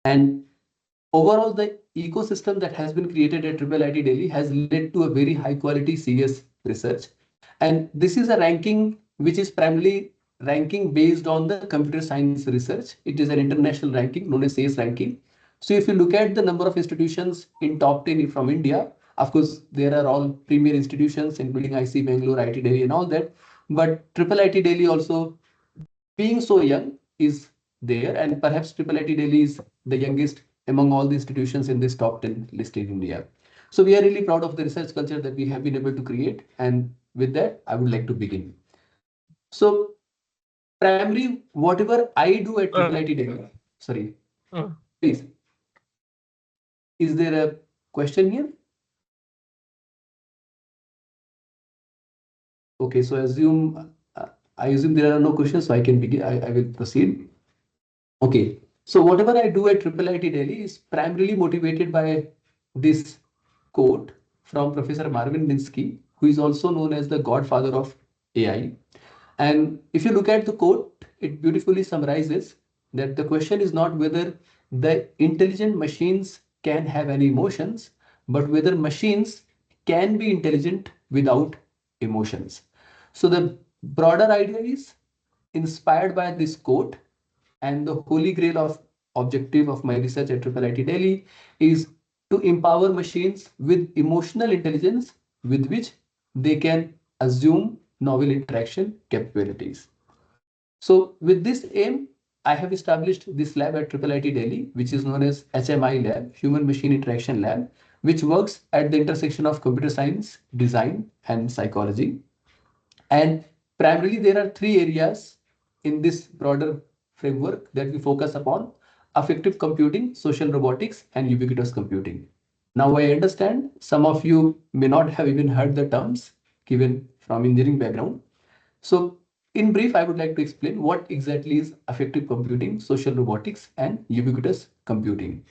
And overall, the ecosystem that has been created at IIIT Delhi has led to a very high quality serious research. And this is a ranking which is primarily ranking based on the computer science research. It is an international ranking known as ACE ranking. So if you look at the number of institutions in top 10 from India, of course, there are all premier institutions, including IC Bangalore, IT Delhi and all that. But IIIT Delhi also being so young is there, and perhaps IIIT Delhi is the youngest among all the institutions in this top 10 list in India. So we are really proud of the research culture that we have been able to create. And with that, I would like to begin. So primarily, whatever I do at IIIT Delhi, sorry, please, is there a question here? Okay, so I assume there are no questions, so I can begin. I will proceed. Okay, so whatever I do at IIIT Delhi is primarily motivated by this quote from Professor Marvin Minsky, who is also known as the godfather of AI. And if you look at the quote, it beautifully summarizes that the question is not whether the intelligent machines can have any emotions, but whether machines can be intelligent without emotions. So the broader idea is inspired by this quote, and the holy grail of objective of my research at IIIT Delhi is to empower machines with emotional intelligence with which they can assume novel interaction capabilities. So with this aim, I have established this lab at IIIT Delhi, which is known as HMI Lab, Human Machine Interaction Lab, which works at the intersection of computer science, design, and psychology. And primarily, there are three areas in this broader framework that we focus upon: affective computing, social robotics, and ubiquitous computing. Now, I understand some of you may not have even heard the terms given from engineering background. So, in brief, I would like to explain what exactly is affective computing, social robotics, and ubiquitous computing.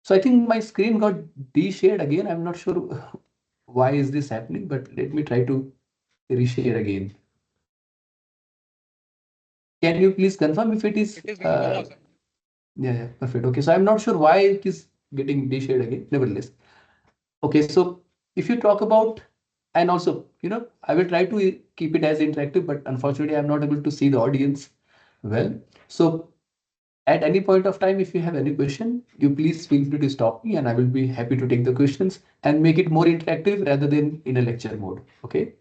So, I think my screen got de-shared again. I'm not sure why is this happening, but let me try to reshare again. Can you please confirm if it is? Yeah, perfect. Okay, so I'm not sure why it is getting de-shared again. Nevertheless, okay. So if you talk about, and also, I will try to keep it as interactive, but unfortunately, I'm not able to see the audience well. So at any point of time, if you have any question, you please feel free to stop me, and I will be happy to take the questions and make it more interactive rather than in a lecture mode. Okay.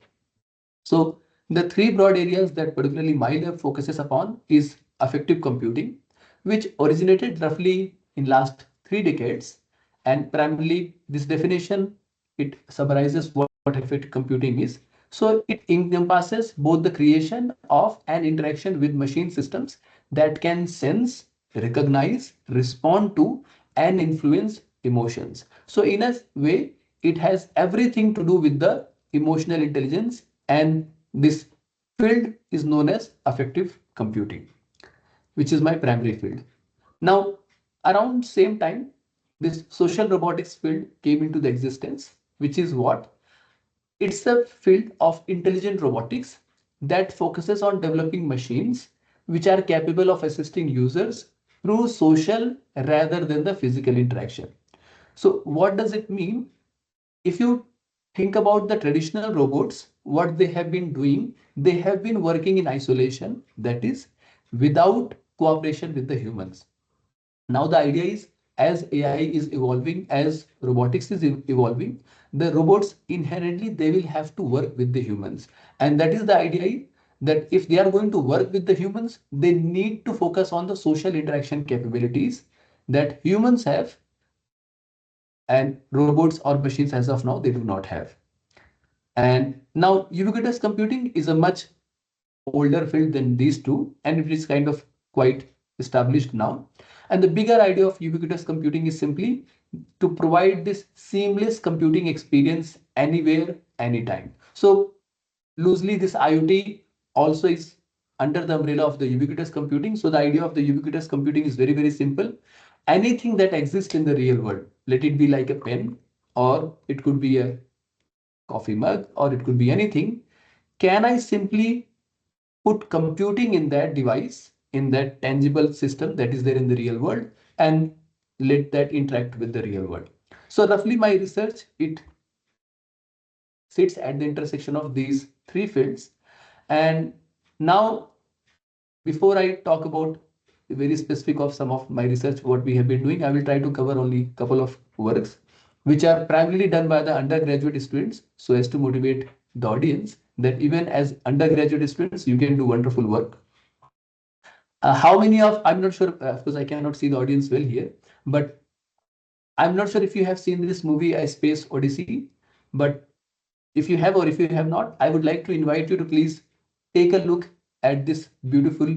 So the three broad areas that particularly my lab focuses upon is affective computing, which originated roughly in last 3 decades. And primarily this definition, it summarizes what affective computing is. So it encompasses both the creation of an interaction with machine systems that can sense, recognize, respond to, and influence emotions. So in a way, it has everything to do with the emotional intelligence, and this field is known as affective computing, which is my primary field. Now, around same time, this social robotics field came into the existence, which is what? It's a field of intelligent robotics that focuses on developing machines which are capable of assisting users through social rather than the physical interaction. So what does it mean? If you think about the traditional robots, what they have been doing, they have been working in isolation, that is, without cooperation with the humans. Now, the idea is, as AI is evolving, as robotics is evolving, the robots inherently they will have to work with the humans. And that is the idea, that if they are going to work with the humans, they need to focus on the social interaction capabilities that humans have, and robots or machines as of now they do not have. And now ubiquitous computing is a much older field than these two, and it is kind of quite established now. And the bigger idea of ubiquitous computing is simply to provide this seamless computing experience anywhere, anytime. So loosely, this IoT also is under the umbrella of the ubiquitous computing. So the idea of the ubiquitous computing is very, very simple. Anything that exists in the real world, let it be like a pen, or it could be a coffee mug, or it could be anything. Can I simply put computing in that device, in that tangible system that is there in the real world, and let that interact with the real world. So roughly my research, it sits at the intersection of these three fields. And now, before I talk about the very specific of some of my research, what we have been doing, I will try to cover only a couple of works which are primarily done by the undergraduate students, so as to motivate the audience that even as undergraduate students, you can do wonderful work. How many of, I'm not sure, of course, I cannot see the audience well here, but I'm not sure if you have seen this movie, A Space Odyssey, but if you have or if you have not, I would like to invite you to please take a look at this beautiful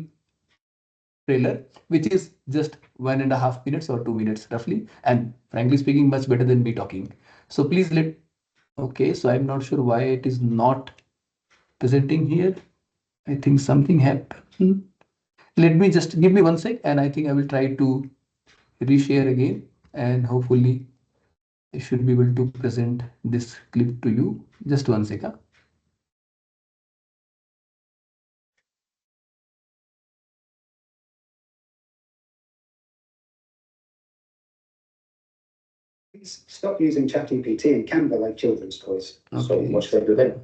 trailer, which is just 1.5 minutes or 2 minutes roughly, and frankly speaking, much better than me talking. So please okay, so I'm not sure why it is not presenting here. I think something happened. Let me just give me 1 sec, and I think I will try to reshare again, and hopefully I should be able to present this clip to you. Just 1 sec. Stop using ChatGPT and Canva like children's toys. Okay. So what should I do then?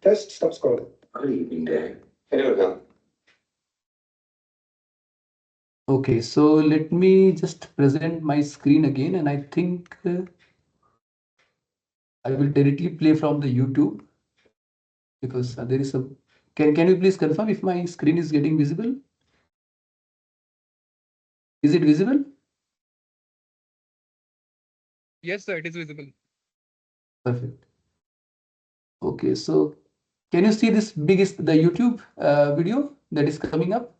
First, stop scrolling. Good evening, Dave. Hello. Okay, so let me just present my screen again, and I think I will directly play from the YouTube because there is a. Can you please confirm if my screen is getting visible? Is it visible? Yes, sir, it is visible. Perfect. Okay, so can you see this biggest the YouTube video that is coming up?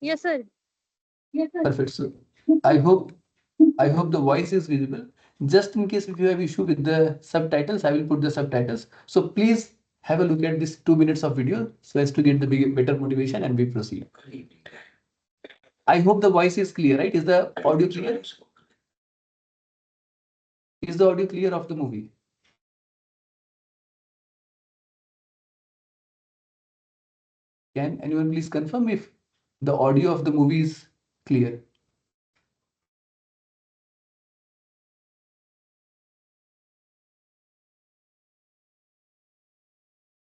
Yes, sir. Yes, sir. Perfect. So I hope the voice is visible. Just in case if you have issue with the subtitles, I will put the subtitles. So please have a look at this 2 minutes of video so as to get the better motivation, and we proceed. I hope the voice is clear, right? Is the audio clear? Is the audio clear of the movie? Can anyone please confirm if the audio of the movie is clear?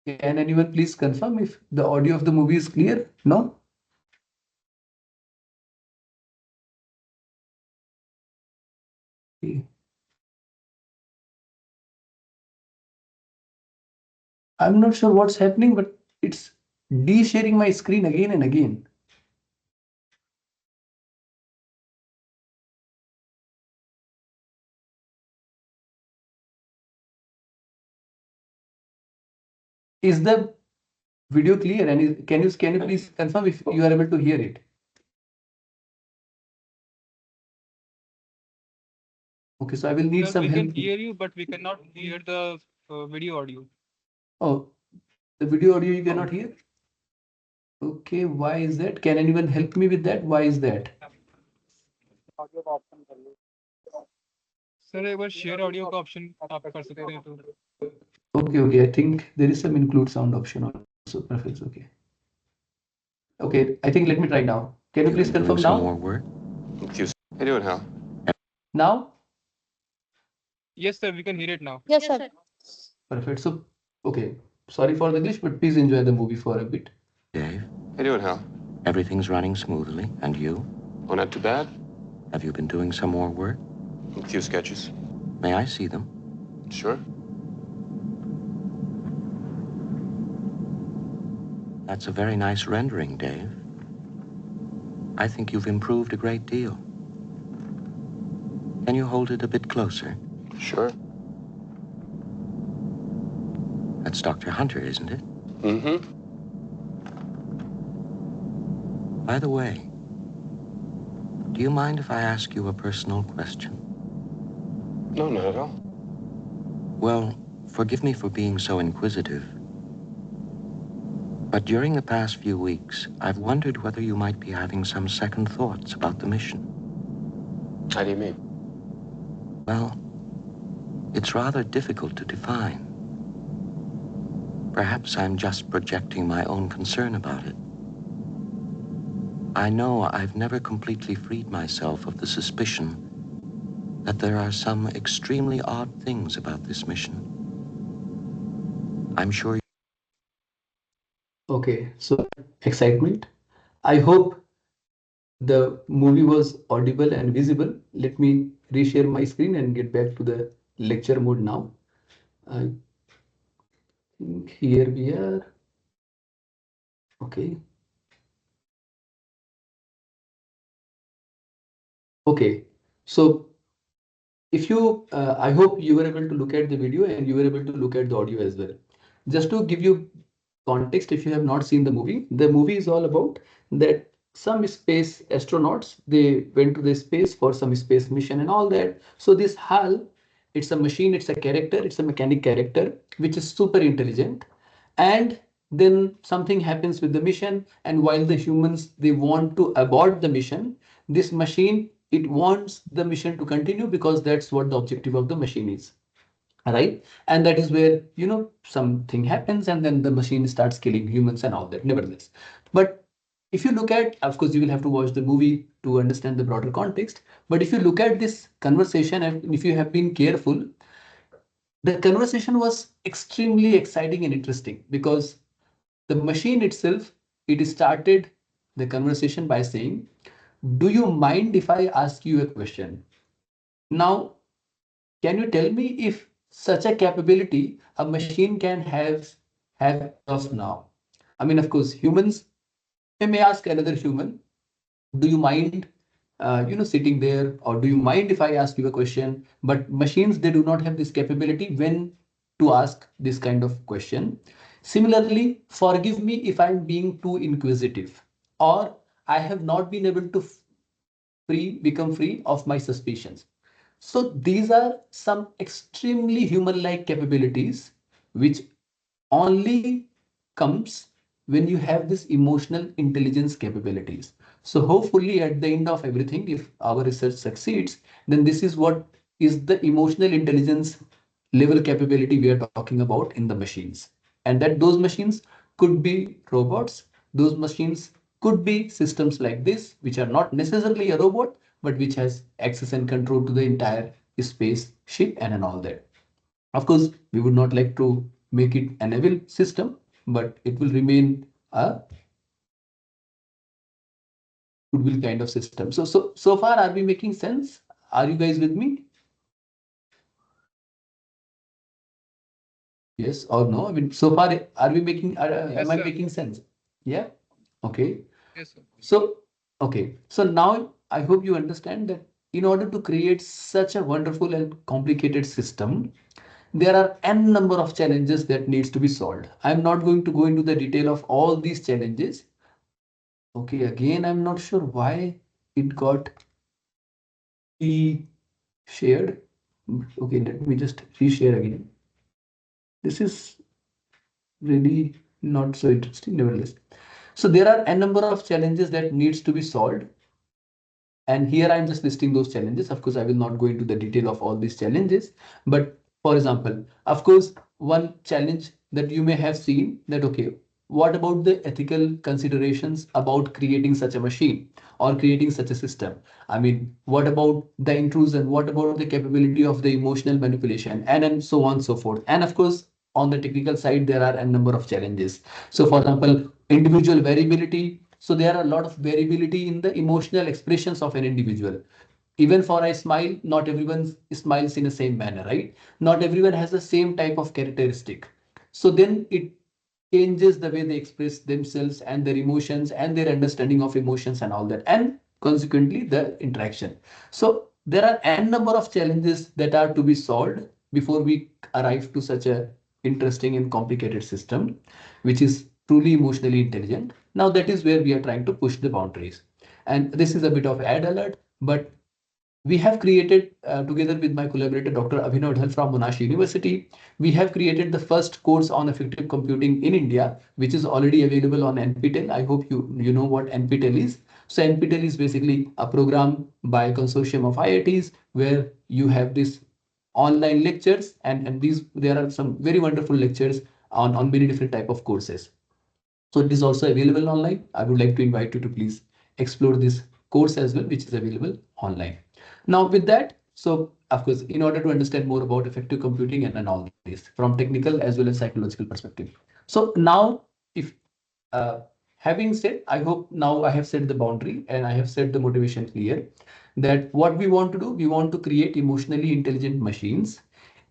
Can anyone please confirm if the audio of the movie is clear? No? Okay. I'm not sure what's happening, but it's de-sharing my screen again and again. Is the video clear? And can you please confirm if you are able to hear it? Okay, so I will need Sir, some we help. can hear you, but we cannot hear the video audio. Oh, the video audio you cannot hear? Okay, why is that? Can anyone help me with that? Why is that? Sir एक बार share audio का option आप कर सकते हैं तो Okay, I think there is some include sound option also. Perfect. Okay, I think let me try now. Can you please confirm now? More work? Excuse me. How you doing, Hal? Now? Yes, sir, we can hear it now. Yes, sir. Perfect. So, okay. Sorry for the glitch, but please enjoy the movie for a bit. Dave, How you doing, Hal? everything's running smoothly. And you? Oh, not too bad. Have you been doing some more work? A few sketches. May I see them? Sure. That's a very nice rendering, Dave. I think you've improved a great deal. Can you hold it a bit closer? Sure. That's Dr. Hunter, isn't it? Mm-hmm. By the way, do you mind if I ask you a personal question? No, not at all. Well, forgive me for being so inquisitive, but during the past few weeks, I've wondered whether you might be having some second thoughts about the mission. How do you mean? Well, it's rather difficult to define. Perhaps I'm just projecting my own concern about it. I know I've never completely freed myself of the suspicion that there are some extremely odd things about this mission. I'm sure. Okay, so excitement. I hope the movie was audible and visible. Let me reshare my screen and get back to the lecture mode now. I think here we are. Okay. Okay. So if you, I hope you were able to look at the video and you were able to look at the audio as well. Just to give you context, if you have not seen the movie is all about that some space astronauts, they went to the space for some space mission and all that. So this HAL, it's a machine, it's a character, it's a mechanic character, which is super intelligent. And then something happens with the mission, and while the humans, they want to abort the mission, this machine, it wants the mission to continue because that's what the objective of the machine is, right? And that is where, something happens and then the machine starts killing humans and all that, nevertheless. But if you look at, of course, you will have to watch the movie to understand the broader context. But if you look at this conversation and if you have been careful, the conversation was extremely exciting and interesting because the machine itself, it started the conversation by saying, do you mind if I ask you a question? Now, can you tell me if such a capability a machine can have as of now? I mean, of course, humans, they may ask another human, do you mind, sitting there, or do you mind if I ask you a question? But machines, they do not have this capability when to ask this kind of question. Similarly, forgive me if I'm being too inquisitive, or I have not been able to become free of my suspicions. So these are some extremely human-like capabilities which only comes when you have this emotional intelligence capabilities. So hopefully at the end of everything, if our research succeeds, then this is what is the emotional intelligence level capability we are talking about in the machines. And that those machines could be robots, those machines could be systems like this, which are not necessarily a robot, but which has access and control to the entire spaceship and all that. Of course, we would not like to make it an evil system, but it will remain a goodwill kind of system. So far, are we making sense? Are you guys with me? Yes or no? I mean, so far, are we making? Am I sir. making sense? Yeah. Okay. Yes, sir. So, okay. So now I hope you understand that in order to create such a wonderful and complicated system, there are n number of challenges that needs to be solved. I'm not going to go into the detail of all these challenges. Okay, again, I'm not sure why it got shared. Okay, let me just reshare again. This is really not so interesting, nevertheless. So there are a number of challenges that needs to be solved. And here I'm just listing those challenges. Of course, I will not go into the detail of all these challenges. But for example, of course, one challenge that you may have seen that, okay, what about the ethical considerations about creating such a machine or creating such a system? I mean, what about the intrusion? What about the capability of the emotional manipulation and so on and so forth? And of course, on the technical side, there are a number of challenges. So for example, individual variability. So there are a lot of variability in the emotional expressions of an individual. Even for a smile, not everyone smiles in the same manner, right? Not everyone has the same type of characteristic. So then it changes the way they express themselves and their emotions and their understanding of emotions and all that, and consequently the interaction. So there are n number of challenges that are to be solved before we arrive to such a interesting and complicated system, which is truly emotionally intelligent. Now that is where we are trying to push the boundaries. And this is a bit of ad alert, but we have created, together with my collaborator, Dr. Abhinav Dhal from Monash University, we have created the first course on effective computing in India, which is already available on NPTEL. I hope you know what NPTEL is. So NPTEL is basically a program by a consortium of IITs where you have this online lectures and these there are some very wonderful lectures on many different type of courses. So it is also available online. I would like to invite you to please explore this course as well, which is available online. Now with that, so of course, in order to understand more about effective computing and all this from technical as well as psychological perspective. So now, if having said, I hope now I have set the boundary and I have set the motivation clear that what we want to do, we want to create emotionally intelligent machines.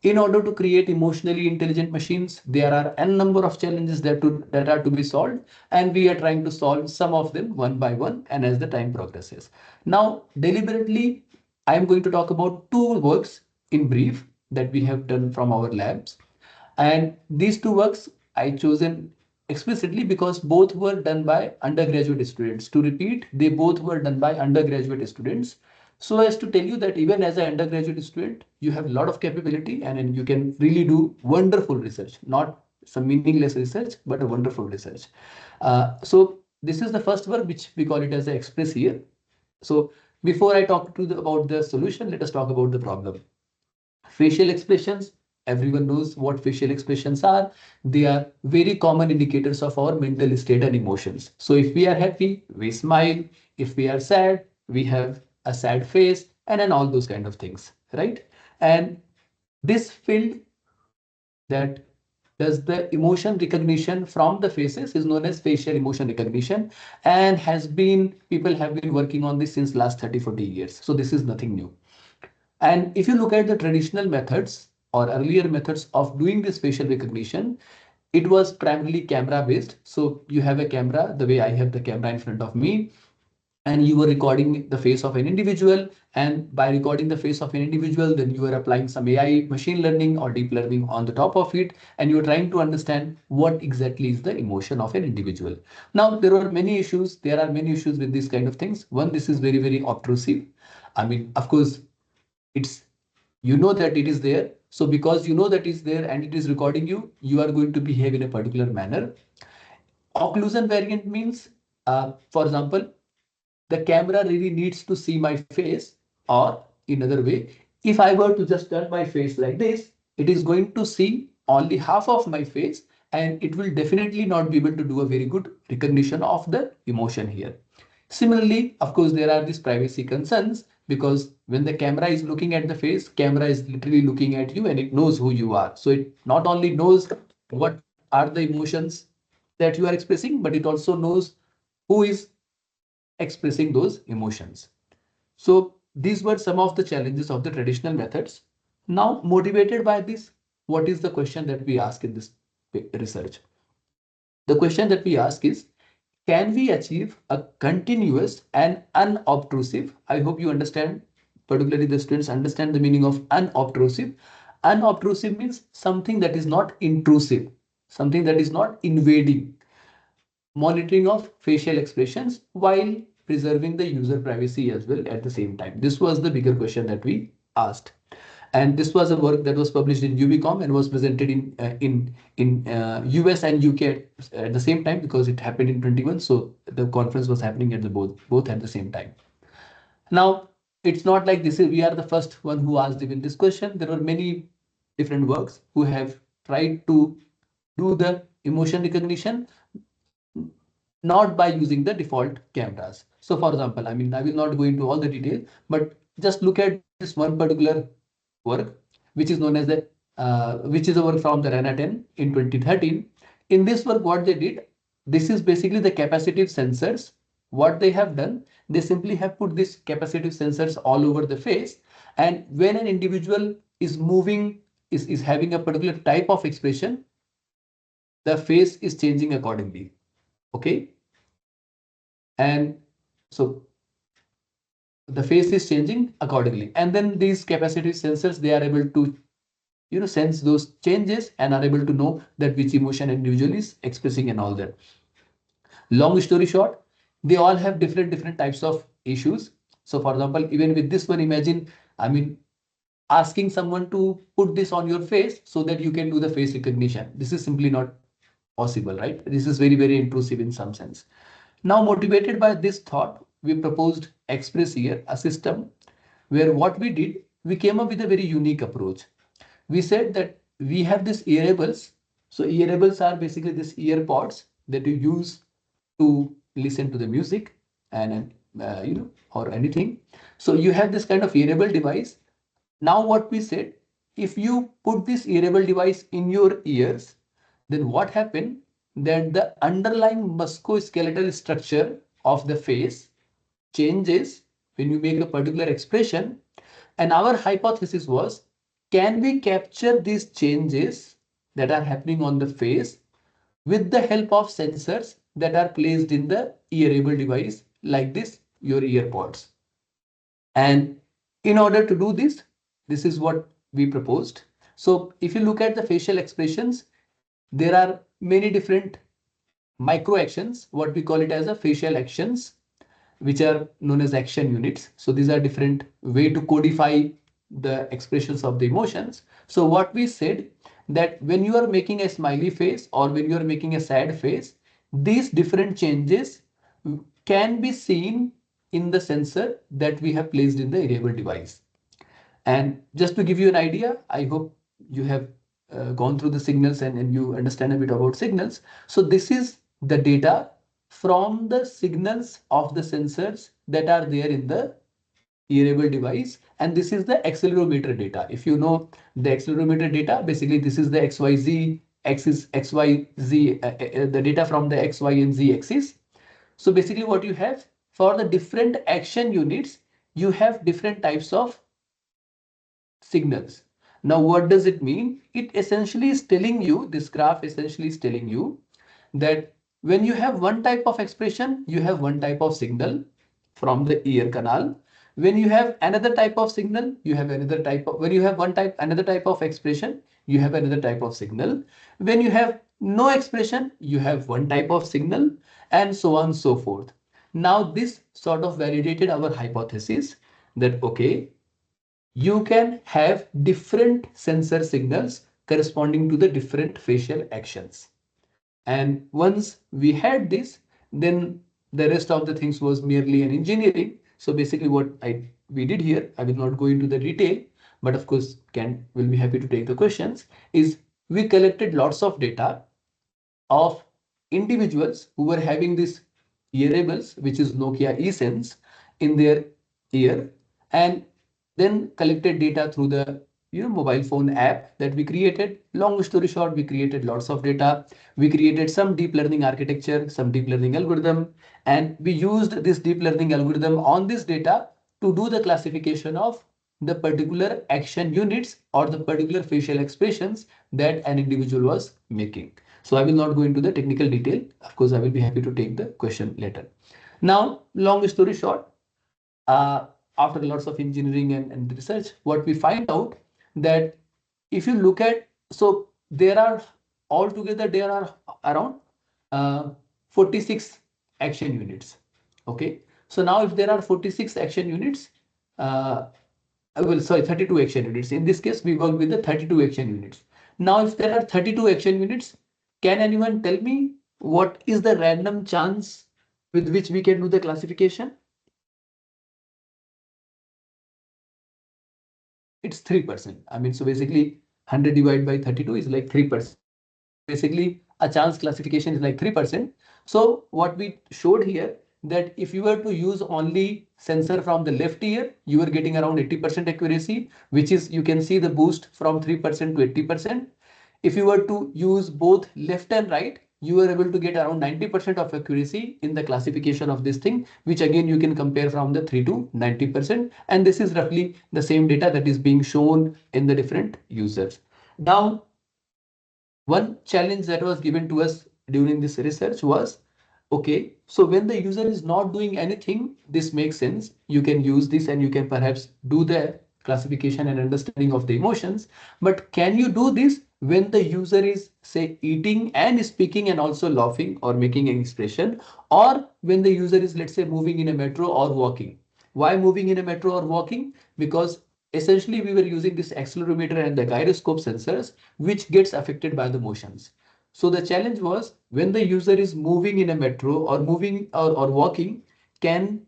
In order to create emotionally intelligent machines, there are n number of challenges that are to be solved, and we are trying to solve some of them one by one and as the time progresses. Now, deliberately, I am going to talk about two works in brief that we have done from our labs. And these two works I chosen explicitly because both were done by undergraduate students. To repeat, they both were done by undergraduate students. So as to tell you that even as an undergraduate student, you have a lot of capability and you can really do wonderful research, not some meaningless research, but a wonderful research. So this is the first work, which we call it as the express here. So before I talk about the solution, let us talk about the problem. Facial expressions, everyone knows what facial expressions are. They are very common indicators of our mental state and emotions. So if we are happy, we smile. If we are sad, we have a sad face, and then all those kind of things, right? And this field that does the emotion recognition from the faces is known as facial emotion recognition, and people have been working on this since last 30-40 years. So this is nothing new. And if you look at the traditional methods or earlier methods of doing this facial recognition, it was primarily camera based. So you have a camera, the way I have the camera in front of me, and you were recording the face of an individual. And by recording the face of an individual, then you are applying some AI, machine learning or deep learning on the top of it. And you're trying to understand what exactly is the emotion of an individual. Now, there are many issues. There are many issues with these kind of things. One, this is very, very obtrusive. I mean, of course, it's you know that it is there. So because you know that it's there and it is recording you, you are going to behave in a particular manner. Occlusion variant means, for example, the camera really needs to see my face, or in other way, if I were to just turn my face like this, it is going to see only half of my face, and it will definitely not be able to do a very good recognition of the emotion here. Similarly, of course, there are these privacy concerns because when the camera is looking at the face, camera is literally looking at you and it knows who you are. So it not only knows what are the emotions that you are expressing, but it also knows who is expressing those emotions. So these were some of the challenges of the traditional methods. Now, motivated by this, what is the question that we ask in this research? The question that we ask is, can we achieve a continuous and unobtrusive? I hope you understand, particularly the students understand the meaning of unobtrusive. Unobtrusive means something that is not intrusive, something that is not invading. Monitoring of facial expressions while preserving the user privacy as well at the same time. This was the bigger question that we asked. And this was a work that was published in UBCom and was presented in US and UK at the same time because it happened in 21. So the conference was happening at the both at the same time. Now, it's not like we are the first one who asked even this question. There are many different works who have tried to do the emotion recognition not by using the default cameras. So for example, I mean, I will not go into all the detail, but just look at this one particular work, which is known as which is a work from the RANA 10 in 2013. In this work, what they did, this is basically the capacitive sensors. What they have done, they simply have put these capacitive sensors all over the face. And when an individual is moving, is having a particular type of expression, the face is changing accordingly. Okay. And so the face is changing accordingly. And then these capacitive sensors, they are able to sense those changes and are able to know that which emotion individual is expressing and all that. Long story short, they all have different types of issues. So for example, even with this one, imagine, I mean, asking someone to put this on your face so that you can do the face recognition. This is simply not possible, right? This is very, very intrusive in some sense. Now, motivated by this thought, we proposed Express here, a system where what we did, we came up with a very unique approach. We said that we have these earables. So earables are basically these ear pods that you use to listen to the music. And or anything. So you have this kind of hearable device. Now what we said, if you put this hearable device in your ears, then what happened? That the underlying musculoskeletal structure of the face changes when you make a particular expression. And our hypothesis was, can we capture these changes that are happening on the face with the help of sensors that are placed in the earable device like this, your earpods. And in order to do this, this is what we proposed. So if you look at the facial expressions, there are many different micro actions, what we call it as a facial actions, which are known as action units. So these are different way to codify the expressions of the emotions. So what we said, that when you are making a smiley face or when you are making a sad face, these different changes can be seen in the sensor that we have placed in the hearable device. And just to give you an idea, I hope you have gone through the signals and you understand a bit about signals. So this is the data from the signals of the sensors that are there in the hearable device. And this is the accelerometer data. If you know the accelerometer data, basically this is the XYZ axis, XYZ, the data from the X, Y, and Z axis. So basically what you have for the different action units, you have different types of signals. Now, what does it mean? It essentially is telling you, this graph essentially is telling you that when you have one type of expression, you have one type of signal from the ear canal. When you have another type of signal, you have another type of, when you have one type, another type of expression, you have another type of signal. When you have no expression, you have one type of signal, and so on and so forth. Now, this sort of validated our hypothesis that, okay, you can have different sensor signals corresponding to the different facial actions. And once we had this, then the rest of the things was merely an engineering. So basically what we did here, I will not go into the detail, but of course will be happy to take the questions, is we collected lots of data of individuals who were having this hearables, which is Nokia eSense, in their ear, and then collected data through the mobile phone app that we created. Long story short, we created lots of data. We created some deep learning architecture, some deep learning algorithm, and we used this deep learning algorithm on this data to do the classification of the particular action units or the particular facial expressions that an individual was making. So I will not go into the technical detail. Of course, I will be happy to take the question later. Now, long story short, after lots of engineering and research, what we find out that if you look at, so there are altogether there are around 46 action units. Okay, so now if there are 46 action units, well, sorry, 32 action units. In this case, we work with the 32 action units. Now, if there are 32 action units, can anyone tell me what is the random chance with which we can do the classification? It's 3%. I mean, so basically 100 divided by 32 is like 3%. Basically, a chance classification is like 3%. So what we showed here, that if you were to use only sensor from the left ear, you are getting around 80% accuracy, which is, you can see the boost from 3% to 80%. If you were to use both left and right, you are able to get around 90% of accuracy in the classification of this thing, which again you can compare from the 3 to 90%. And this is roughly the same data that is being shown in the different users. Now, one challenge that was given to us during this research was, okay, so when the user is not doing anything, this makes sense. You can use this and you can perhaps do the classification and understanding of the emotions. But can you do this when the user is, say, eating and speaking and also laughing or making an expression, or when the user is, let's say, moving in a metro or walking? Why moving in a metro or walking? Because essentially we were using this accelerometer and the gyroscope sensors, which gets affected by the motions. So the challenge was, when the user is moving in a metro or moving or walking, can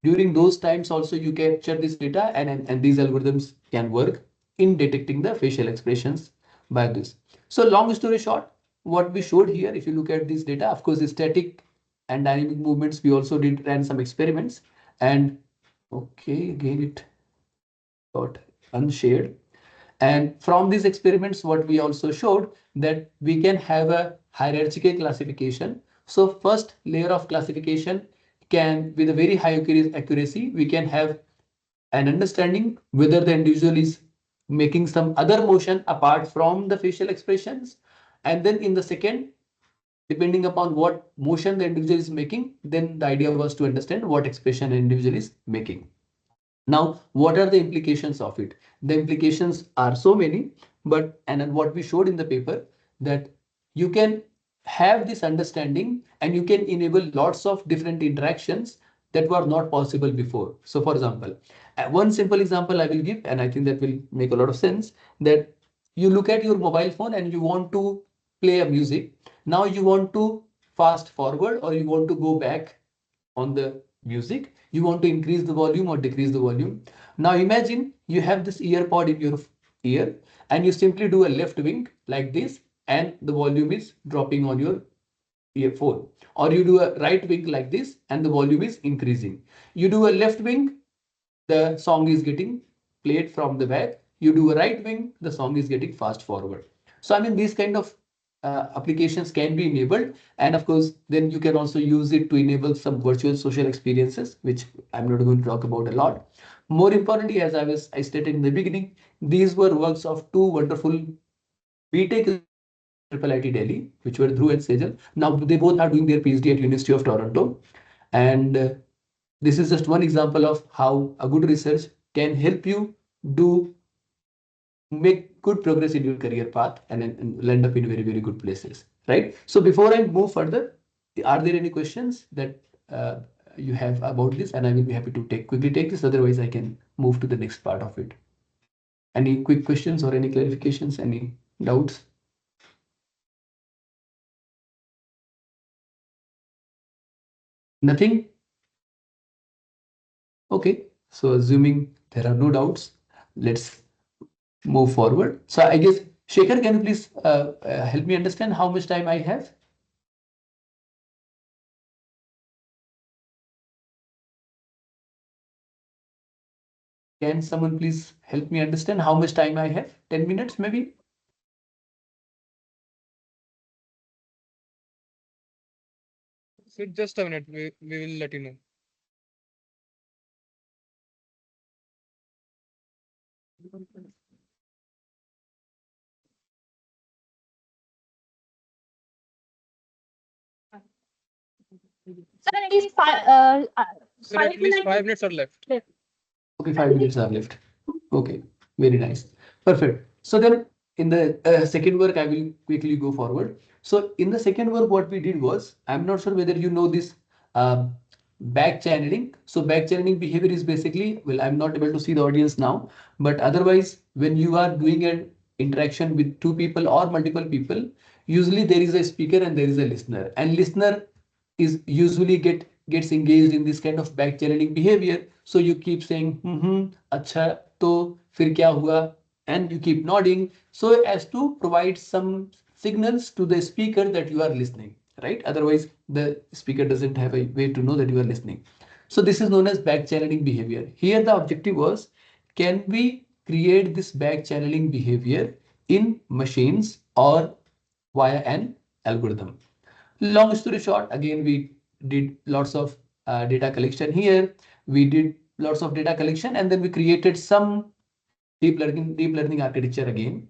during those times also you capture this data, and these algorithms can work in detecting the facial expressions by this. So long story short, what we showed here, if you look at this data, of course, the static and dynamic movements, we also ran some experiments. And okay, again it got unshared. And from these experiments, what we also showed that we can have a hierarchical classification. So first layer of classification can, with a very high accuracy, we can have an understanding whether the individual is making some other motion apart from the facial expressions. And then in the second, depending upon what motion the individual is making, then the idea was to understand what expression an individual is making. Now, what are the implications of it? The implications are so many, but and what we showed in the paper that you can have this understanding and you can enable lots of different interactions that were not possible before. So, for example, one simple example I will give, and I think that will make a lot of sense, that you look at your mobile phone and you want to play a music. Now you want to fast forward or you want to go back on the music. You want to increase the volume or decrease the volume. Now imagine you have this ear pod in your ear and you simply do a left wing like this and the volume is dropping on your earphone, or you do a right wing like this and the volume is increasing. You do a left wing, the song is getting played from the back. You do a right wing, the song is getting fast forward. So I mean these kind of applications can be enabled, and of course then you can also use it to enable some virtual social experiences, which I'm not going to talk about a lot. More importantly, as I stated in the beginning, these were works of two wonderful BTech students from IIIT Delhi, which were Dhruv and Sejal. Now they both are doing their PhD at University of Toronto, and this is just one example of how a good research can help you do make good progress in your career path and land up in very, very good places, right? So before I move further, are there any questions that you have about this? And I will be happy to quickly take this. Otherwise, I can move to the next part of it. Any quick questions or any clarifications, any doubts? Nothing? Okay. So assuming there are no doubts, let's move forward. So I guess, Shekhar, can you please help me understand how much time I have? Can someone please help me understand how much time I have? 10 minutes maybe? So just a minute, we will let you know. Sir, at least Sir, at least 5 minutes are left. Okay, 5 minutes are left. Okay, very nice. Perfect. So then in the second work, I will quickly go forward. So in the second work, what we did was, I'm not sure whether you know this uh, back channeling. So back channeling behavior is basically, well, I'm not able to see the audience now, but otherwise, when you are doing an interaction with two people or multiple people, usually there is a speaker and there is a listener, and listener is usually gets engaged in this kind of back channeling behavior. So you keep saying acha to fir kya hua, and you keep nodding so as to provide some signals to the speaker that you are listening, right? Otherwise the speaker doesn't have a way to know that you are listening. So this is known as back channeling behavior. Here the objective was, can we create this back channeling behavior in machines or via an algorithm? Long story short, again, we did lots of data collection here. We did lots of data collection, and then we created some deep learning architecture again,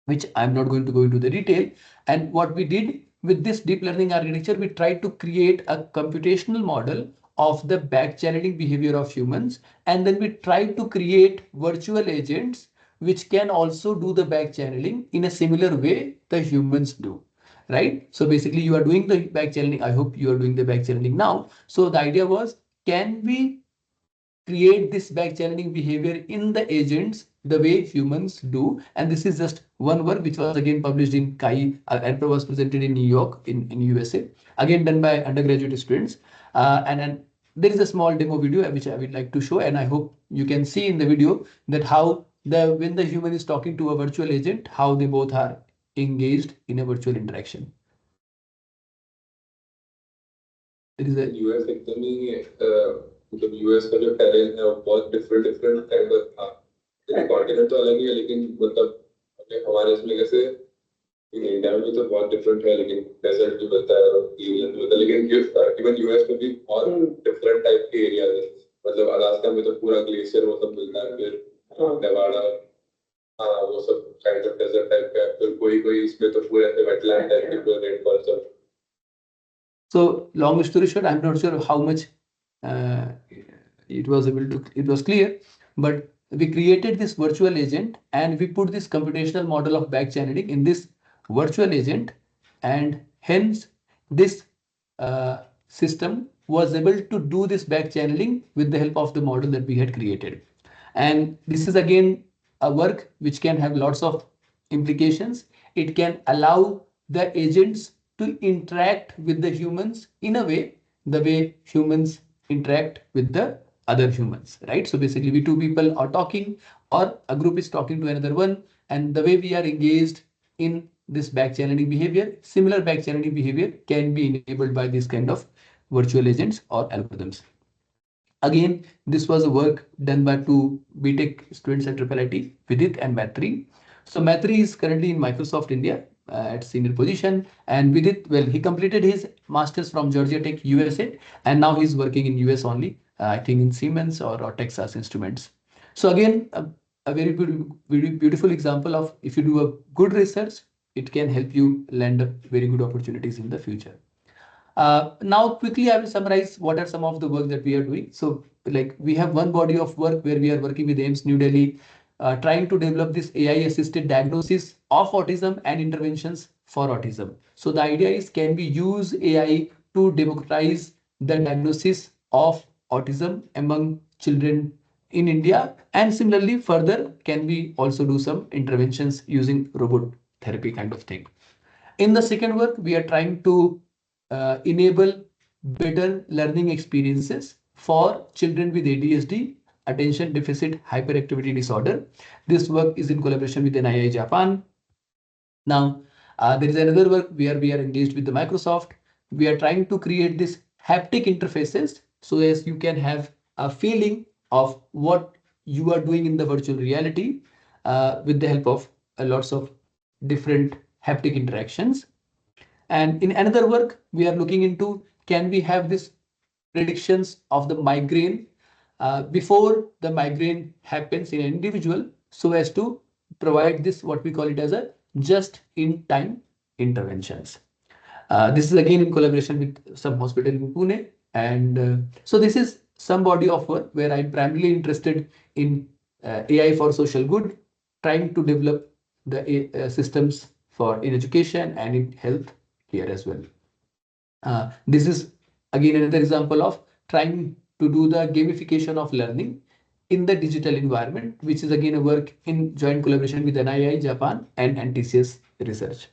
which I'm not going to go into the detail. And what we did with this deep learning architecture, we tried to create a computational model of the back channeling behavior of humans. And then we tried to create virtual agents which can also do the back channeling in a similar way the humans do. Right? So basically you are doing the back channeling. I hope you are doing the back channeling now. So the idea was, can we create this back channeling behavior in the agents the way humans do? And this is just one work which was again published in Kai and was presented in New York in USA, again done by undergraduate students. And there is a small demo video which I would like to show, and I hope you can see in the video that how when the human is talking to a virtual agent, how they both are engaged in a virtual interaction. There is a US एकदमै मतलब US का जो terrain है वो बहुत different kind of था। Continent तो अलग ही है लेकिन मतलब हमारे इसमें कैसे इंडिया में भी तो बहुत डिफरेंट है, लेकिन डेजर्ट भी मिलता है और ग्रीनलैंड भी मिलता है, लेकिन इवन यूएस में भी बहुत डिफरेंट टाइप के एरियाज है। मतलब अलास्का में तो पूरा ग्लेशियर वो सब मिलता है, फिर नेवाडा, हाँ वो सब काइंड ऑफ डेजर्ट टाइप का है, फिर कोई इसमें तो पूरे वेटलैंड टाइप के पूरे रेनफॉल सब। So long story short, I'm not sure how much uh, it was clear, but we created this virtual agent and we put this computational model of back channeling in this virtual agent, and hence this system was able to do this back channeling with the help of the model that we had created. And this is again a work which can have lots of implications. It can allow the agents to interact with the humans in a way, the way humans interact with the other humans, right? So basically we two people are talking or a group is talking to another one, and the way we are engaged in this back channeling behavior, similar back channeling behavior can be enabled by this kind of virtual agents or algorithms. Again, this was a work done by two BTech students at IIIT, Vidit and Maitri. So Maitri is currently in Microsoft India at senior position, and Vidit, well, he completed his masters from Georgia Tech, USA, and now he's working in US only, I think in Siemens or Texas Instruments. So again, a very beautiful example of if you do a good research, it can help you land very good opportunities in the future. Now, quickly, I will summarize what are some of the work that we are doing. So, like we have one body of work where we are working with AIMS New Delhi, trying to develop this AI-assisted diagnosis of autism and interventions for autism. So the idea is, can we use AI to democratize the diagnosis of autism among children in India? And similarly, further, can we also do some interventions using robot therapy kind of thing? In the second work, we are trying to enable better learning experiences for children with ADHD, attention deficit hyperactivity disorder. This work is in collaboration with NII Japan. Now, there is another work where we are engaged with the Microsoft. We are trying to create this haptic interfaces so as you can have a feeling of what you are doing in the virtual reality with the help of lots of different haptic interactions. And in another work, we are looking into, can we have this predictions of the migraine before the migraine happens in an individual, so as to provide this, what we call it as a just in time interventions. This is again in collaboration with some hospital in Pune. And so this is some body of work where I'm primarily interested in AI for social good, trying to develop the systems for in education and in health here as well. This is again another example of trying to do the gamification of learning in the digital environment, which is again a work in joint collaboration with NII Japan and NTCS Research.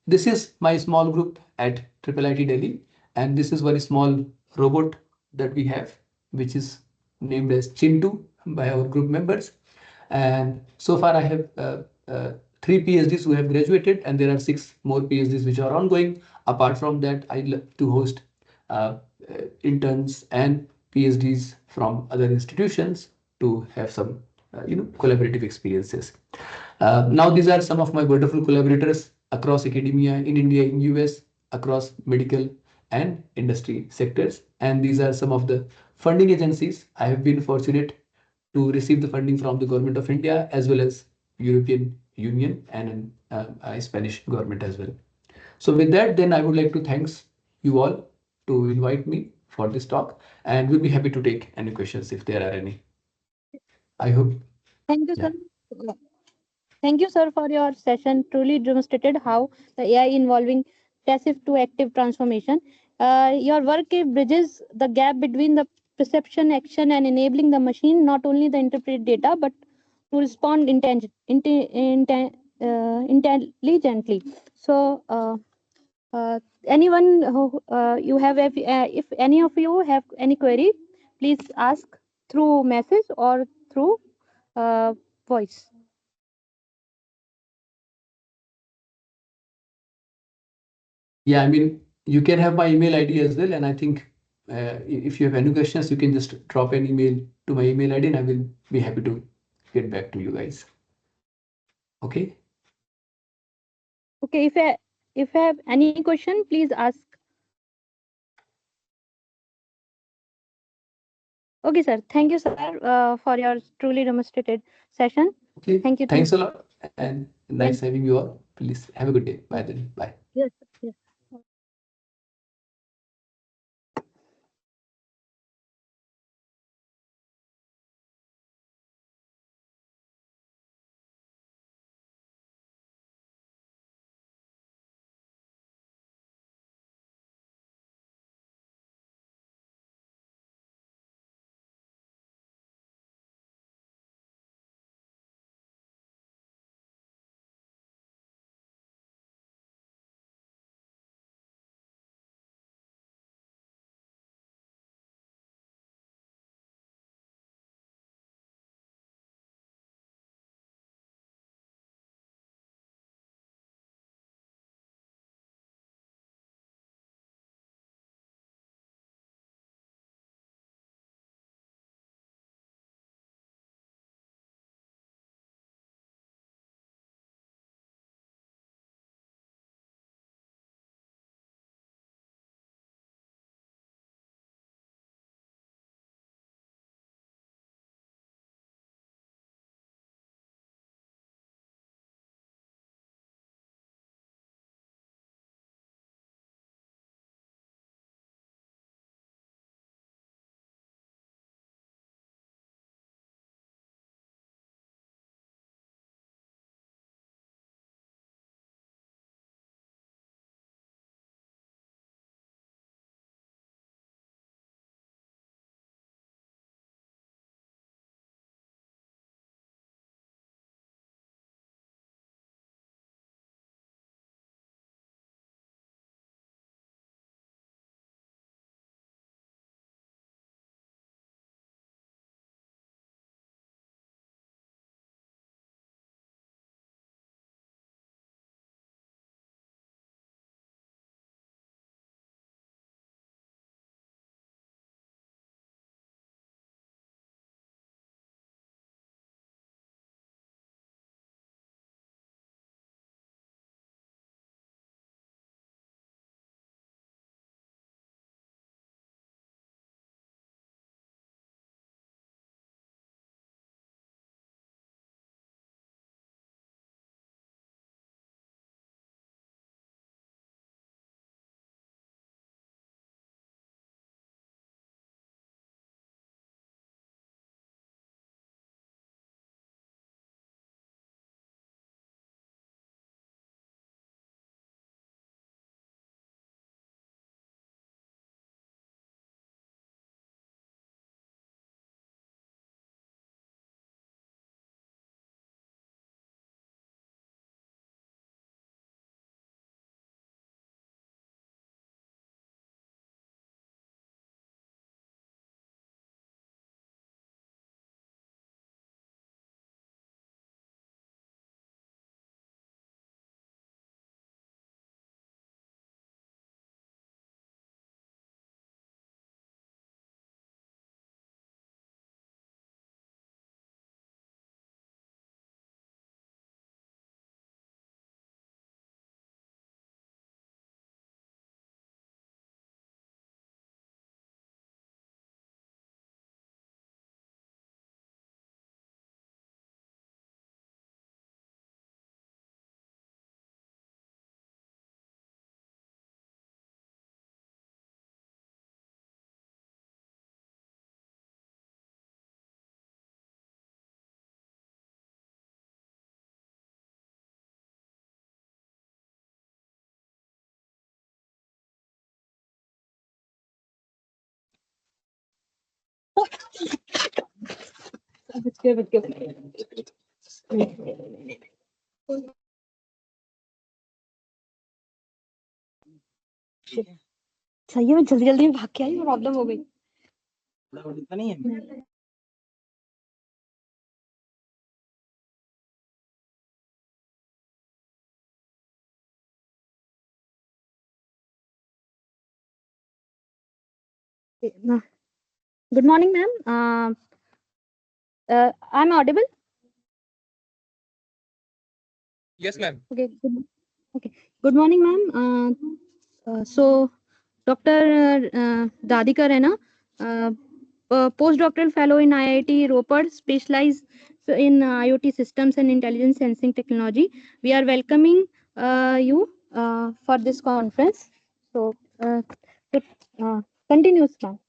This is my small group at IIIT Delhi, and this is very small robot that we have, which is named as Chintu by our group members. And so far, I have three PhDs who have graduated, and there are 6 more PhDs which are ongoing. Apart from that, I love to host uh, interns and PhDs from other institutions to have some, collaborative experiences. Now, these are some of my wonderful collaborators across academia in India, in US, across medical and industry sectors. And these are some of the funding agencies I have been fortunate to receive the funding from the government of India as well as European Union and Spanish government as well. So with that, then I would like to thanks you all to invite me for this talk, and we'll be happy to take any questions if there are any. I hope. Thank you, Yeah. sir. Thank you, sir, for your session. Truly demonstrated how the AI involving passive to active transformation. Your work bridges the gap between the perception, action, and enabling the machine not only to interpret data but to respond intelligently. So, anyone who you have, if any of you have any query, please ask through message or through voice. Yeah, I mean, you can have my email ID as well, and I think if you have any questions, you can just drop an email to my email ID and I will be happy to get back to you guys. Okay. Okay, if you have any question, please ask. Okay, sir. Thank you, sir, for your truly demonstrated session. Okay. Thank you. Thanks a lot and nice Thank- having you all. Please have a good day. Bye then. Bye. Yes, yes. बच गए बच गए सही है मैं जल्दी जल्दी में भाग के आई प्रॉब्लम हो गई Good morning, ma'am. I'm audible? Yes, ma'am. Okay. Okay. Good morning, ma'am. So, Dr. Dadika Rena, postdoctoral fellow in IIT Ropar, specialized in IoT systems and intelligent sensing technology. We are welcoming you for this conference. So, it continues, ma'am.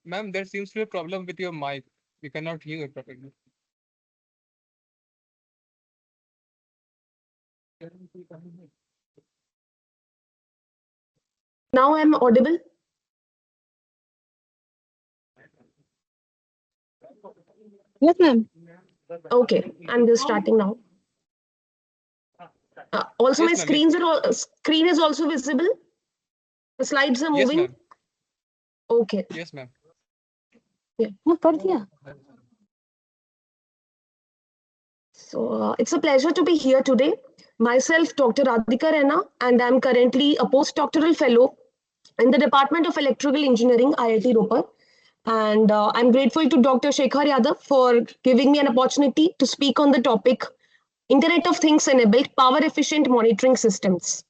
Ma'am, there seems to be a problem with your mic. We cannot hear it properly. Now I'm audible. Yes, ma'am. Okay, I'm just starting now. Also, Yes, my ma'am. screen is also visible. The slides are Yes, moving. ma'am. Okay. Yes, ma'am. कर दिया. So it's a pleasure to be here today. Myself, Dr. Radhika Rena, and I'm currently a postdoctoral fellow in the Department of Electrical Engineering, IIT Ropar. And I'm grateful to Dr. Shekhar Yadav for giving me an opportunity to speak on the topic Internet of Things enabled power efficient monitoring systems.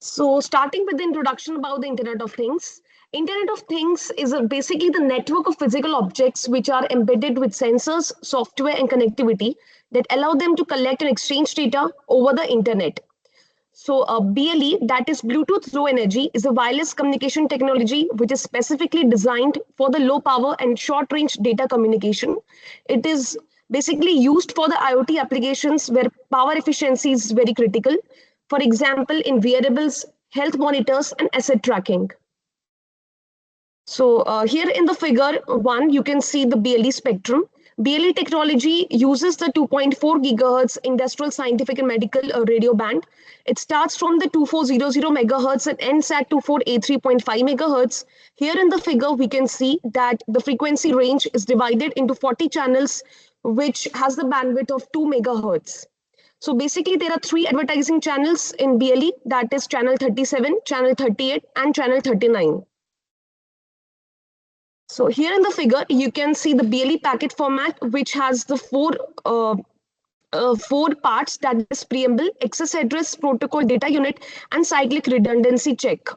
So starting with the introduction about the Internet of Things. Internet of Things is basically the network of physical objects which are embedded with sensors, software, and connectivity that allow them to collect and exchange data over the internet. So BLE, that is Bluetooth Low Energy, is a wireless communication technology which is specifically designed for the low power and short range data communication. It is basically used for the IoT applications where power efficiency is very critical. For example, in wearables, health monitors, and asset tracking. So here in the figure 1, you can see the BLE spectrum. BLE technology uses the 2.4 gigahertz industrial, scientific, and medical radio band. It starts from the 2400 megahertz and ends at 2483.5 megahertz. Here in the figure, we can see that the frequency range is divided into 40 channels, which has the bandwidth of 2 megahertz. So basically, there are 3 advertising channels in BLE, that is channel 37, channel 38, and channel 39. So here in the figure, you can see the BLE packet format, which has the four parts, that is preamble, access address, protocol, data unit, and cyclic redundancy check.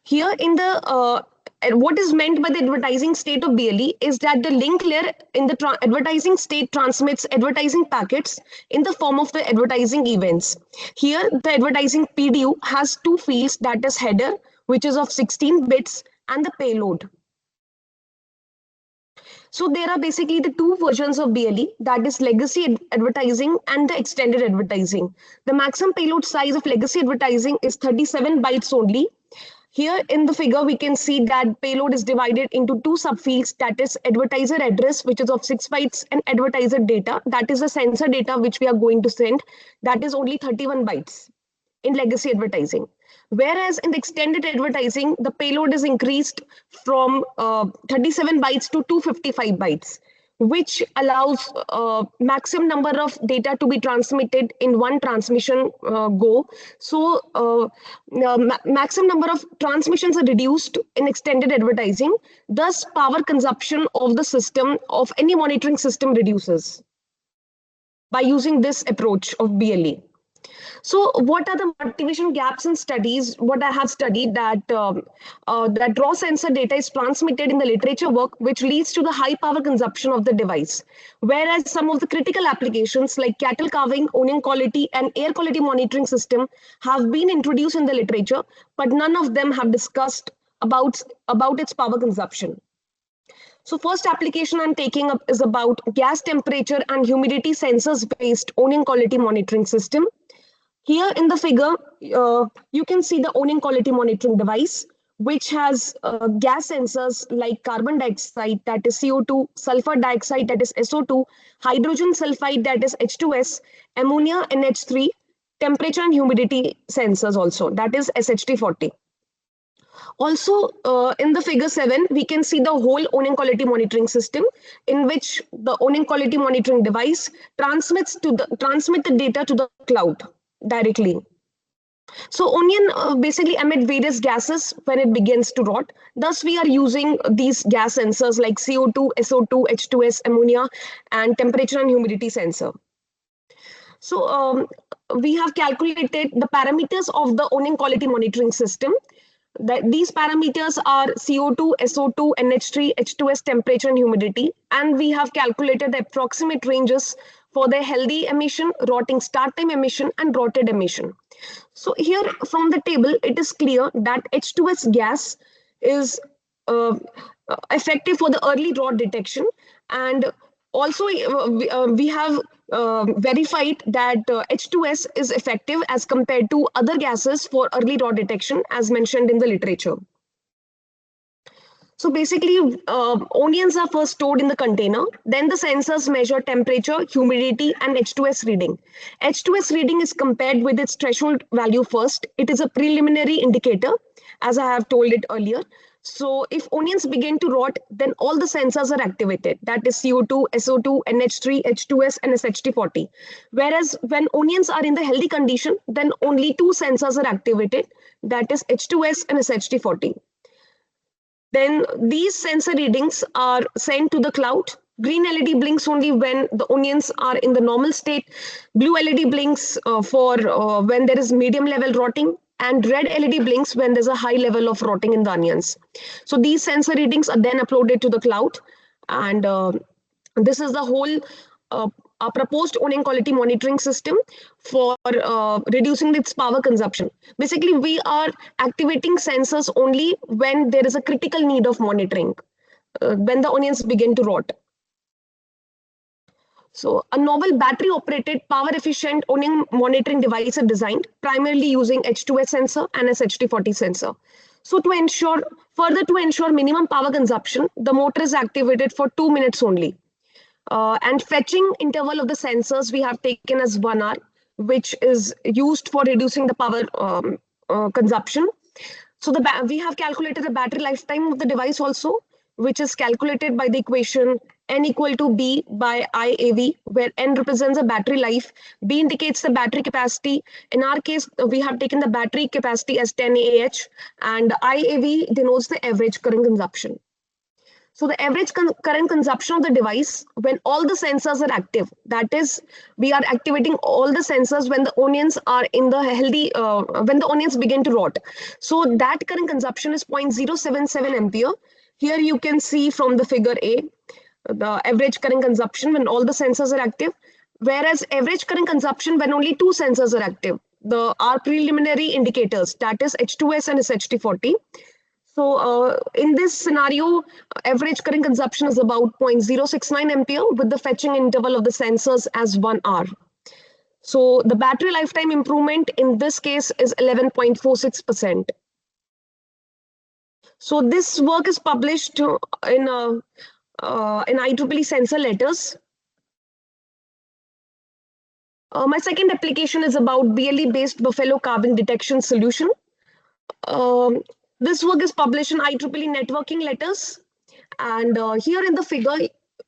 Here in the what is meant by the advertising state of BLE is that the link layer in the advertising state transmits advertising packets in the form of the advertising events. Here, the advertising PDU has 2 fields, that is header, which is of 16 bits, and the payload. So there are basically the 2 versions of BLE, that is legacy advertising and the extended advertising. The maximum payload size of legacy advertising is 37 bytes only. Here in the figure, we can see that payload is divided into 2 subfields, that is advertiser address, which is of 6 bytes, and advertiser data, that is the sensor data which we are going to send, that is only 31 bytes in legacy advertising. Whereas in the extended advertising, the payload is increased from 37 bytes to 255 bytes, which allows maximum number of data to be transmitted in one transmission go. So maximum number of transmissions are reduced in extended advertising. Thus, power consumption of the system, of any monitoring system, reduces by using this approach of BLE. So what are the motivation gaps in studies? What I have studied that that raw sensor data is transmitted in the literature work, which leads to the high power consumption of the device. Whereas some of the critical applications like cattle calving, onion quality, and air quality monitoring system have been introduced in the literature, but none of them have discussed about its power consumption. So first application I'm taking up is about gas temperature and humidity sensors based onion quality monitoring system. Here in the figure, you can see the onion quality monitoring device, which has gas sensors like carbon dioxide, that is CO2, sulfur dioxide, that is SO2, hydrogen sulfide, that is H2S, ammonia, NH3, temperature and humidity sensors also, that is SHT40. Also, in the figure 7, we can see the whole onion quality monitoring system, in which the onion quality monitoring device transmit the data to the cloud directly. So onion basically emit various gases when it begins to rot. Thus, we are using these gas sensors like CO2, SO2, H2S, ammonia, and temperature and humidity sensor. So we have calculated the parameters of the onion quality monitoring system. These parameters are CO2, SO2, NH3, H2S, temperature and humidity. And we have calculated the approximate ranges for the healthy emission, rotting start time emission, and rotted emission. So here from the table, it is clear that H2S gas is effective for the early rot detection. And also we have verified that H2S is effective as compared to other gases for early rot detection, as mentioned in the literature. So basically, onions are first stored in the container. Then the sensors measure temperature, humidity, and H2S reading. H2S reading is compared with its threshold value first. It is a preliminary indicator, as I have told it earlier. So if onions begin to rot, then all the sensors are activated. That is CO2, SO2, NH3, H2S, and SHT40. Whereas when onions are in the healthy condition, then only 2 sensors are activated. That is H2S and SHT40. Then these sensor readings are sent to the cloud. Green LED blinks only when the onions are in the normal state. Blue LED blinks for when there is medium level rotting. And red LED blinks when there's a high level of rotting in the onions. So these sensor readings are then uploaded to the cloud. And this is the whole proposed onion quality monitoring system for reducing its power consumption. Basically, we are activating sensors only when there is a critical need of monitoring, when the onions begin to rot. So a novel battery-operated, power-efficient onion monitoring device is designed, primarily using H2S sensor and SHT40 sensor. So to ensure minimum power consumption, the motor is activated for 2 minutes only. And fetching interval of the sensors we have taken as 1 hour, which is used for reducing the power consumption. So we have calculated the battery lifetime of the device also, which is calculated by the equation N equal to B by IAV, where N represents the battery life, B indicates the battery capacity. In our case, we have taken the battery capacity as 10 AH, and IAV denotes the average current consumption. So the average current consumption of the device when all the sensors are active, that is, we are activating all the sensors when the onions are in the healthy, when the onions begin to rot. So that current consumption is 0.077 ampere. Here you can see from the figure A, the average current consumption when all the sensors are active, whereas average current consumption when only 2 sensors are active. Our preliminary indicators, that is H2S and SHT40. So in this scenario, average current consumption is about 0.069 ampere with the fetching interval of the sensors as 1 hour. So the battery lifetime improvement in this case is 11.46%. So this work is published in IEEE sensor letters. My second application is about BLE-based buffalo calving detection solution. This work is published in IEEE networking letters. And here in the figure,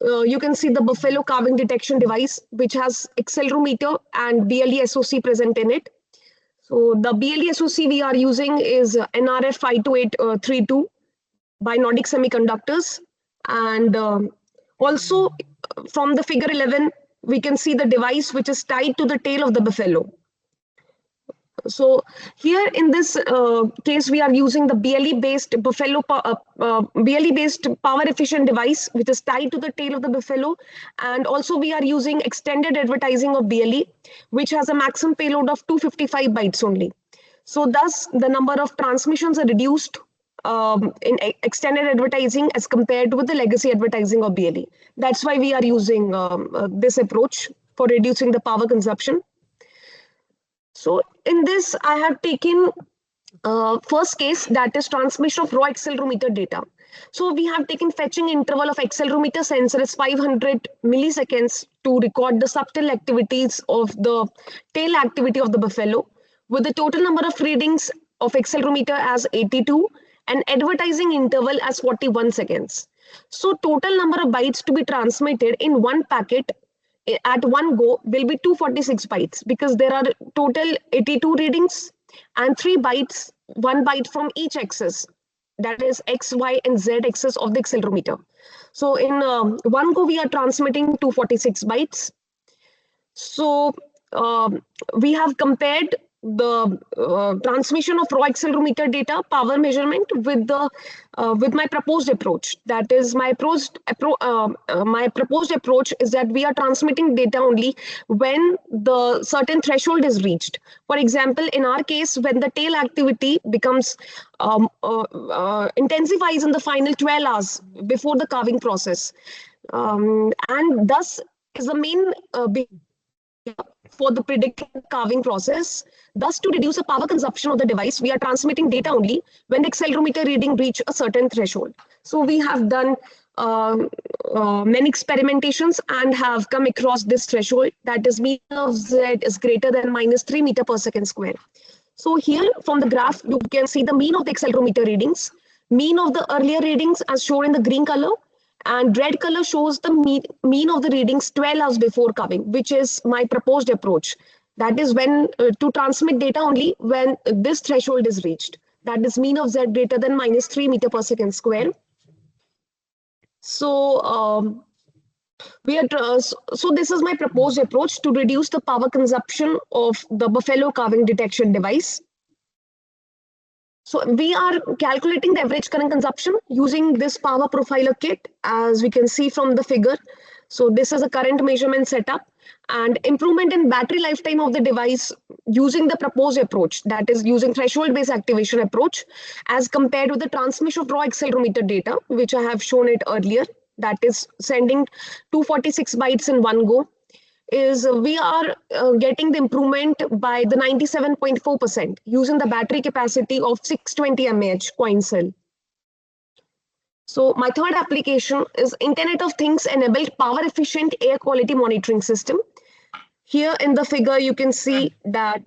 you can see the buffalo calving detection device, which has accelerometer and BLE SoC present in it. So the BLE SoC we are using is NRF 52832 by Nordic Semiconductors. And also from the figure 11, we can see the device which is tied to the tail of the buffalo. So here in this case, we are using the BLE-based BLE-based power efficient device, which is tied to the tail of the buffalo. And also we are using extended advertising of BLE, which has a maximum payload of 255 bytes only. So thus the number of transmissions are reduced in extended advertising as compared with the legacy advertising of BLE. That's why we are using this approach for reducing the power consumption. So in this, I have taken first case, that is transmission of raw accelerometer data. So we have taken fetching interval of accelerometer sensor as 500 milliseconds to record the subtle activities of the tail activity of the buffalo, with the total number of readings of accelerometer as 82 and advertising interval as 41 seconds. So total number of bytes to be transmitted in one packet at one go will be 246 bytes, because there are total 82 readings and 3 bytes, 1 byte from each axis, that is X, Y, and Z axis of the accelerometer. So in one go, we are transmitting 246 bytes. So we have compared the transmission of raw accelerometer data power measurement with the with my proposed approach. That is, my proposed approach is that we are transmitting data only when the certain threshold is reached. For example, in our case, when the tail activity becomes intensifies in the final 12 hours before the carving process, and thus is the main for the predicted carving process. Thus, to reduce the power consumption of the device, we are transmitting data only when the accelerometer reading reach a certain threshold. So we have done many experimentations and have come across this threshold, that is mean of Z is greater than -3 meter per second square. So here from the graph, you can see the mean of the accelerometer readings, mean of the earlier readings as shown in the green color, and red color shows the mean of the readings 12 hours before carving, which is my proposed approach. That is when to transmit data only when this threshold is reached. That is mean of Z greater than -3 meter per second square. So so this is my proposed approach to reduce the power consumption of the buffalo carving detection device. So we are calculating the average current consumption using this power profiler kit, as we can see from the figure. So this is a current measurement setup, and improvement in battery lifetime of the device using the proposed approach, that is using threshold-based activation approach, as compared with the transmission of raw accelerometer data, which I have shown it earlier, that is sending 246 bytes in one go, is we are getting the improvement by the 97.4% using the battery capacity of 620 mAh coin cell. So my third application is Internet of Things enabled power efficient air quality monitoring system. Here in the figure, you can see that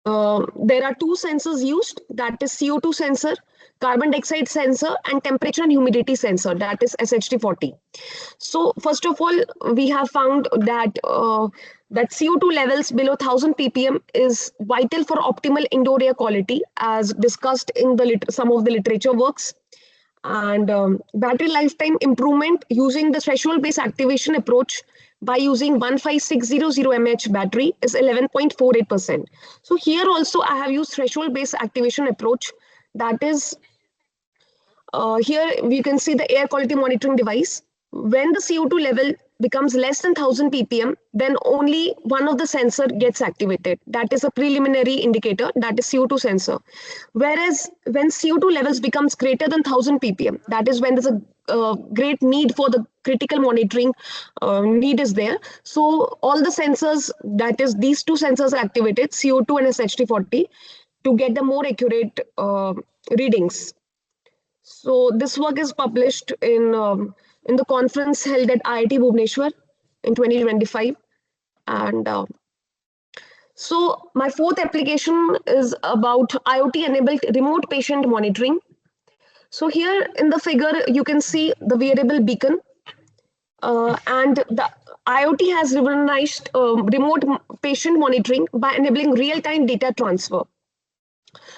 there are 2 sensors used, that is CO2 sensor, carbon dioxide sensor, and temperature and humidity sensor, that is SHT40. So first of all, we have found that that CO2 levels below 1000 ppm is vital for optimal indoor air quality, as discussed in the some of the literature works. And battery lifetime improvement using the threshold-based activation approach by using 15600 mAh battery is 11.48%. So here also I have used threshold-based activation approach. That is, here we can see the air quality monitoring device. When the CO2 level becomes less than 1000 ppm, then only one of the sensor gets activated. That is a preliminary indicator, that is CO2 sensor. Whereas when CO2 levels becomes greater than 1000 ppm, that is when there's a great need for the critical monitoring need is there. So all the sensors, that is these 2 sensors are activated, CO2 and SHT40, to get the more accurate readings. So this work is published in the conference held at IIT Bhubaneswar in 2025. And so my fourth application is about IoT-enabled remote patient monitoring. So here in the figure, you can see the wearable beacon. And the IoT has revolutionized remote patient monitoring by enabling real-time data transfer.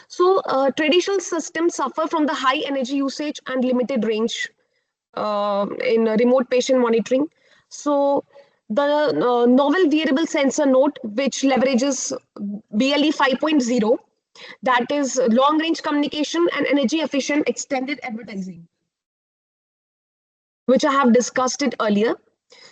So traditional systems suffer from the high energy usage and limited range in remote patient monitoring. So the novel wearable sensor node, which leverages BLE 5.0, that is long range communication and energy efficient extended advertising, which I have discussed it earlier.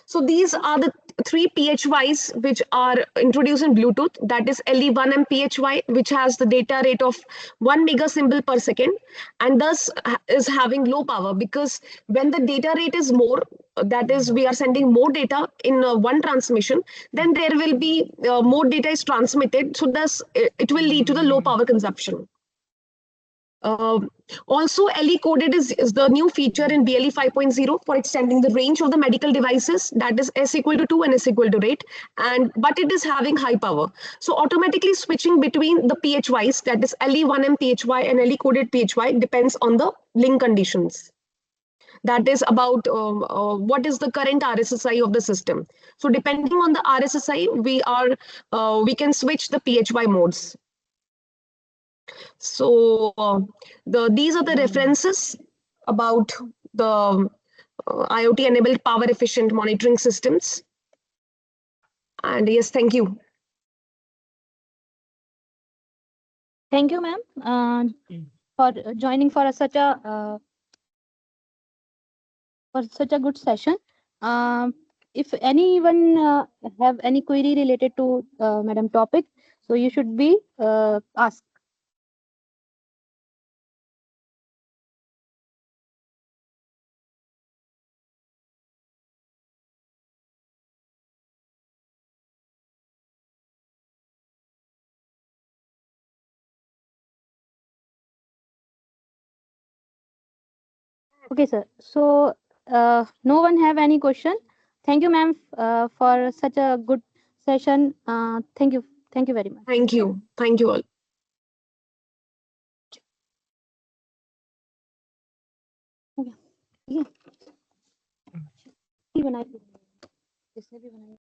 So these are the three PHYs which are introduced in Bluetooth. That is LE1M PHY, which has the data rate of 1 megasymbol per second, and thus is having low power, because when the data rate is more, that is, we are sending more data in one transmission, then there will be more data is transmitted. So thus it will lead to the low power consumption. Also, LE coded is the new feature in BLE 5.0 for extending the range of the medical devices, that is S equal to 2 and S equal to 8, but it is having high power. So automatically switching between the PHYs, that is LE1M PHY and LE coded PHY, depends on the link conditions. That is about what is the current RSSI of the system. So depending on the RSSI, we can switch the PHY modes. So these are the references about the IoT enabled power efficient monitoring systems. And yes, thank you. Thank you, ma'am, for joining for such a good session. If anyone have any query related to madam topic, so you should be asked. Okay, sir. So no one have any question. Thank you, ma'am, for such a good session. Thank you. Thank you very much. Thank you. Thank you all. ये भी बनाई थी, इसने भी बनाई।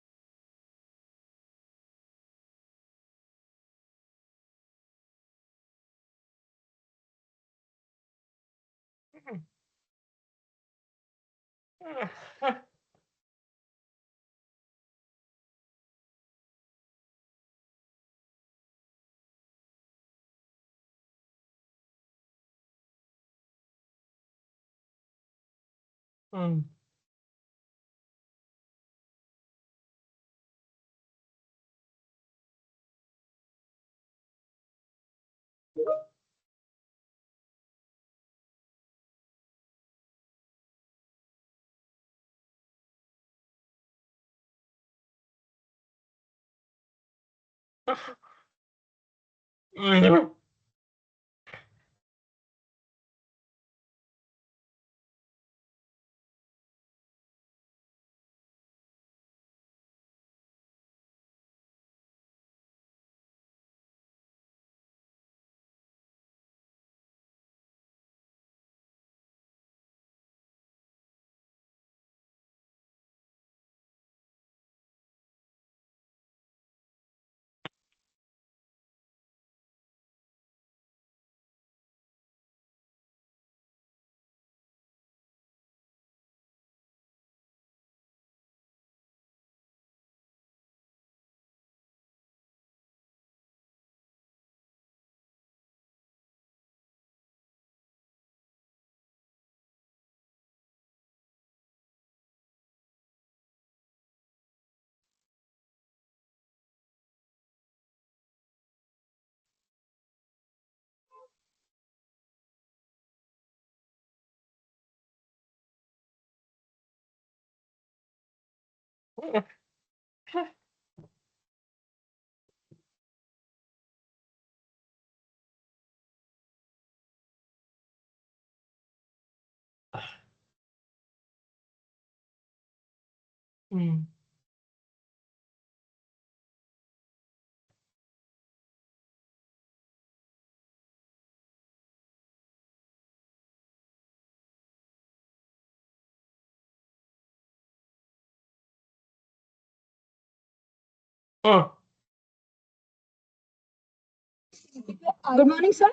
Good morning, sir.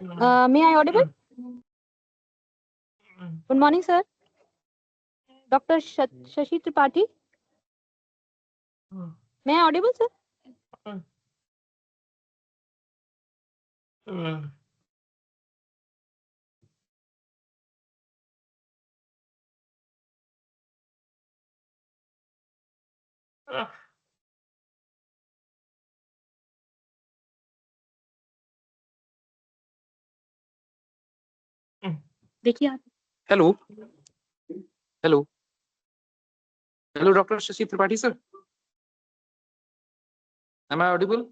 May I audible? Good morning, sir. Dr. Shashi Tripathi. May I audible, sir? देखिए आप Hello. Hello. Hello, Dr. Shashi Tripathi, sir. Am I audible?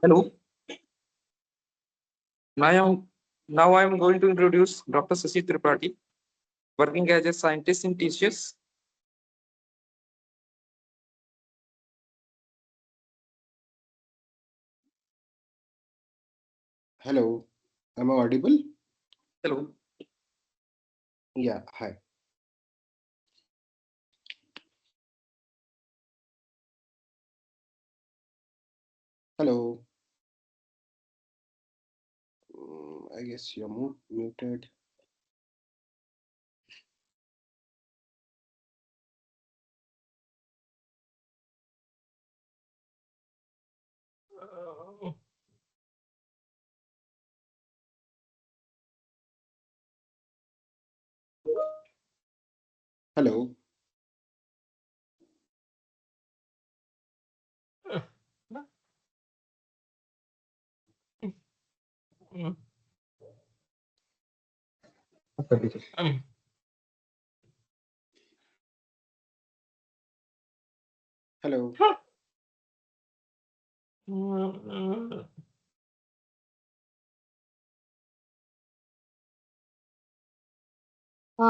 Hello. Now I am going to introduce Dr. Shashi Tripathi, working as a scientist in TCS. Hello, am I audible? Hello. Yeah, hi. Hello. I guess you're muted. Hello. Hello.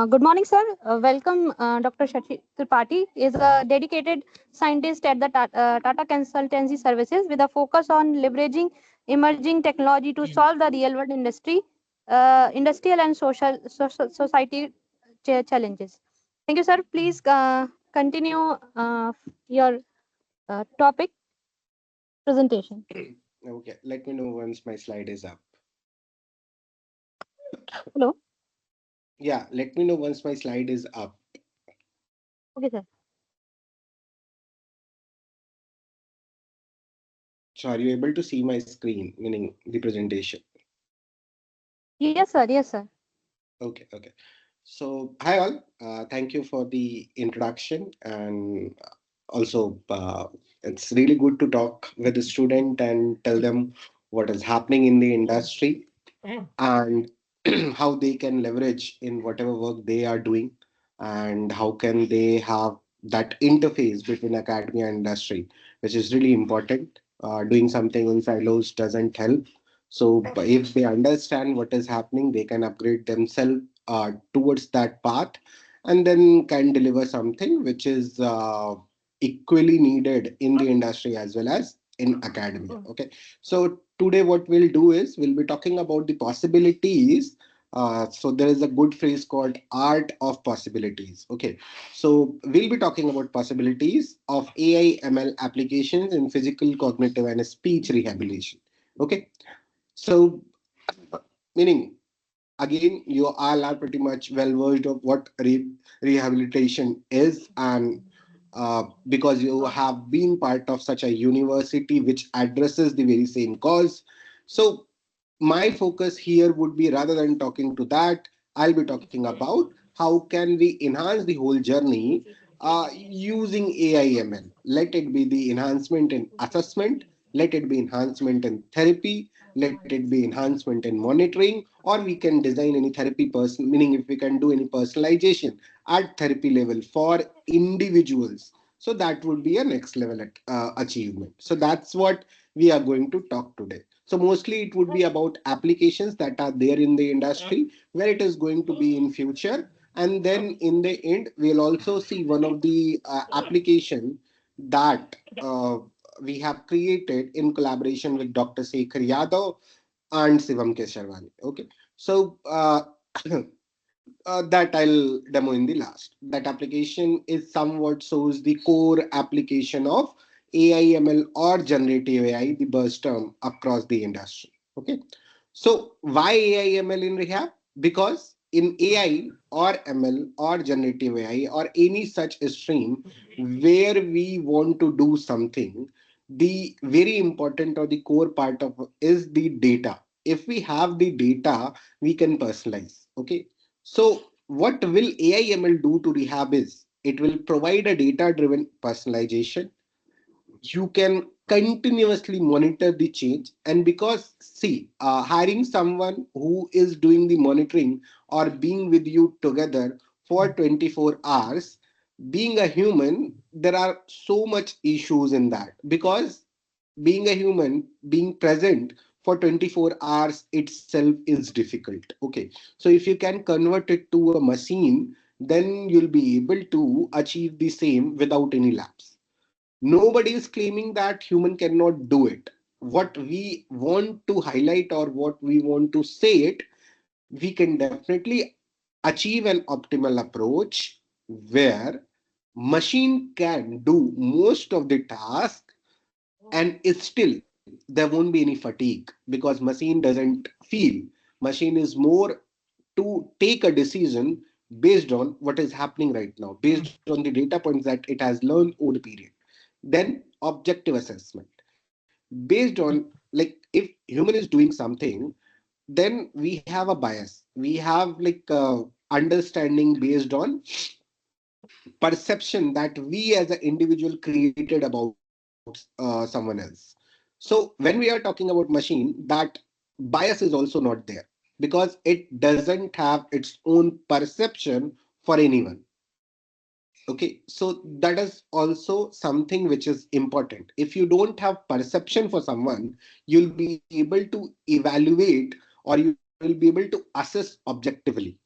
Good morning, sir. Welcome, Dr. Shashi Tripathi is a dedicated scientist at the Tata Consultancy Services with a focus on leveraging emerging technology to solve the real-world industrial and society challenges. Thank you, sir. Please continue your topic presentation. Okay, let me know once my slide is up. Hello. Yeah, let me know once my slide is up. Okay, sir. So are you able to see my screen, meaning the presentation? Yes, sir. Yes, sir. Okay. So hi all, thank you for the introduction, and also it's really good to talk with the student and tell them what is happening in the industry and how they can leverage in whatever work they are doing, and how can they have that interface between academia and industry, which is really important. Doing something in silos doesn't help. So if they understand what is happening, they can upgrade themselves towards that path, and then can deliver something which is equally needed in the industry as well as in academia. Okay, so today what we'll do is we'll be talking about the possibilities. So there is a good phrase called art of possibilities. Okay, so we'll be talking about possibilities of AI ML applications in physical, cognitive, and speech rehabilitation. Okay, so meaning again, you all are pretty much well versed of what rehabilitation is, and because you have been part of such a university which addresses the very same cause. So my focus here would be, rather than talking to that, I'll be talking about how can we enhance the whole journey using AIML. Let it be the enhancement in assessment, let it be enhancement in therapy, let it be enhancement in monitoring, or we can design any therapy person, meaning if we can do any personalization at therapy level for individuals. So that would be a next level achievement. So that's what we are going to talk today. So mostly it would be about applications that are there in the industry, where it is going to be in future. And then in the end, we'll also see one of the application that we have created in collaboration with Dr. Sekhar Yadav and Shivam Kesharwani. Okay, so that I'll demo in the last. That application is somewhat shows the core application of AI/ML or generative AI, the buzz term across the industry. Okay, so why AI/ML in rehab? Because in AI or ML or generative AI or any such stream where we want to do something, the very important or the core part of is the data. If we have the data, we can personalize. Okay, so what will AI/ML do to rehab is it will provide a data driven personalization. You can continuously monitor the change, and because see, hiring someone who is doing the monitoring or being with you together for 24 hours, being a human, there are so much issues in that, because being a human being present for 24 hours itself is difficult. Okay, so if you can convert it to a machine, then you'll be able to achieve the same without any lapse. Nobody is claiming that human cannot do it. What we want to highlight or what we want to say it, we can definitely achieve an optimal approach where machine can do most of the task, and it's still there won't be any fatigue, because machine doesn't feel. Machine is more to take a decision based on what is happening right now, based on the data points that it has learned over the period. Then objective assessment based on, like, if human is doing something, then we have a bias, we have like understanding based on perception that we as an individual created about someone else. So when we are talking about machine, that bias is also not there, because it doesn't have its own perception for anyone. Okay, so that is also something which is important. If you don't have perception for someone, you'll be able to evaluate, or you will be able to assess objectively.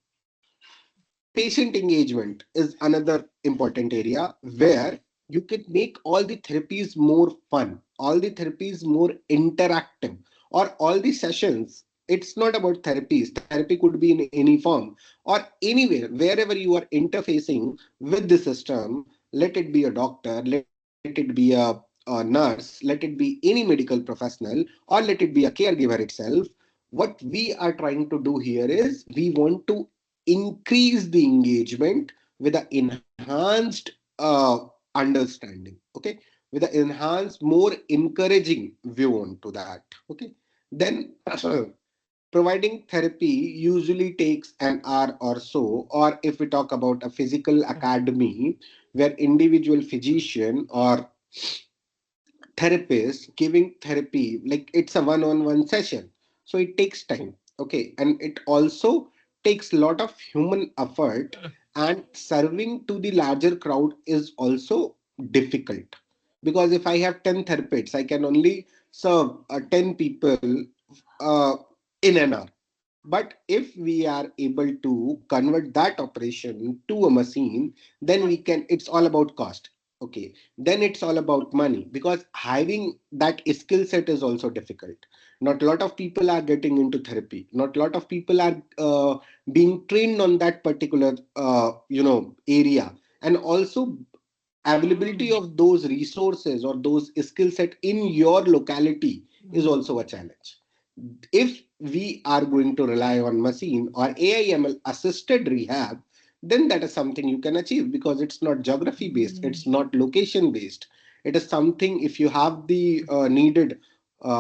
Patient engagement is another important area where you can make all the therapies more fun, all the therapies more interactive, or all the sessions. It's not about therapies. Therapy could be in any form or anywhere, wherever you are interfacing with the system. Let it be a doctor, let it be a nurse, let it be any medical professional, or let it be a caregiver itself. What we are trying to do here is we want to increase the engagement with an enhanced understanding. Okay, with an enhanced, more encouraging view onto that. Okay, then providing therapy usually takes an hour or so, or if we talk about a physical academy where individual physician or therapist giving therapy, like it's a one-on-one session, so it takes time. Okay, and it also takes a lot of human effort, and serving to the larger crowd is also difficult, because if I have 10 therapists, I can only serve 10 people uh, in an hour. But if we are able to convert that operation to a machine, then we can, it's all about cost. Okay, then it's all about money, because having that skill set is also difficult. Not a lot of people are getting into therapy. Not a lot of people are being trained on that particular area. And also availability of those resources or those skill set in your locality is also a challenge. If we are going to rely on machine or AI/ML assisted rehab, then that is something you can achieve, because it's not geography based, it's not location based. It is something, if you have the needed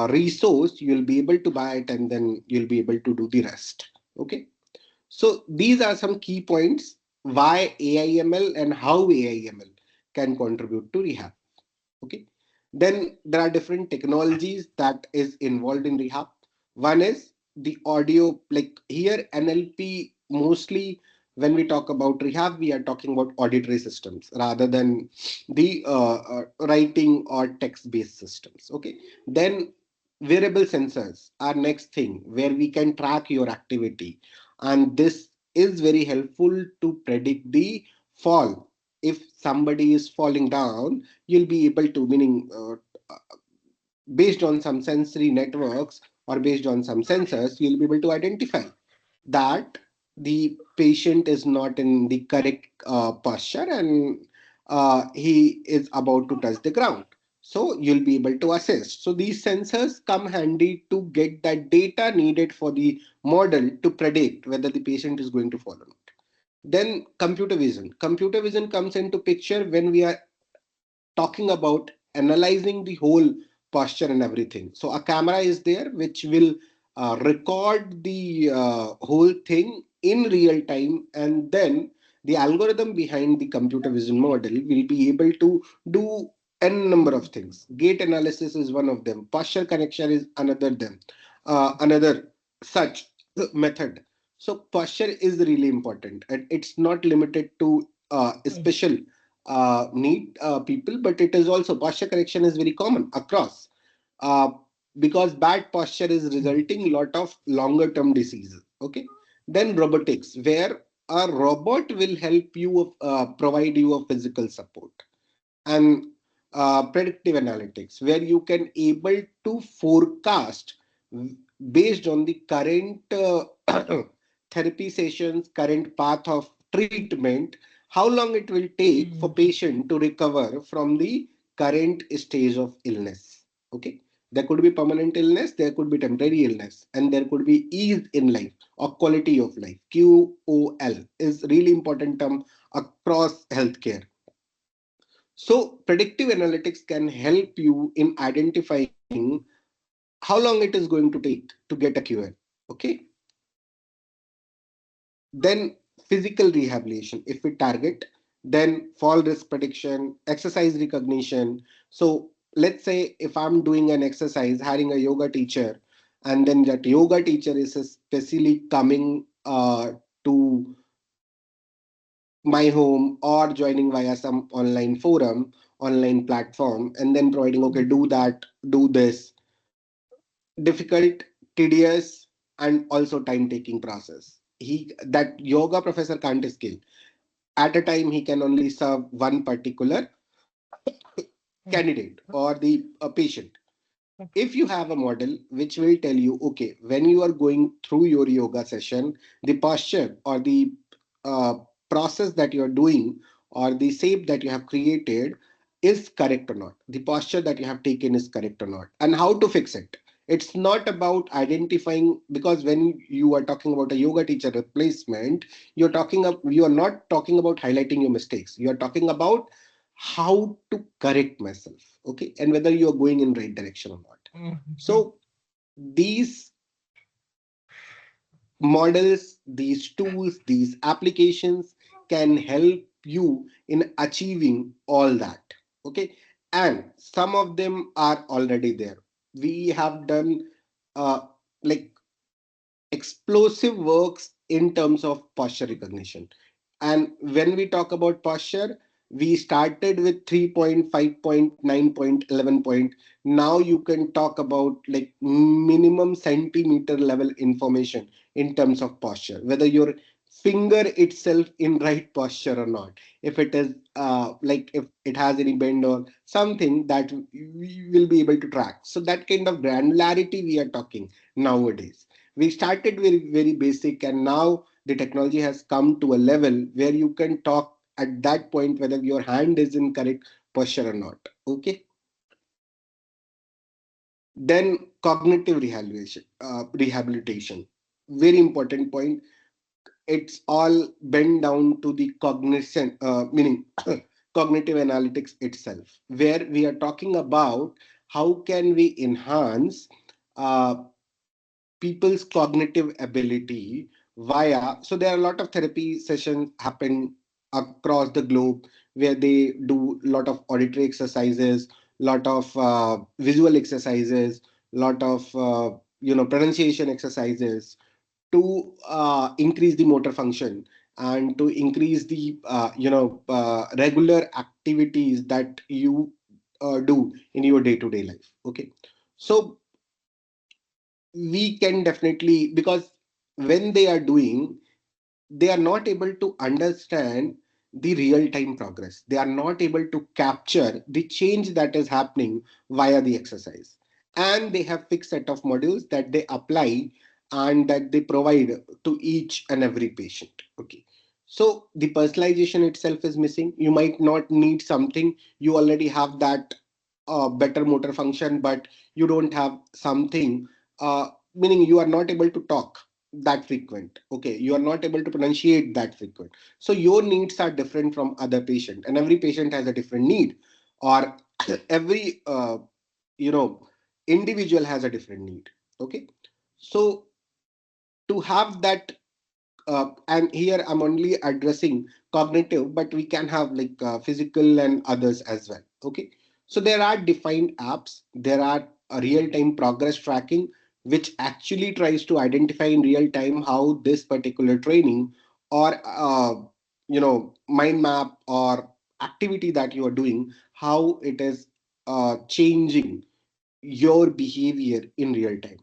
resource, you'll be able to buy it, and then you'll be able to do the rest. Okay, so these are some key points why AI/ML and how AI/ML can contribute to rehab. Okay, Then there are different technologies that is involved in rehab. One is the audio, like here NLP mostly, when we talk about rehab, we are talking about auditory systems rather than the writing or text-based systems. Okay. Then wearable sensors are next thing where we can track your activity, and this is very helpful to predict the fall. If somebody is falling down, you'll be able to, meaning based on some sensory networks or based on some sensors, you'll be able to identify that the patient is not in the correct posture, and he is about to touch the ground. So you'll be able to assist. So these sensors come handy to get that data needed for the model to predict whether the patient is going to fall or not. Then computer vision. Computer vision comes into picture when we are talking about analyzing the whole posture and everything. So a camera is there which will record the whole thing in real time, and then the algorithm behind the computer vision model will be able to do n number of things. Gait analysis is one of them. Posture correction is another such method. So posture is really important, and it's not limited to special need people, but it is also posture correction is very common across, uh, because bad posture is resulting lot of longer term diseases. Okay. Then robotics, where a robot will help you provide you a physical support. And predictive analytics, where you can able to forecast based on the current therapy sessions, current path of treatment, how long it will take for patient to recover from the current stage of illness. Okay. There could be permanent illness, there could be temporary illness, and there could be ease in life or quality of life. QOL is really important term across healthcare. So predictive analytics can help you in identifying how long it is going to take to get a cure. Okay. Then physical rehabilitation, if we target, then fall risk prediction, exercise recognition. So let's say if I'm doing an exercise, hiring a yoga teacher, and then that yoga teacher is especially coming to my home or joining via some online forum, online platform, and then providing, okay, do that, do this. Difficult, tedious, and also time taking process. He that yoga professor can't scale. At a time, he can only serve one particular candidate or the patient. If you have a model which will tell you, okay, when you are going through your yoga session, the posture or the uh, process that you are doing or the shape that you have created is correct or not, the posture that you have taken is correct or not, and how to fix it. It's not about identifying, because when you are talking about a yoga teacher replacement, you are not talking about highlighting your mistakes, you are talking about how to correct myself. Okay. And whether you are going in right direction or not. So these models, these tools, these applications can help you in achieving all that. Okay. And some of them are already there. We have done uh, like explosive works in terms of posture recognition. And when we talk about posture, we started with 3.5.9.11 point. Now you can talk about like minimum centimeter level information in terms of posture, whether your finger itself in right posture or not. If it is like if it has any bend or something that we will be able to track. So that kind of granularity we are talking nowadays. We started very, very basic, and now the technology has come to a level where you can talk at that point whether your hand is in correct posture or not. Okay. Then cognitive rehabilitation, very important point. It's all bent down to the cognition, meaning cognitive analytics itself, where we are talking about how can we enhance uh, people's cognitive ability via, so there are a lot of therapy sessions happen across the globe where they do a lot of auditory exercises, lot of visual exercises, lot of pronunciation exercises to increase the motor function and to increase the regular activities that you do in your day-to-day life. Okay, so we can definitely, because when they are doing, they are not able to understand the real time progress, they are not able to capture the change that is happening via the exercise, and they have fixed set of modules that they apply and that they provide to each and every patient. Okay, so the personalization itself is missing. You might not need something, you already have that better motor function, but you don't have something, meaning you are not able to talk that frequent. Okay, you are not able to pronunciate that frequent, so your needs are different from other patient, and every patient has a different need, or every you know individual has a different need. Okay, so to have that, and here I'm only addressing cognitive, but we can have like physical and others as well. Okay, so there are defined apps, there are a real-time progress tracking, which actually tries to identify in real time how this particular training or mind map or activity that you are doing, how it is changing your behavior in real time.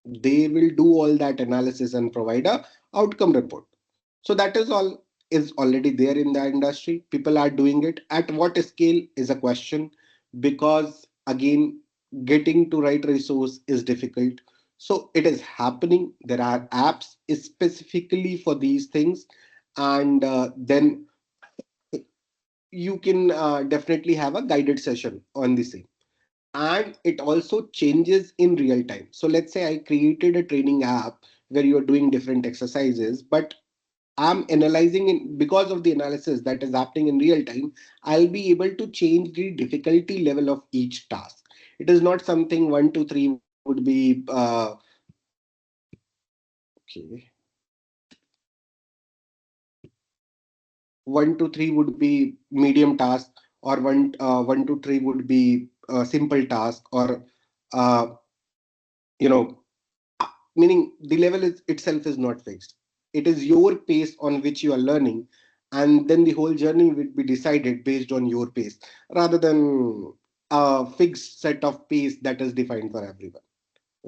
They will do all that analysis and provide a outcome report. So that is all is already there in the industry. People are doing it. At what scale is a question, because again, getting to right resource is difficult. So it is happening. There are apps specifically for these things, and then you can definitely have a guided session on the same, and it also changes in real time. So let's say I created a training app where you're doing different exercises, but I'm analyzing in, because of the analysis that is happening in real time, I'll be able to change the difficulty level of each task. It is not something 1 2 3 would be okay, 1 2 3 would be medium task, or 1 2 3 would be a simple task, or uh, you know meaning the level is, itself is not fixed. It is your pace on which you are learning, and then the whole journey will be decided based on your pace rather than a fixed set of pace that is defined for everyone.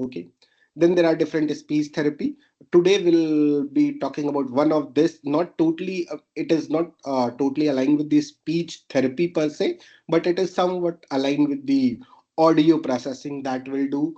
Okay, then there are different speech therapy. Today we'll be talking about one of this, not totally it is not totally aligned with the speech therapy per se, but it is somewhat aligned with the audio processing that we'll do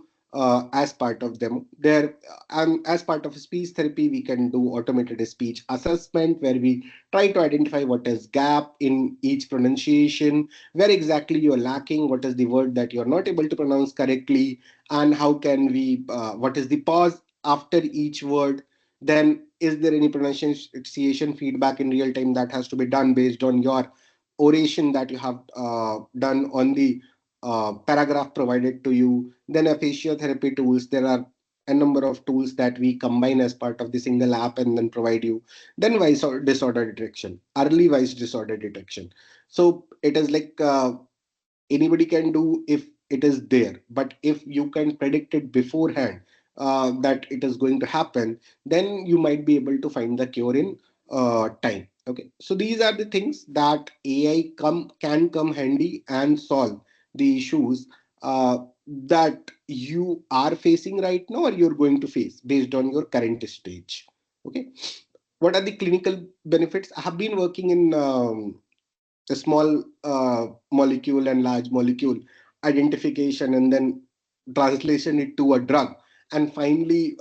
as part of them there. And as part of speech therapy, we can do automated speech assessment, where we try to identify what is gap in each pronunciation, where exactly you are lacking, what is the word that you are not able to pronounce correctly, and how can we what is the pause after each word. Then is there any pronunciation feedback in real time that has to be done based on your oration that you have done on the paragraph provided to you. Then a facial therapy tools, there are a number of tools that we combine as part of the single app and then provide you. Then voice disorder detection, early voice disorder detection. So it is like anybody can do if it is there, but if you can predict it beforehand that it is going to happen, then you might be able to find the cure in time. Okay, so these are the things that AI can come handy and solve the issues that you are facing right now or you're going to face based on your current stage. Okay, what are the clinical benefits? I have been working in a small molecule and large molecule identification, and then translation it to a drug, and finally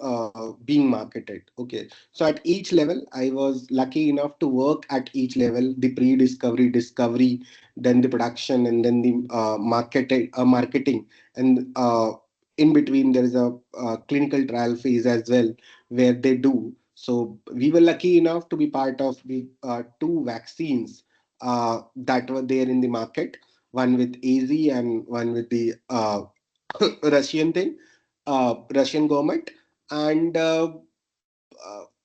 being marketed. Okay, so at each level I was lucky enough to work at each level: the pre-discovery, discovery, then the production, and then the marketing, and in between there is a clinical trial phase as well, where they do. So we were lucky enough to be part of the two vaccines that were there in the market, one with AZ and one with the Russian thing, Russian government. And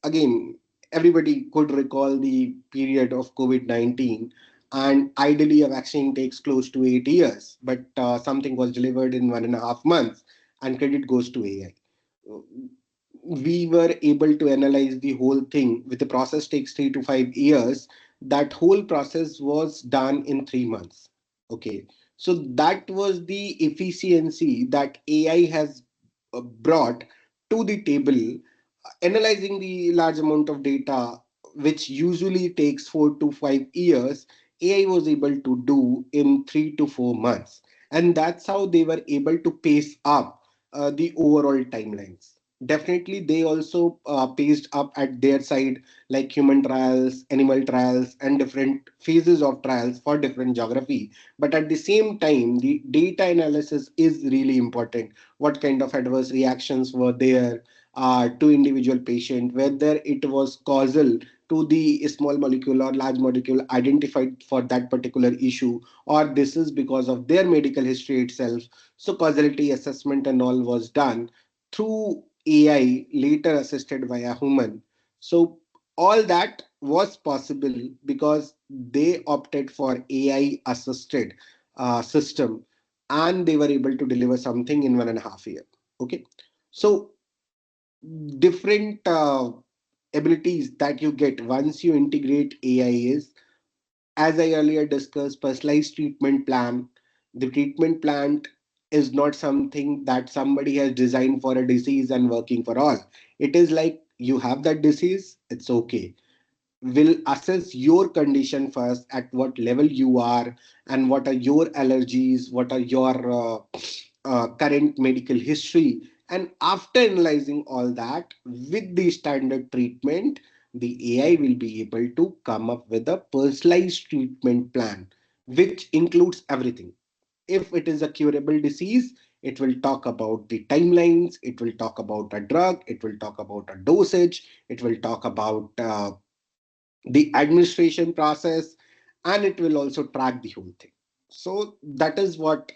again, everybody could recall the period of COVID-19. And ideally, a vaccine takes close to 8 years, but something was delivered in 1.5 months, and credit goes to AI. We were able to analyze the whole thing. With the process takes 3 to 5 years, that whole process was done in 3 months. Okay, so that was the efficiency that AI has brought to the table. Analyzing the large amount of data, which usually takes 4 to 5 years, AI was able to do in 3 to 4 months. And that's how they were able to pace up the overall timelines. Definitely, they also paced up at their side, like human trials, animal trials, and different phases of trials for different geography. But at the same time, the data analysis is really important. What kind of adverse reactions were there to individual patient, whether it was causal to the small molecule or large molecule identified for that particular issue, or this is because of their medical history itself. So causality assessment and all was done through AI, later assisted by a human. So all that was possible because they opted for AI assisted system, and they were able to deliver something in 1.5 year. Okay, so different abilities that you get once you integrate AI is, as I earlier discussed, personalized treatment plan. The treatment plan is not something that somebody has designed for a disease and working for all. It is like you have that disease, it's okay. Will assess your condition first, at what level you are, and what are your allergies, what are your current medical history. And after analyzing all that with the standard treatment, the AI will be able to come up with a personalized treatment plan, which includes everything. If it is a curable disease, it will talk about the timelines, it will talk about a drug, it will talk about a dosage, it will talk about the administration process, and it will also track the whole thing. So that is what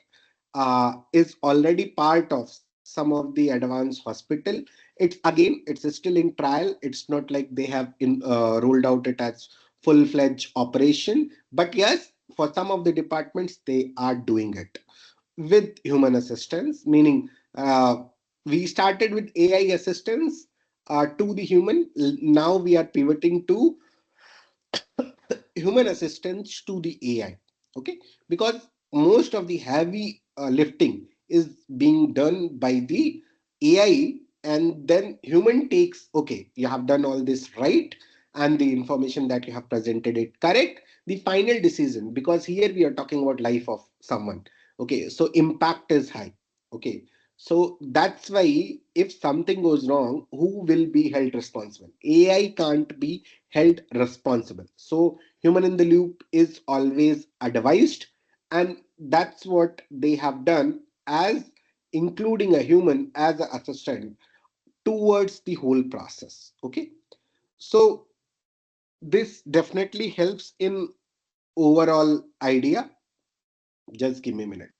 is already part of some of the advanced hospital. It's again, it's still in trial. It's not like they have rolled out it as full-fledged operation, but yes, for some of the departments they are doing it with human assistance, meaning we started with AI assistance to the human. Now we are pivoting to human assistance to the AI. Okay, because most of the heavy lifting is being done by the AI, and then human takes, okay, you have done all this right, and the information that you have presented it correct. The final decision, because here we are talking about life of someone. Okay, so impact is high. Okay, so that's why if something goes wrong, who will be held responsible? AI can't be held responsible. So human in the loop is always advised, and that's what they have done, as including a human as an assistant towards the whole process. Okay, so this definitely helps in overall idea. Just give me a minute.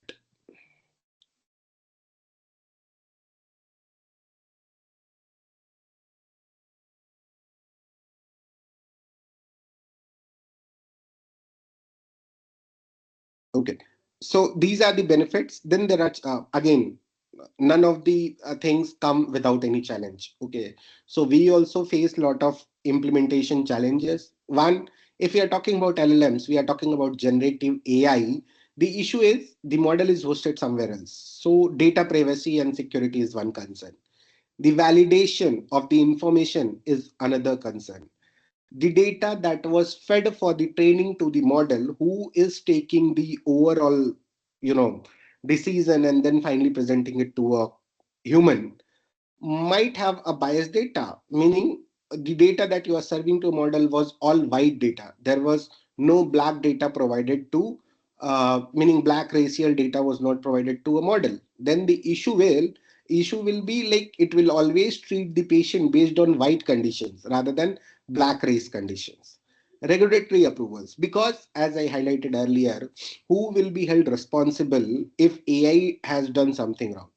Okay, so these are the benefits. Then there are again, none of the things come without any challenge. Okay, so we also face a lot of implementation challenges. One, if we are talking about LLMs, we are talking about generative AI. The issue is the model is hosted somewhere else, so data privacy and security is one concern. The validation of the information is another concern. The data that was fed for the training to the model, who is taking the overall, you know, decision and then finally presenting it to a human, might have a biased data, meaning the data that you are serving to a model was all white data. There was no black data provided to, meaning black racial data was not provided to a model. Then the issue will be like it will always treat the patient based on white conditions rather than black race conditions. Regulatory approvals, because as I highlighted earlier, who will be held responsible if AI has done something wrong?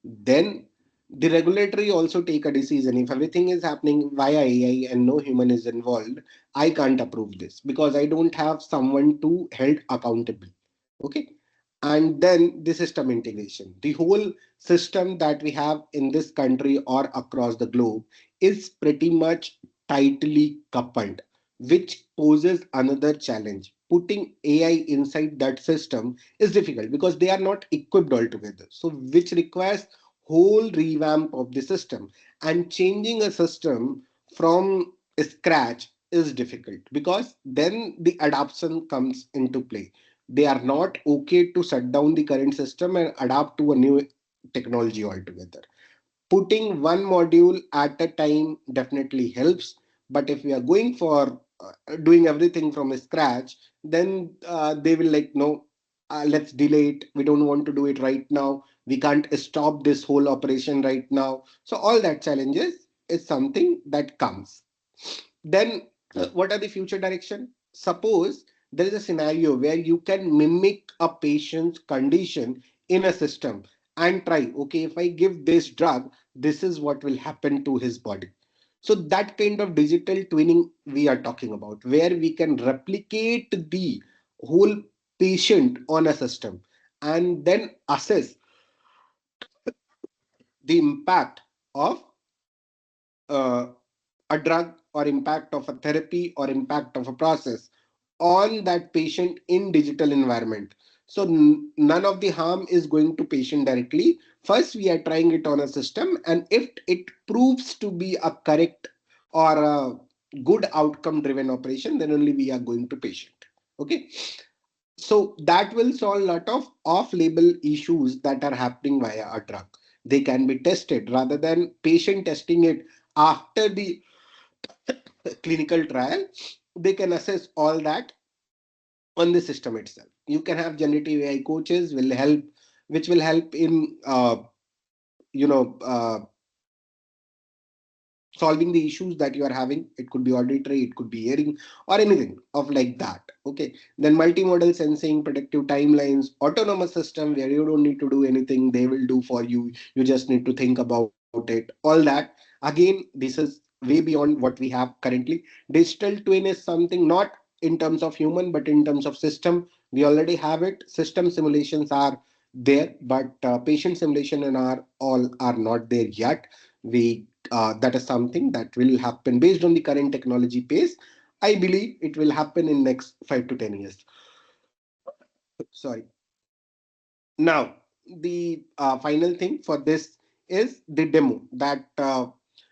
Then The regulatory also take a decision. If everything is happening via AI and no human is involved, I can't approve this because I don't have someone to held accountable. Okay. And then the system integration. The whole system that we have in this country or across the globe is pretty much tightly coupled, which poses another challenge. Putting AI inside that system is difficult because they are not equipped altogether. So, which requires whole revamp of the system, and changing a system from scratch is difficult because then the adoption comes into play. They are not okay to shut down the current system and adapt to a new technology altogether. Putting one module at a time definitely helps, but if we are going for doing everything from scratch, then they will like, no, let's delay it, we don't want to do it right now, we can't stop this whole operation right now. So all that challenges is something that comes. Then what are the future direction? Suppose there is a scenario where you can mimic a patient's condition in a system and try, okay, if I give this drug, this is what will happen to his body. So that kind of digital twinning we are talking about, where we can replicate the whole patient on a system and then assess the impact of uh, a drug or impact of a therapy or impact of a process on that patient in digital environment. So none of the harm is going to patient directly. First we are trying it on a system, and if it proves to be a correct or a good outcome driven operation, then only we are going to patient. Okay, so that will solve a lot of off-label issues that are happening via a drug. They can be tested rather than patient testing it after the clinical trial. They can assess all that on the system itself. You can have generative AI coaches will help, which will help in you know uh, solving the issues that you are having. It could be auditory, it could be hearing, or anything of like that. Okay, then multimodal sensing, predictive timelines, autonomous system where you don't need to do anything, they will do for you, you just need to think about it, all that. Again, this is way beyond what we have currently. Digital twin is something not in terms of human but in terms of system. We already have it. System simulations are there, but patient simulation and are all are not there yet. We That is something that will happen based on the current technology pace. I believe it will happen in next 5 to 10 years. Sorry. Now, the final thing for this is the demo that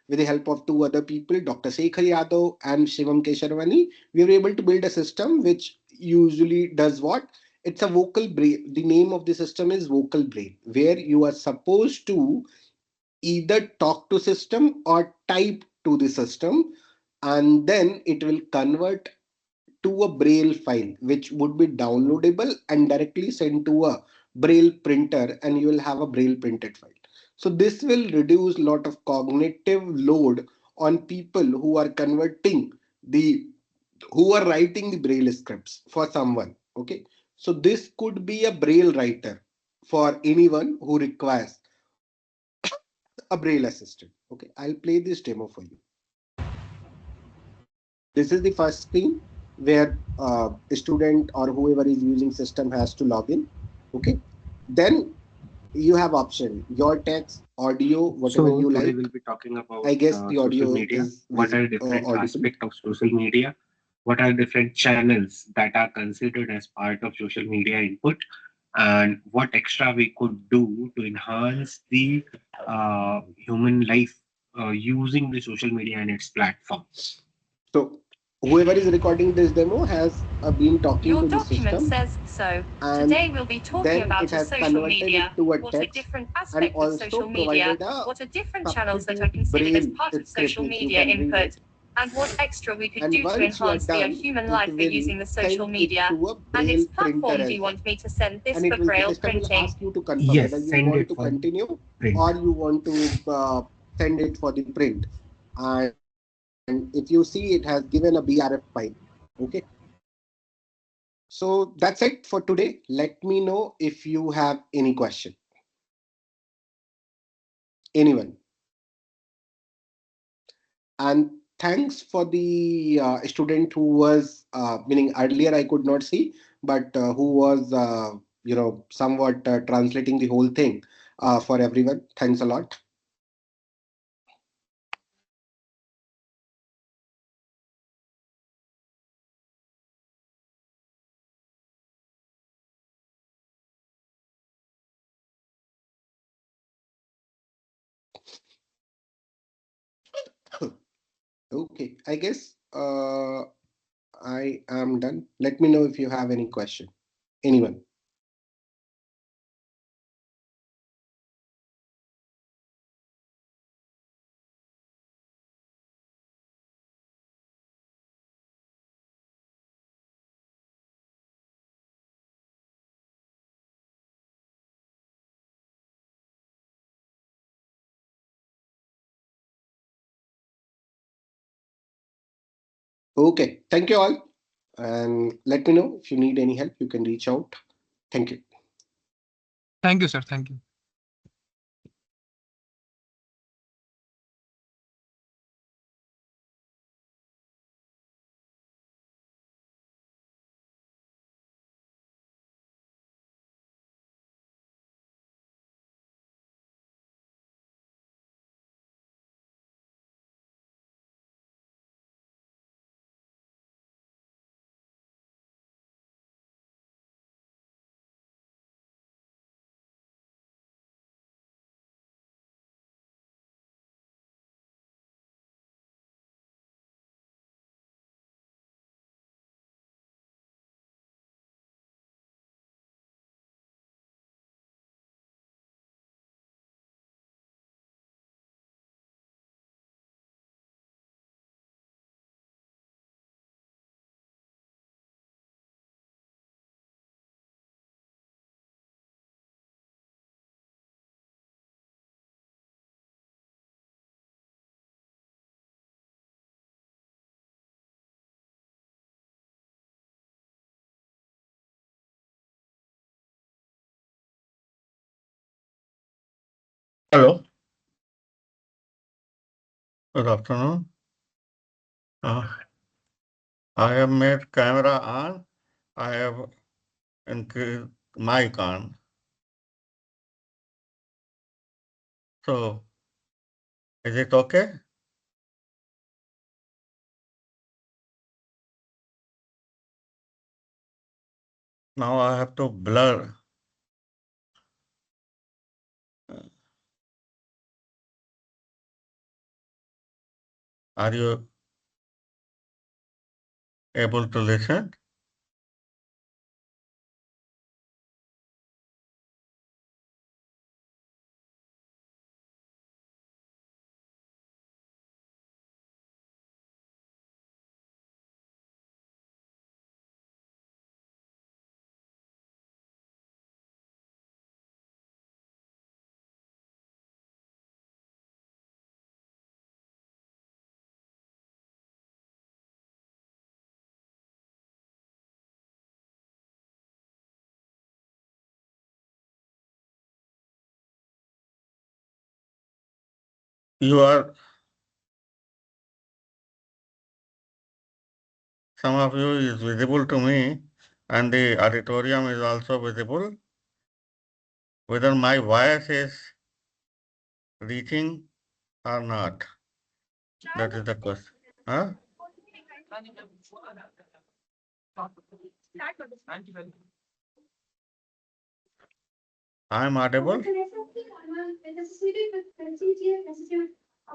with the help of two other people, Dr. Sekhar Yadav and Shivam Kesharavani, we were able to build a system which usually does what? It's a vocal brain. The name of the system is vocal brain, where you are supposed to either talk to system or type to the system, and then it will convert to a braille file which would be downloadable and directly sent to a braille printer, and you will have a braille printed file. So this will reduce lot of cognitive load on people who are converting the who are writing the braille scripts for someone. Okay, so this could be a braille writer for anyone who requires a braille assistant. Okay, I'll play this demo for you. This is the first screen where a student or whoever is using system has to log in. Okay, then you have option your text, audio, whatever So you today like. we'll be talking about I guess the social audio media. is What are different audible. aspects of social media? What are different channels that are considered as part of social media input? And what extra we could do to enhance the human life using the social media and its platforms. So whoever is recording this demo has been talking Your to the document system, says so. and Today we'll be talking then it about a has social converted media. it to a What are text different and aspects of also social media? provided a What are different channels that are substitute considered as braille part of script social which you media can read it. input? And what extra we could And do to once you are enhance their done, human it life for will using the social send it media? to a And braille its printer platform do as you well. want me to send this And for it will braille system will printing? ask you to confirm whether Yes, you send want it to for continue print. or you want to send it for the print. And if you see, it has given a BRF file. Okay. So that's it for today. Let me know if you have any question. Anyone? And thanks for the student who was, meaning earlier I could not see, but who was, somewhat translating the whole thing for everyone. Thanks a lot. Okay, I guess I am done. Let me know if you have any question. Anyone? Okay, thank you all. And let me know if you need any help, you can reach out. Thank you. Thank you, sir. Thank you. Hello, good afternoon. I have made camera on. I have increased mic on. So, is it okay? Now I have to blur. Are you able to listen? You are, some of you is visible to me, and the auditorium is also visible. Whether my voice is reaching or not, that is the question. Huh? I am audible. Of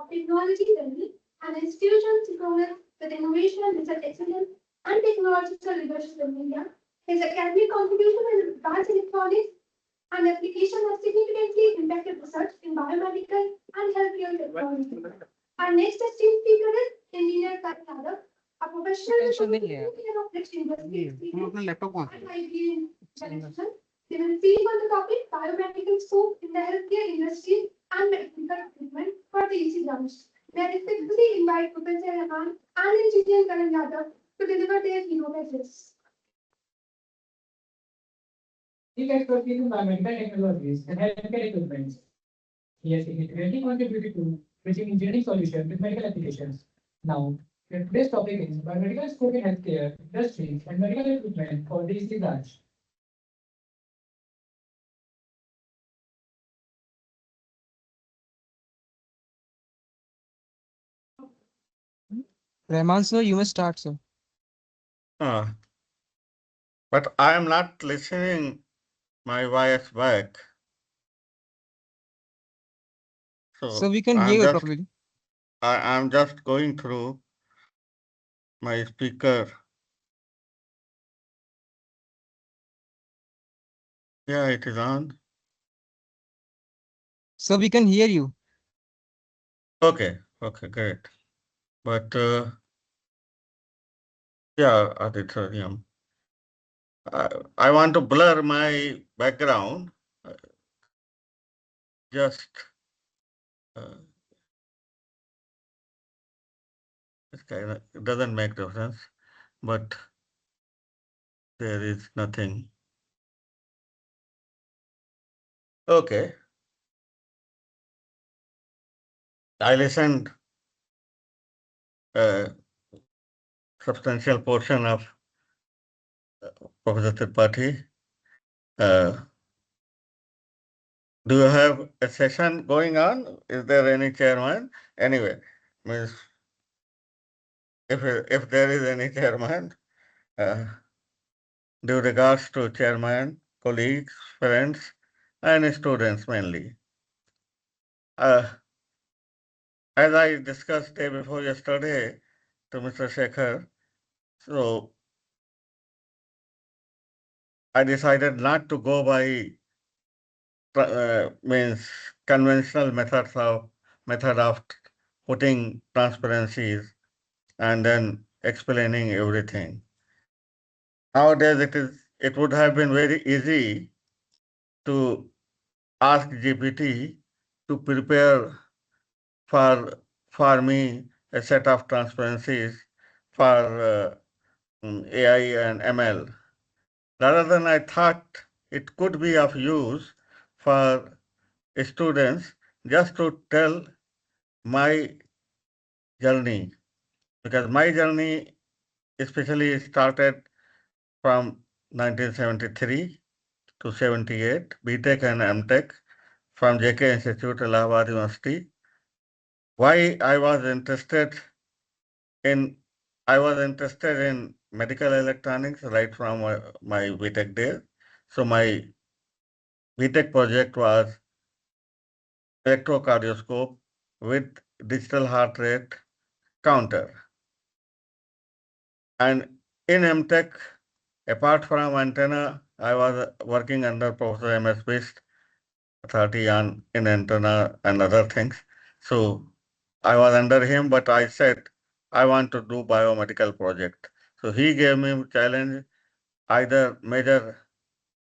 technology learning and institutions equivalent with innovation, research excellence, and technological leadership in India. His academic contribution in advanced electronics and application has significantly impacted research in biomedical and healthcare technology. Our next esteemed speaker is Engineer Karan Yadav, a professional with 2 years of rich industry experience and IBM management. They will speak on the topic biomedical scope in the healthcare industry and medical equipment for the EC branch. May I respectfully invite Professor Rahman and Engineer Karan Yadav to deliver their keynote address. Deep expertise in biomedical technologies and healthcare equipment. He has significantly contributed to bridging engineering solutions with medical applications. Now, today's topic is biomedical scope in healthcare, industries, and medical equipment for these regards. Rahman sir, you may start, sir. Ah, but I am not listening my voice back. So So we can hear I'm you just properly. I'm just going through my speaker. Yeah, it is on. So we can hear you. Okay, great. But yeah, auditorium. I want to blur my background. Just uh, it doesn't make difference, but there is nothing. Okay. I listened a substantial portion of Professor Tripathi. Do you have a session going on? Is there any chairman? Anyway, means if there is any chairman, due regards to chairman, colleagues, friends, and students mainly. As I discussed day before yesterday to Mr. Shekhar, so I decided not to go by means conventional method of putting transparencies and then explaining everything. Nowadays, it would have been very easy to ask GPT to prepare for for me a set of transparencies for AI and ML. Rather than I thought it could be of use for students just to tell my journey, because my journey especially started from 1973 to 78, BTech and MTech from JK Institute, Allahabad University. Why in I was interested in medical electronics right from my BTech days. So my BTech project was electrocardioscope with digital heart rate counter. And in MTech, apart from antenna, I was working under Professor M.S. Bist authority on in antenna and other things. So I was under him, but I said I want to do biomedical project. So he gave me challenge either measure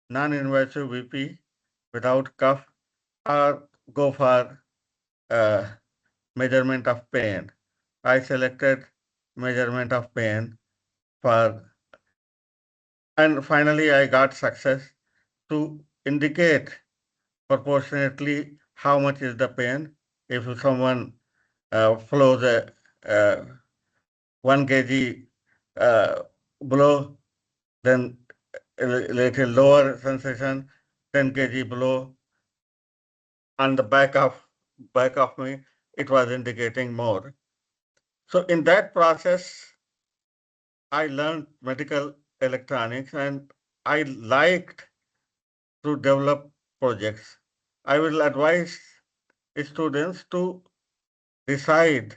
non-invasive VP without cuff or go for uh, measurement of pain. I selected measurement of pain for, and finally I got success to indicate proportionately how much is the pain. If someone flows a 1 kg below, then a little lower sensation, 10 kg below, on the back of me, it was indicating more. So in that process, I learned medical electronics and I liked to develop projects. I will advise students to decide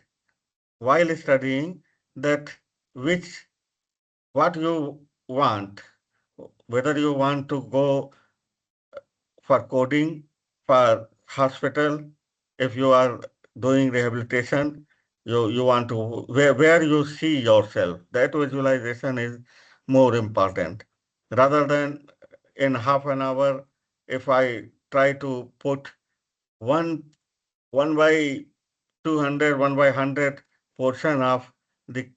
while studying that which what you want, whether you want to go for coding, for hospital, if you are doing rehabilitation, you want to where you see yourself. That visualization is more important. Rather than in half an hour, if I try to put one one by 200, 1 by 100 portion of the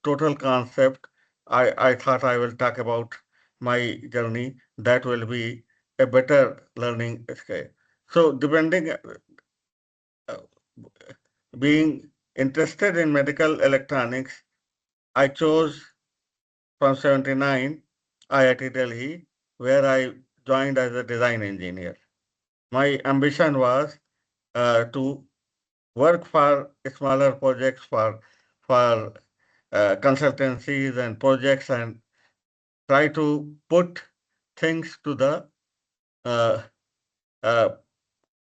total concept, I thought I will talk about my journey. That will be a better learning scale. So depending, being interested in medical electronics, I chose from 79 IIT Delhi, where I joined as a design engineer. My ambition was to work for smaller projects for consultancies and projects and try to put things to the uh, uh,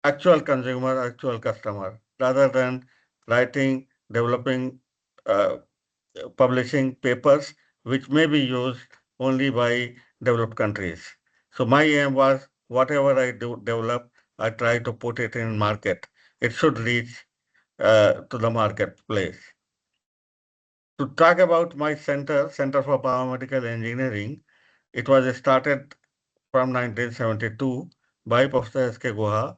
actual consumer, actual customer, rather than writing, developing, uh, publishing papers which may be used only by developed countries. So my aim was whatever I do develop, I try to put it in market. It should reach to the marketplace. To talk about my Center for Biomedical Engineering, it was started from 1972 by Professor S.K. Guha,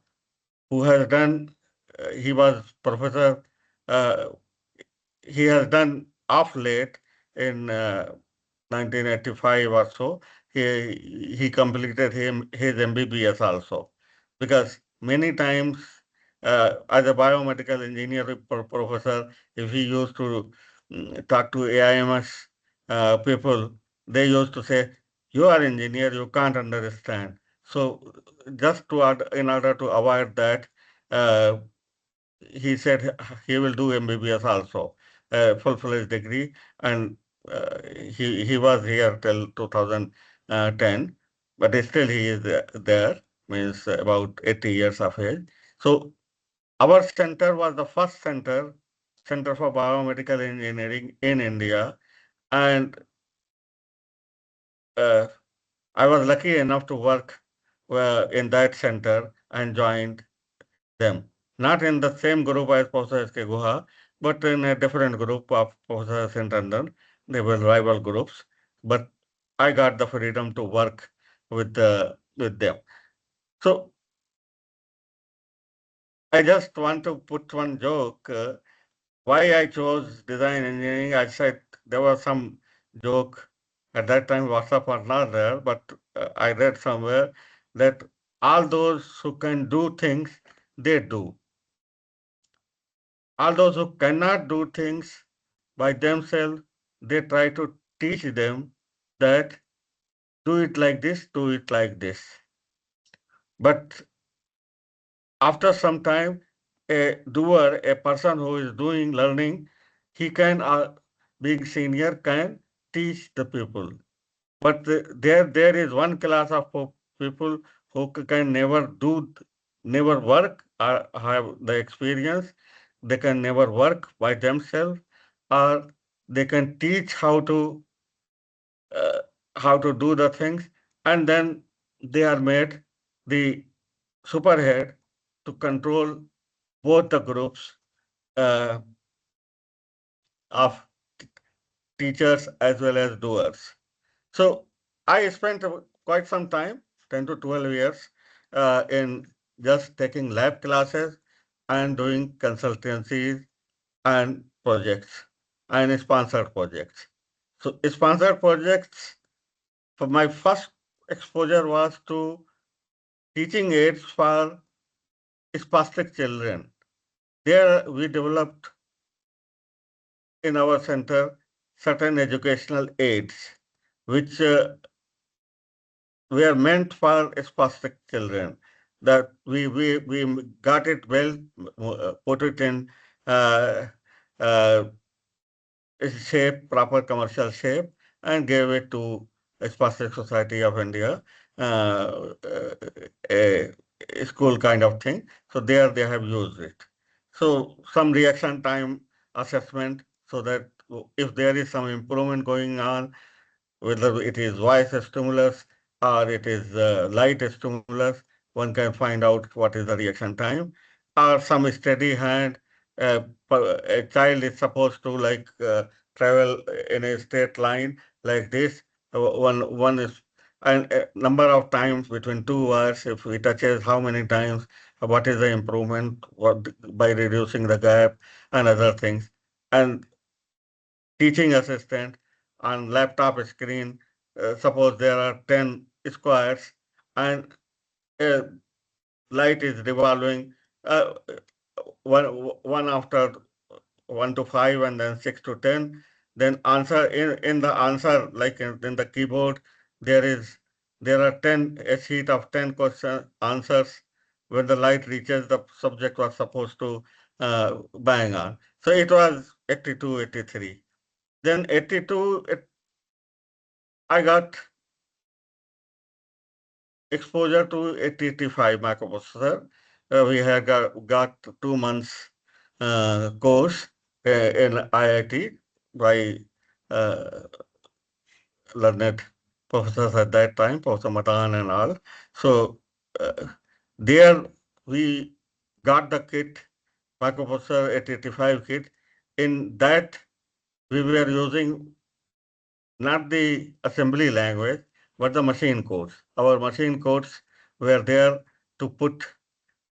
who has done, he was professor, uh, he has done off late in 1985 or so. He completed his MBBS also, because many times as a biomedical engineer professor, if he used to talk to AIMS people, they used to say, "You are engineer, you can't understand." So just to in order to avoid that, uh, he said he will do MBBS also, full-fledged degree, and he was here till 2010, but still he is there, means about 80 years of age. So our center was the first center for biomedical engineering in India, and uh, I was lucky enough to work in that center and joined them. Not in the same group as Professor S.K. Guha, but in a different group of Professor Sintandon. They were rival groups, but I got the freedom to work with them. So I just want to put one joke. Why I chose design engineering? I said there was some joke at that time. WhatsApp was not there, but I read somewhere that all those who can do things, they do. All those who cannot do things by themselves, they try to teach them that do it like this, do it like this. But after some time, a doer, a person who is doing learning, he can, being senior, can teach the people. But there is one class of people who can never work or have the experience. They can never work by themselves, or they can teach uh, how to do the things, and then they are made the superhead to control both the groups uh, of teachers as well as doers. So I spent quite some time, 10 to 12 years, in just taking lab classes and doing consultancies and projects and sponsored projects. So sponsored projects, for my first exposure was to teaching aids for spastic children. There we developed in our center certain educational aids which were meant for spastic children. That we got it well, put it in uh, uh, shape, proper commercial shape, and gave it to Spastic Society of India, a school kind of thing. So there they have used it. So some reaction time assessment, so that if there is some improvement going on, whether it is voice stimulus or it is light stimulus, one can find out what is the reaction time. Or some steady hand, a child is supposed to travel in a straight line like this. One is, and a number of times between 2 hours, if he touches how many times, what is the improvement, what by reducing the gap and other things. And teaching assistant on laptop screen, suppose there are 10 squares and a light is revolving, uh, one after 1 to 5 and then 6 to 10. Then answer in the answer, like in the keyboard, there are 10 a sheet of 10 question answers. When the light reaches the subject was supposed to bang on. So it was 82, 83. Then 82, I got exposure to 85 microprocessor. We had got 2 months course in IIT by uh, learned professors at that time, Professor Matan and all. So uh, there we got the kit, microprocessor 885 kit. In that we were using not the assembly language, but the machine codes. Our machine codes were there to put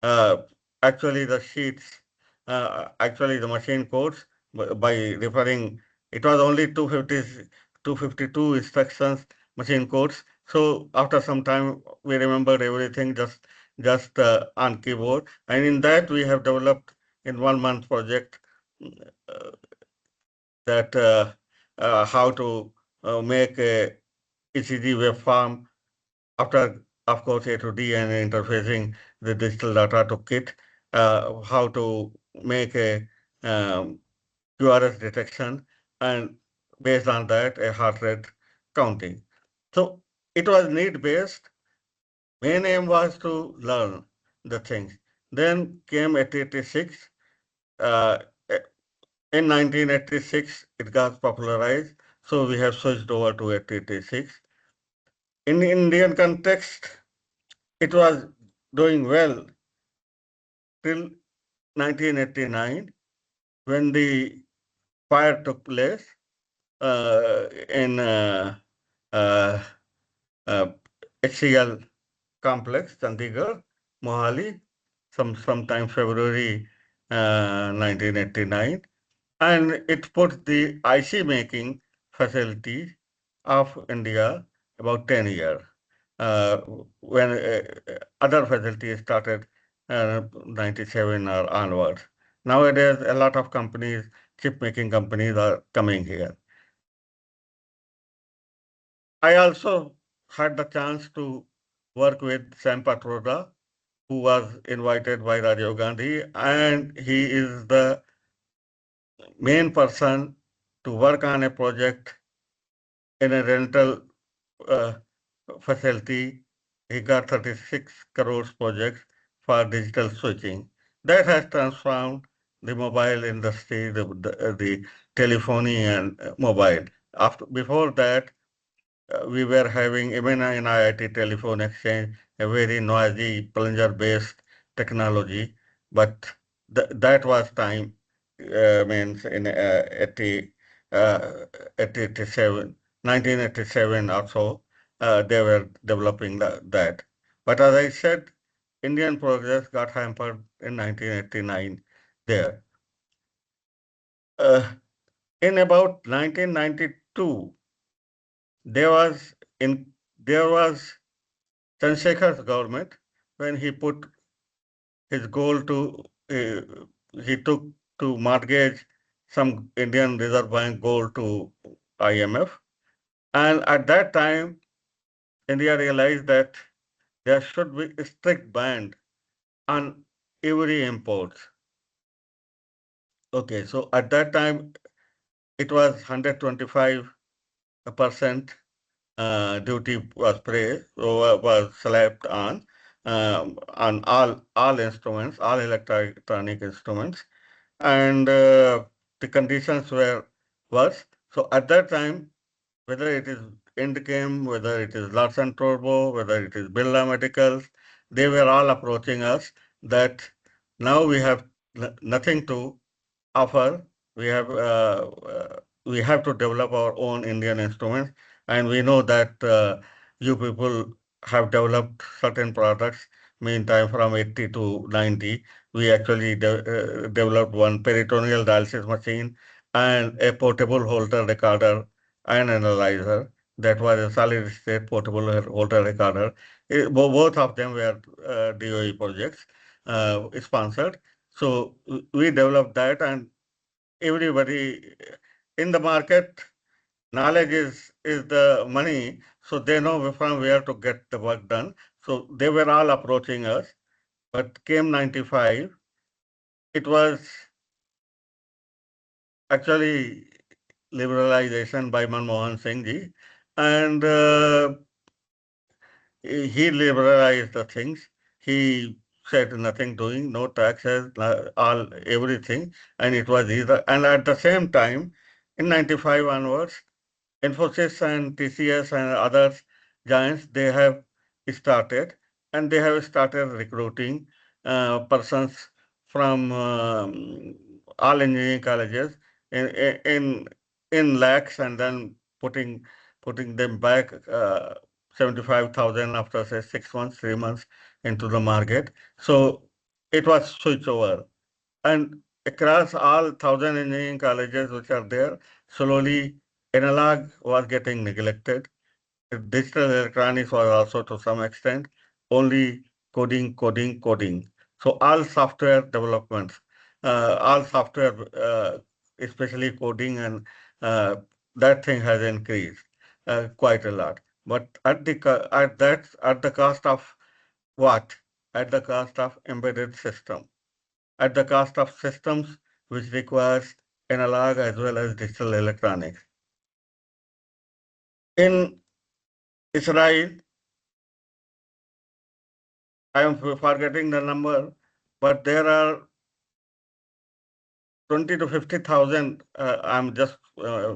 uh, actually the sheets, actually the machine codes by referring, it was only 252 instructions, machine codes. So after some time, we remembered everything just on keyboard. And in that, we have developed in 1 month project uh, that how to make a ECG waveform after, of course, A to D and interfacing the digital data to kit, how to make a QRS detection, and based on that, a heart rate counting. So it was need-based. Main aim was to learn the things. Then came 886. Uh, in 1986, it got popularized, so we have switched over to 886. In the Indian context, it was doing well till 1989 when the fire took place in uh, uh, HCL complex, Chandigarh, Mohali, sometime February 1989, and it put the IC making facility of India about 10 years. Uh, when other facilities started 97 or onwards. Nowadays, a lot of companies, chip making companies are coming here. I also had the chance to work with Sam Patroda, who was invited by Rajiv Gandhi, and he is the main person to work on a project in a rental uh, facility. He got 36 crores projects for digital switching. That has transformed the mobile industry, the telephony and mobile. Before that, we were having, even in IIT Telephone Exchange, a very noisy plunger-based technology, but that was time, means in 87, 1987 or so, they were developing that. But as I said, Indian progress got hampered in 1989 there. In about 1992, there was in there was Chandrasekhar's government when he put his goal to he took to mortgage some Indian Reserve Bank gold to IMF, and at that time India realized that there should be a strict ban on every import. Okay, so at that time it was 125% duty was was slapped on all instruments, all electronic instruments, and the conditions were worse. So at that time, whether it is Indichem, whether it is Larsen Turbo, whether it is Birla Medicals, they were all approaching us that now we have nothing to offer. We have we have to develop our own Indian instruments, and we know that you people have developed certain products. Meantime, from 80 to 90, we actually developed one peritoneal dialysis machine and a portable Holter recorder and analyzer. That was a solid state portable Holter recorder. Both of them were DOE projects sponsored. So we developed that, and everybody in the market, knowledge is the money, so they know from where to get the work done. So they were all approaching us. But came 95, it was actually liberalization by Manmohan Singh ji, and he liberalized the things. He said nothing doing, no taxes, all everything, and it was either. And at the same time, in 95 onwards, Infosys and TCS and others giants, they have started, and they have started recruiting persons from all engineering colleges in in in lakhs, and then putting them back 75,000 after say 6 months, 3 months into the market. So it was switch over, and across all 1,000 engineering colleges which are there, slowly analog was getting neglected. Digital electronics was also to some extent only coding, coding, coding. So all software developments, all software, especially coding, and that thing has increased quite a lot. But at the cost of what? At the cost of embedded system, at the cost of systems which requires analog as well as digital electronics. In Israel, I am forgetting the number, but there are 20 to 50,000, I'm just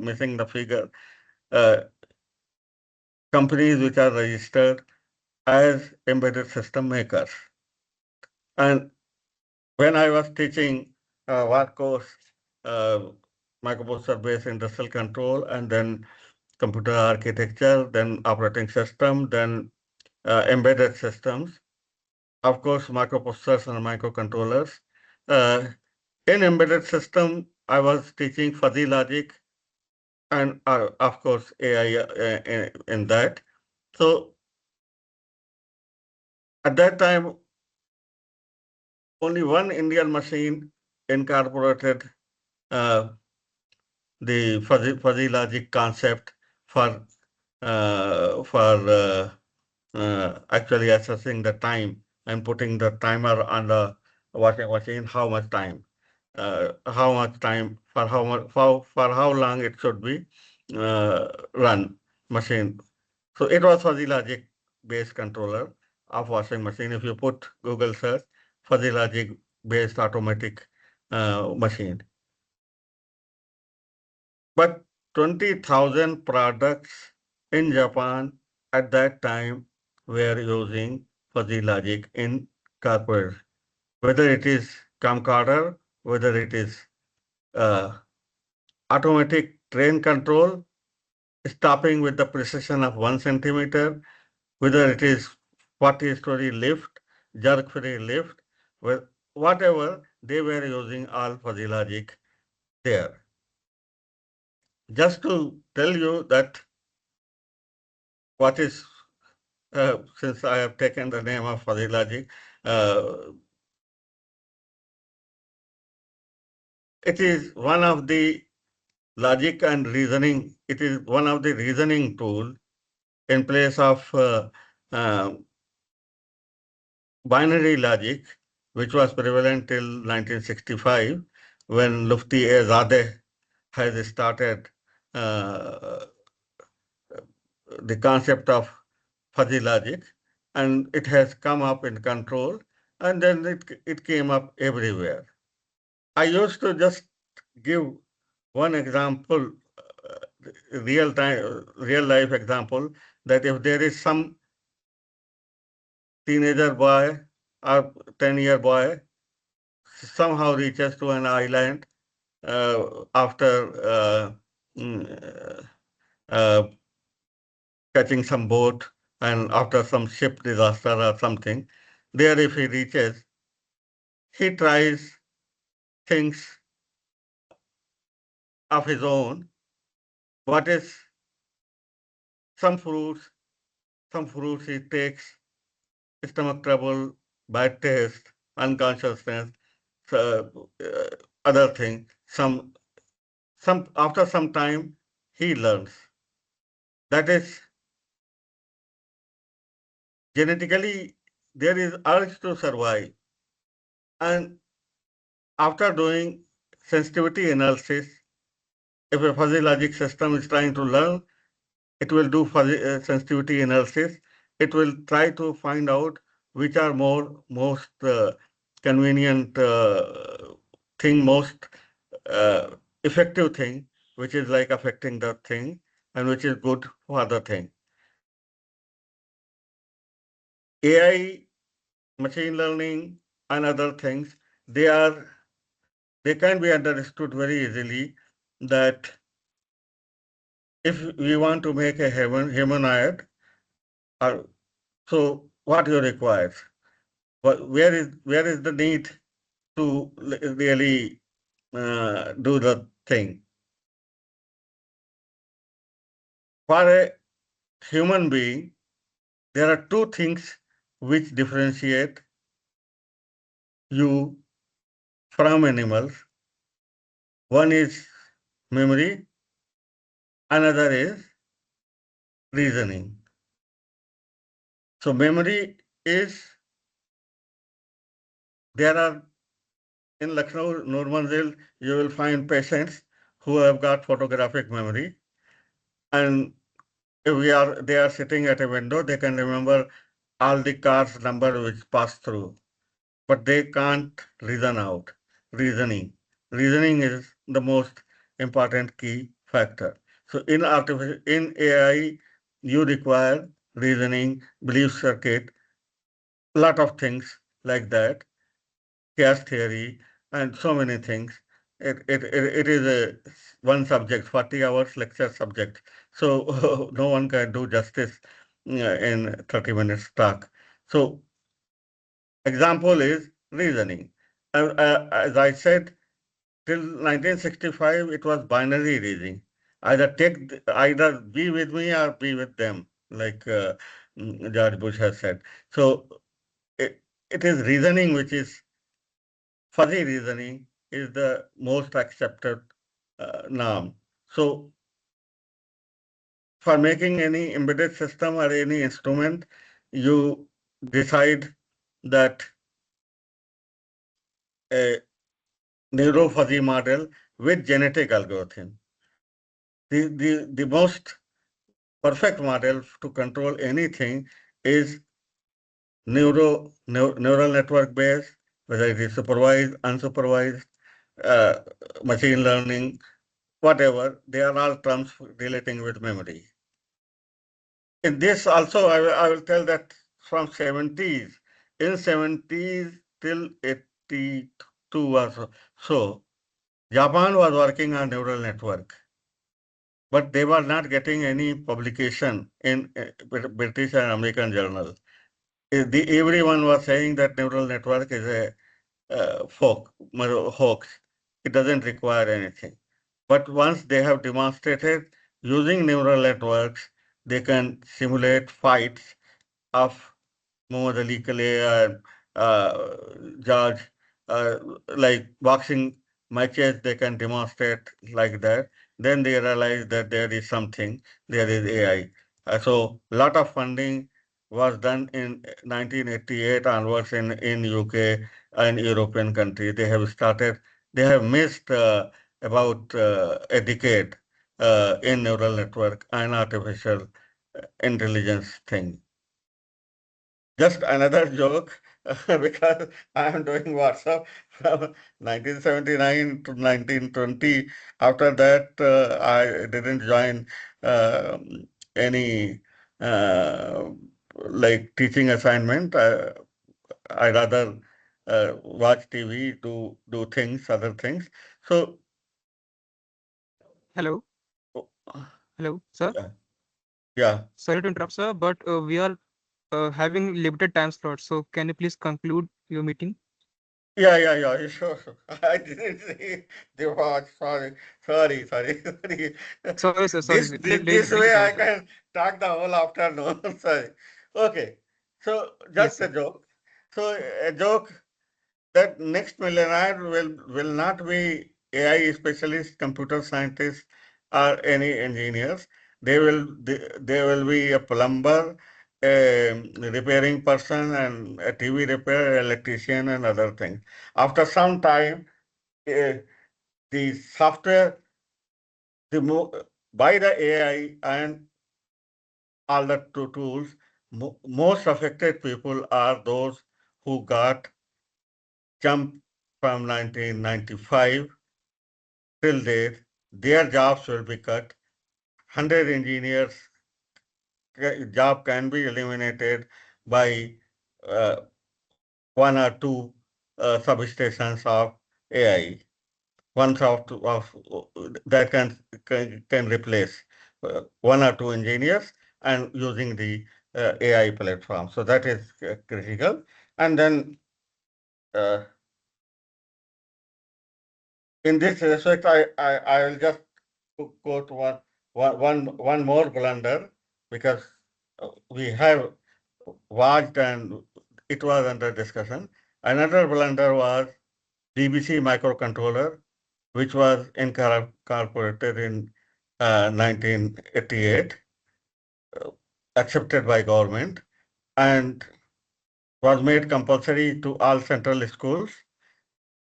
missing the figure, uh, companies which are registered as embedded system makers. And when I was teaching one course, microprocessor-based industrial control, and then computer architecture, then operating system, then embedded systems, of course, microprocessors and microcontrollers. Uh, in embedded system, I was teaching fuzzy logic and of course AI in that. So at that time, only one Indian machine incorporated uh, the fuzzy logic concept for actually assessing the time and putting the timer on the washing machine, how much time, for how much, for how long it should be run machine. So it was fuzzy logic based controller of washing machine. If you put Google search, fuzzy logic based automatic machine. But 20,000 products in Japan at that time were using fuzzy logic in corporate, whether it is camcorder, whether it is uh, automatic train control, stopping with the precision of 1 centimeter, whether it is 40-story lift, jerk-free lift, whatever, they were using all fuzzy logic there. Just to tell you that what is, since I have taken the name of fuzzy logic, it is one of the logic and reasoning, it is one of the reasoning tool in place of binary logic, which was prevalent till 1965, when Lufti-e-Zadeh has started the concept of fuzzy logic, and it has come up in control, and then it came up everywhere. I used to just give one example, real life example, that if there is some teenager boy or 10-year boy somehow reaches to an island after mm, uh, catching some boat and after some ship disaster or something, there if he reaches, he tries things of his own. What is some fruits? Some fruits he takes, stomach trouble, bad taste, unconsciousness. other thing. Some after some time he learns. That is genetically there is urge to survive. And after doing sensitivity analysis, if a fuzzy logic system is trying to learn, it will do fuzzy sensitivity analysis. It will try to find out which are most convenient thing, most effective thing, which is like affecting the thing, and which is good for the thing. AI, machine learning, and other things, they can be understood very easily that if we want to make a humanoid, so what you require? Where is the need to really do the thing? For a human being, there are two things which differentiate you from animals. One is memory, another is reasoning. So memory is, there are in Lucknow, Nur Manzil, you will find patients who have got photographic memory, and if they are sitting at a window, they can remember all the cars number which pass through, but they can't reason out. Reasoning is the most important key factor. So in AI, you require reasoning, belief circuit, lot of things like that, chaos theory, and so many things. It is a one subject, 40 hours lecture subject. So no one can do justice in 30 minutes talk. So example is reasoning. As I said, till 1965, it was binary reasoning. Either be with me or be with them, like George Bush has said. So it is reasoning which is fuzzy reasoning is the most accepted norm. So for making any embedded system or any instrument, you decide that a neuro fuzzy model with genetic algorithm. The most perfect model to control anything is neural network based, whether it is supervised, unsupervised, uh, machine learning, whatever, they are all terms relating with memory. In this also, I will tell that from 70s, in 70s till 82 or so, Japan was working on neural network, but they were not getting any publication in British and American journal. Everyone was saying that neural network is a hoax. It doesn't require anything. But once they have demonstrated using neural networks, they can simulate fights of Muhammad Ali Kale and George, uh, like boxing matches, they can demonstrate like that. Then they realize that there is something, there is AI. So a lot of funding was done in 1988 onwards in UK and European countries. They have missed about a decade in neural network and artificial intelligence thing. Just another joke because I am doing WhatsApp from 1979 to 1920. After that, I didn't join uh, any uh, like teaching assignment. I rather watch TV, do things, other things. So, Hello, oh, hello, sir. yeah, yeah. Sorry to interrupt, sir, but we are having limited time slot. So can you please conclude your meeting? Yeah, sure. I didn't see the watch. Sorry. Sorry, sir. Sorry. This, Really, this, really, this really way sorry, I sir. can talk the whole afternoon. Sorry. Okay. So Yes, just a sir. joke. So a joke that next millionaire will not be AI specialists, computer scientists, or any engineers. They will be a plumber, a repairing person, and a TV repair, electrician, and other things. After some time, the software, by the AI and all the tools, most affected people are those who got jumped from 1995 till date. Their jobs will be cut. 100 engineers job can be eliminated by uh, one or two substations of AI. One of that can replace one or two engineers and using the AI platform. So that is critical. And then uh, in this respect, I will just go to one more blunder because we have watched and it was under discussion. Another blunder was BBC microcontroller, which was incorporated in 1988, uh, accepted by government, and was made compulsory to all central schools.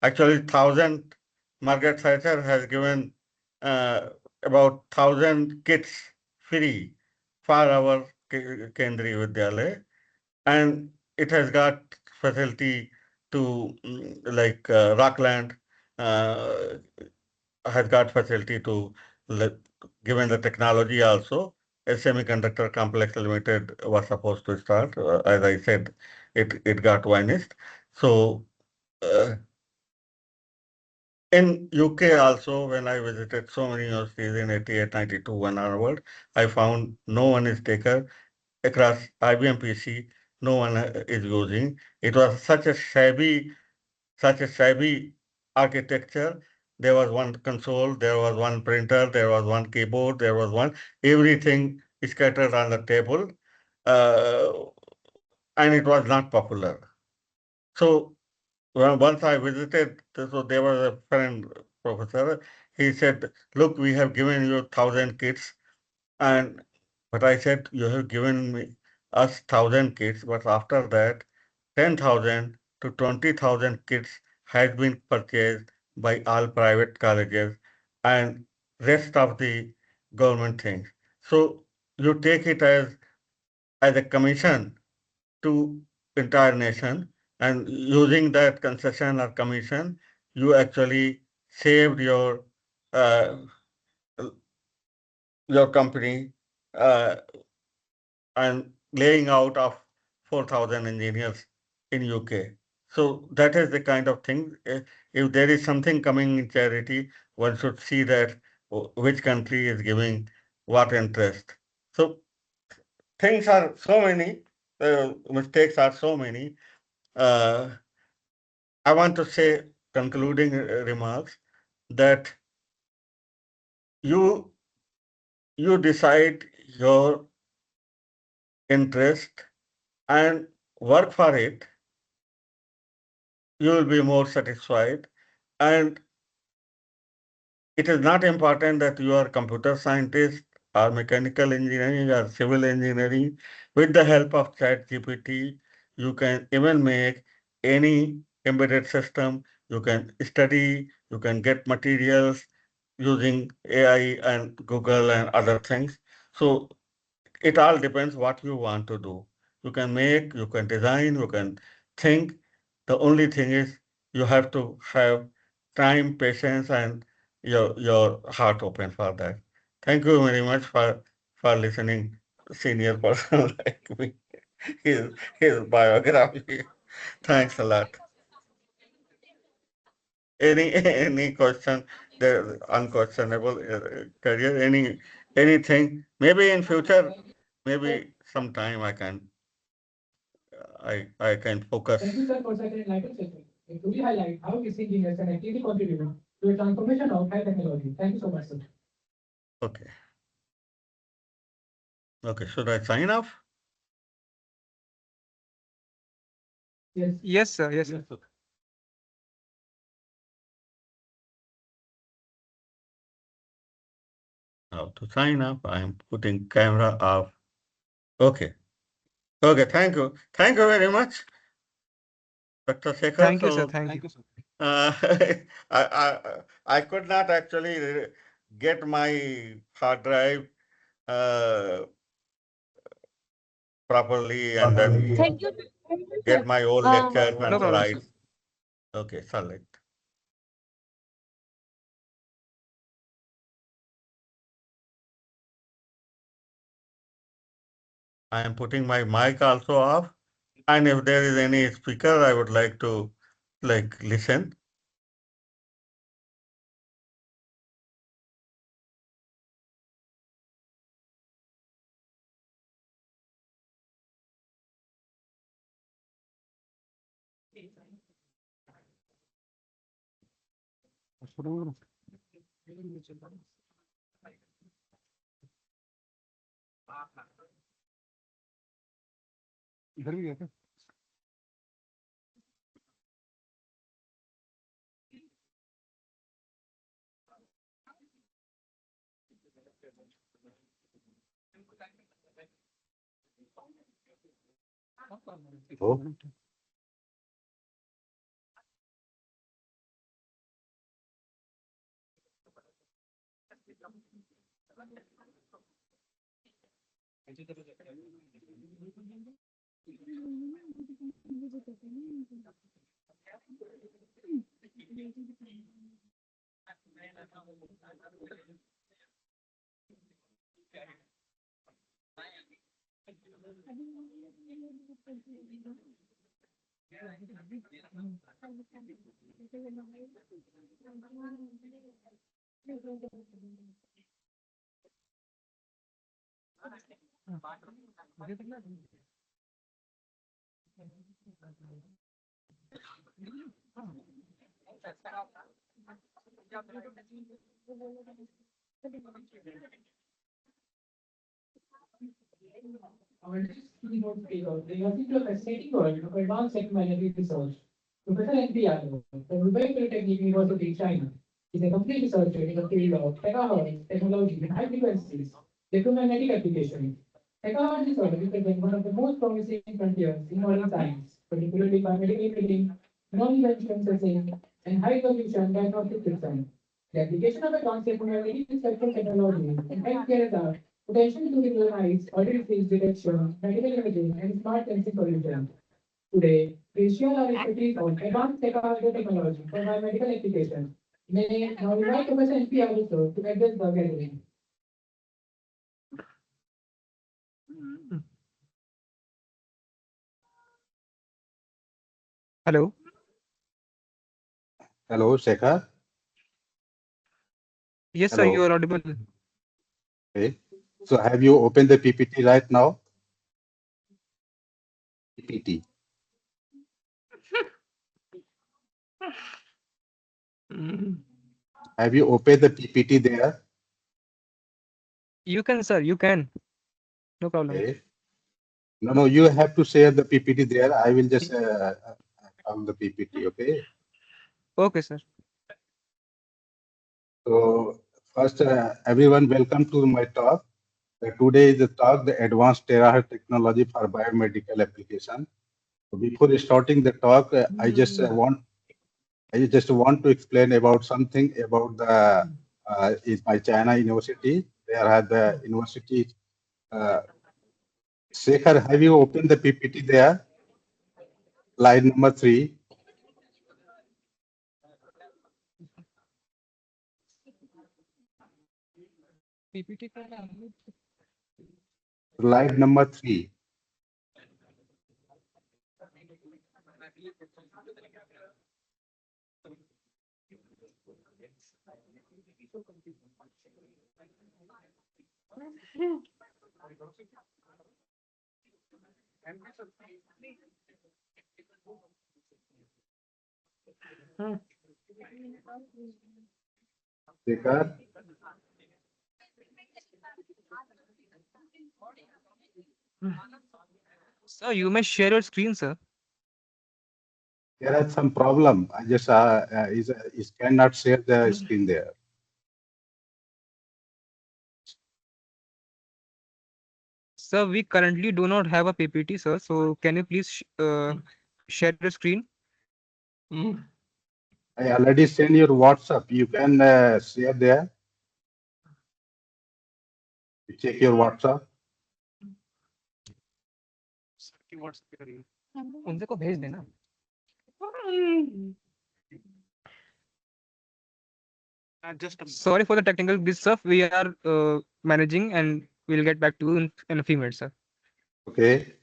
Actually, thousand Margaret Thatcher has given about 1,000 kits free for our Kendriya Vidyalaya, and it has got facility to like Rockland uh, has got facility to given the technology also. A semiconductor complex limited was supposed to start. As I said, it got vanished. So in UK also, when I visited so many universities in 88, 92 and onward, I found no one is taker across IBM PC, no one is using. It was such a shabby architecture. There was one console, there was one printer, there was one keyboard, there was one, everything scattered on the table, uh, and it was not popular. So once I visited, so there was a friend professor. He said, "Look, we have given you 1,000 kits, and but I said you have given us 1,000 kits, but after that, 10,000 to 20,000 kits has been purchased by all private colleges and rest of the government things. So you take it as a commission to entire nation, and using that concession or commission, you actually saved uh, your company uh, and laying out of 4,000 engineers in UK. So that is the kind of thing. If there is something coming in charity, one should see that which country is giving what interest. So things are so many, mistakes are so many. Uh, I want to say concluding remarks that you you decide your interest and work for it, you will be more satisfied. And it is not important that you are computer scientist or mechanical engineering or civil engineering. With the help of ChatGPT, you can even make any embedded system. You can study, you can get materials using AI and Google and other things. So it all depends what you want to do. You can make, you can design, you can think. The only thing is you have to have time, patience, and your heart open for that. Thank you very much for listening. Senior person like me, his biography. Thanks a lot. Any question? The unquestionable career. Anything? Maybe in future. Maybe sometime I can focus. Thank you, sir, for such an enlightened session. It truly highlights how these engineers can actively contribute to a transformation of high technology. Thank you so much, sir. Okay. Okay. Should I sign off? Yes. Yes, sir. Yes, sir. How to sign up? I'm putting camera off. Okay. Okay, thank you. Thank you very much, Dr. Shekhar. Thank you, sir. So, Thank you. uh, I could not actually get my hard drive properly and then Thank you. get my old Uh, lectures No and problem, sir. slides. Okay, select. I am putting my mic also off. And if there is any speaker, I would like to listen. इधर भी गया क्या? Oh. The Institute of Fascinating World of Advanced Technology Research. Professor N.P. Yadav from Hubei Polytechnic University, China, is a complete researcher in the field of terahertz technology and high frequencies electromagnetic applications. Terahertz research represents one of the most promising frontiers in modern science, particularly biomedical imaging, non-intervention sensing, and high resolution diagnostic systems. The application of advanced electromagnetic spectrum technology in healthcare are potential to recognize early disease detection, medical imaging, and smart sensing solutions. Today, we share our expertise on advanced technology for biomedical applications. May now invite Professor N.P. also to address the gathering. Hello. Hello, Shekhar. Yes, sir. You Hello. are audible. Okay. So have you opened the PPT right now? PPT. Have you opened the PPT there? You can, sir. You can. No problem. Okay. No, you have to share the PPT there. I will just on the PPT, okay? Okay, sir. So first, everyone, welcome to my talk. Today is the talk, the advanced terahertz technology for biomedical application. So before starting the talk, I just want to explain about something about the is my China university. There are the university. Shekhar, have you opened the PPT there? Slide number 3. PPT. Slide number 3. Shekhar, Sir, you may share your screen, sir. there is some problem. I just is cannot share the screen there. Sir, we currently do not have a PPT, sir. So can you please share your screen? I already sent your WhatsApp. You can share there. Check your WhatsApp. उनसे को भेज देना. Sorry for the technical glitch, sir. We are managing and we'll get back to you in a few minutes, sir. Okay.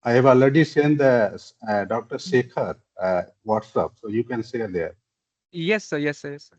I have already sent the Dr. Shekhar WhatsApp, so you can share there. Yes, sir. Yes, sir. Yes, sir.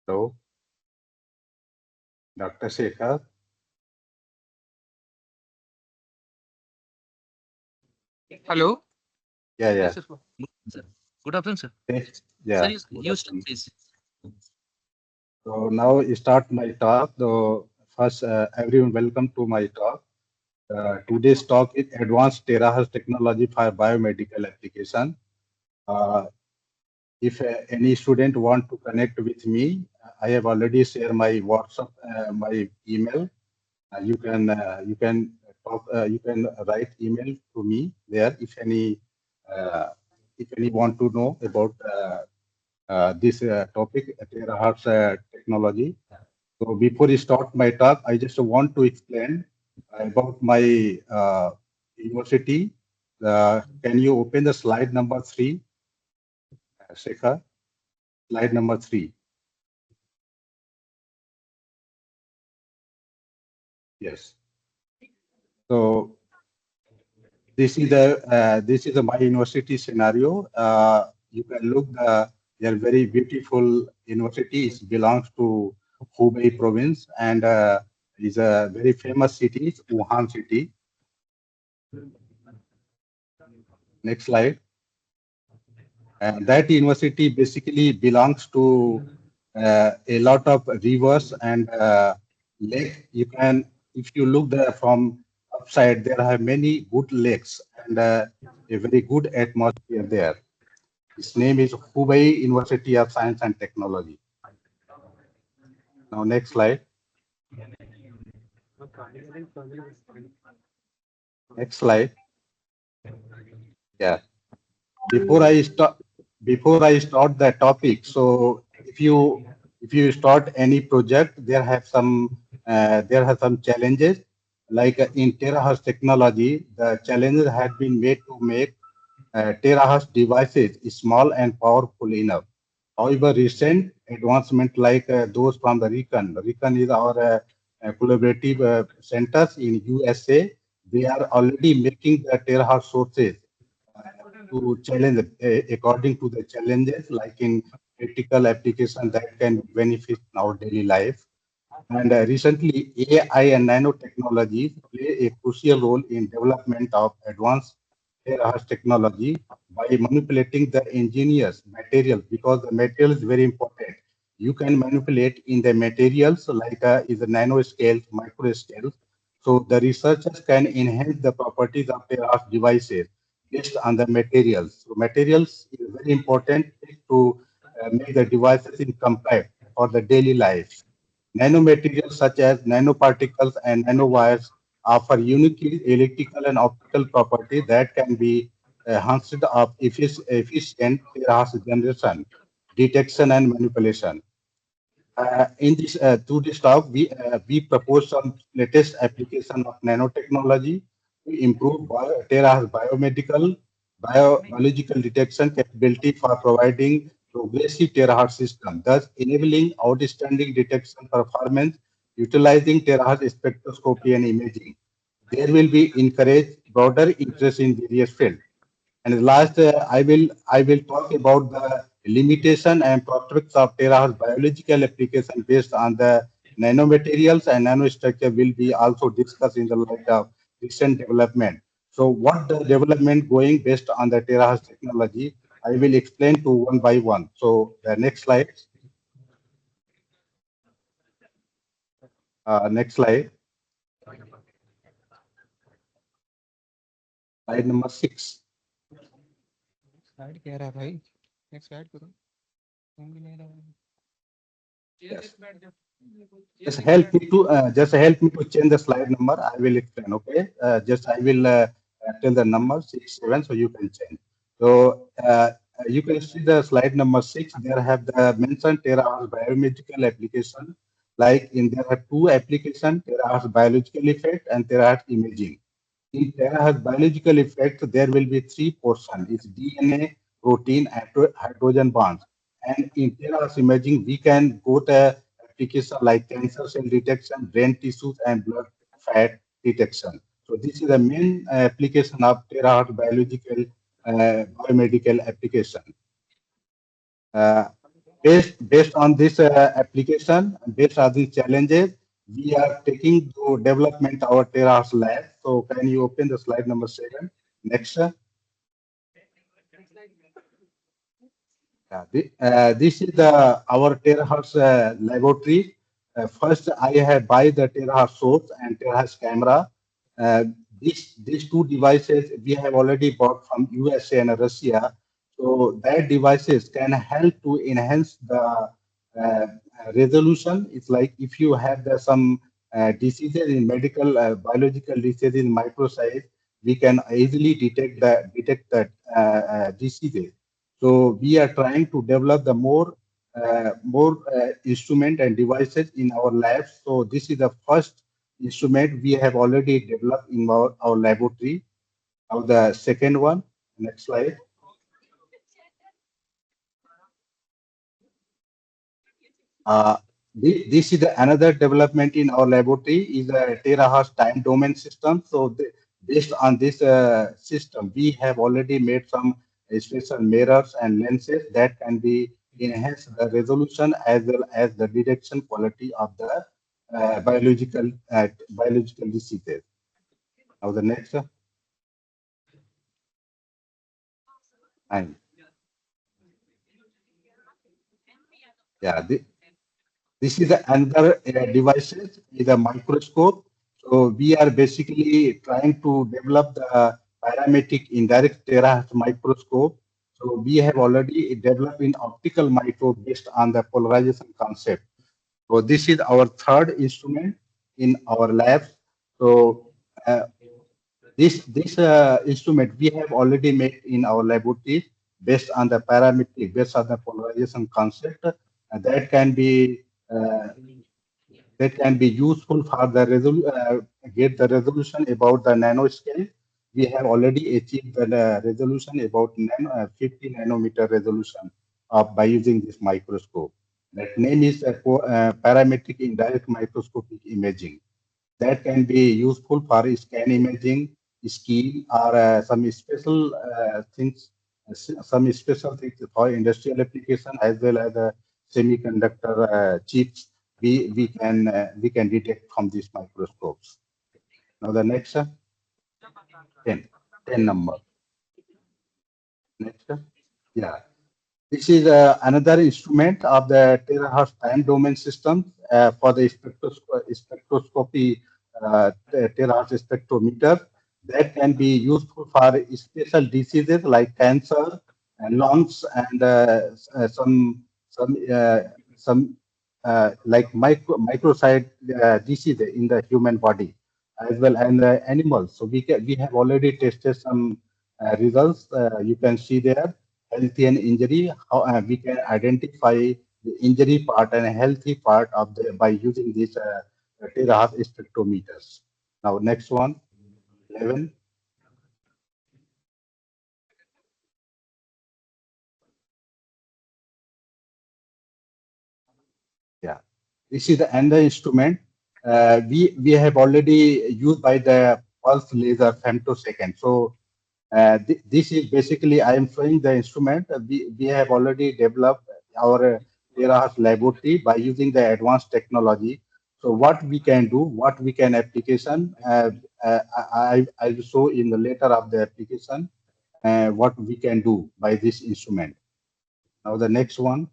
Hello, Dr. Shekhar. Hello. Yeah, yeah. Yes, sir. Sir. Good afternoon, sir. Yes, yeah. Sir, Good you start, afternoon. please. So now I start my talk. So first, everyone, welcome to my talk. Today's talk is advanced terahertz technology for biomedical application. If any student want to connect with me, I have already shared my WhatsApp, my email. You can talk. You can write email to me there if any want to know about this topic, terahertz technology. So before I start my talk, I just want to explain about my university. Can you open the slide number 3, Shekhar? Slide number 3. Yes. So this is my university scenario. You can look they are very beautiful universities belongs to Hubei province and is a very famous city, Wuhan city. Next slide. That university basically belongs to a lot of rivers and lake. You can, if you look there from upside, there are many good lakes and a very good atmosphere there. Its name is Hubei University of Science and Technology. Now, next slide. Next slide. Yeah. Before I start the topic, so if you start any project, there have some challenges. Like in terahertz technology, the challenges had been made to make terahertz devices small and powerful enough. However, recent advancement like those from the Recon is our collaborative centers in USA. They are already making the terahertz sources to challenge according to the challenges like in critical application that can benefit our daily life. And recently, AI and nanotechnologies play a crucial role in development of advanced terahertz technology by manipulating the engineers materials because the material is very important. You can manipulate in the materials like is the nanoscales, microscales. So the researchers can enhance the properties of terahertz devices based on the materials. So materials is very important to make the devices in compact for the daily life. Nanomaterials such as nanoparticles and nanowires offer unique electrical and optical properties that can be enhanced of efficient terahertz generation, detection, and manipulation. In this through this talk, we propose some latest application of nanotechnology to improve terahertz biomedical, biological detection capability for providing progressive terahertz system, thus enabling outstanding detection performance utilizing terahertz spectroscopy and imaging. There will be encouraged broader interest in various fields. And last, I will talk about the limitation and prospects of terahertz biological application based on the nanomaterials and nanostructure will be also discussed in the light of recent development. So what the development going based on the terahertz technology, I will explain to one by one. So the next slide. Next slide. Slide number 6. Slide कह रहा है भाई next slide करो तुम भी नहीं रहा Yes. Just help me to change the slide number. I will explain. Okay. Just I will tell the number 6, 7, so you can change. So you can see the slide number 6. There have the mentioned terahertz biomedical application. Like in there are two applications: terahertz biological effect and terahertz imaging. In terahertz biological effect, there will be three portions: it's DNA, protein, and hydrogen bonds. And in terahertz imaging, we can go to application like cancer cell detection, brain tissues, and blood fat detection. So this is the main application of terahertz biological biomedical application. Uh, based on this application, based on these challenges, we are taking to development our terahertz lab. So can you open the slide number 7? Next. This is the our terahertz laboratory. First, I have buy the terahertz source and terahertz camera. These two devices we have already bought from USA and Russia. So that devices can help to enhance the resolution. It's like if you have some diseases in medical biological diseases in micro size, we can easily detect that diseases. So we are trying to develop the more instrument and devices in our labs. So this is the first instrument we have already developed in our laboratory. Now the second one, next slide. Uh, this is another development in our laboratory is a terahertz time domain system. So based on this system, we have already made some special mirrors and lenses that can be enhance the resolution as well as the detection quality of the biological diseases. Now the next and yeah, this is another devices is a microscope. So we are basically trying to develop the parametric indirect terahertz microscope. So we have already developed in optical microscope based on the polarization concept. So this is our third instrument in our labs. So this instrument we have already made in our laboratories based on the parametric, based on the polarization concept, that can be uh, that can be useful for the get the resolution about the nanoscale. We have already achieved the resolution about 50 nanometer resolution by using this microscope. That name is parametric indirect microscopic imaging. That can be useful for scan imaging, skill, or some special things, some special things for industrial application as well as semiconductor chips. We can detect from these microscopes. Now the next 10 number. Next, yeah. This is another instrument of the terahertz time domain system for the spectroscopy terahertz spectrometer that can be useful for special diseases like cancer and lungs and some some like microcyte disease in the human body as well and the animals. So we have already tested some results. You can see there healthy and injury, how we can identify the injury part and healthy part of the by using these terahertz spectrometers. Now next one, 11. Yeah, this is the another instrument. We have already used by the pulse laser femtosecond. So this is basically I am showing the instrument. We have already developed our terahertz laboratory by using the advanced technology. So what we can do, what we can application, I will show in the later of the application what we can do by this instrument. Now the next one.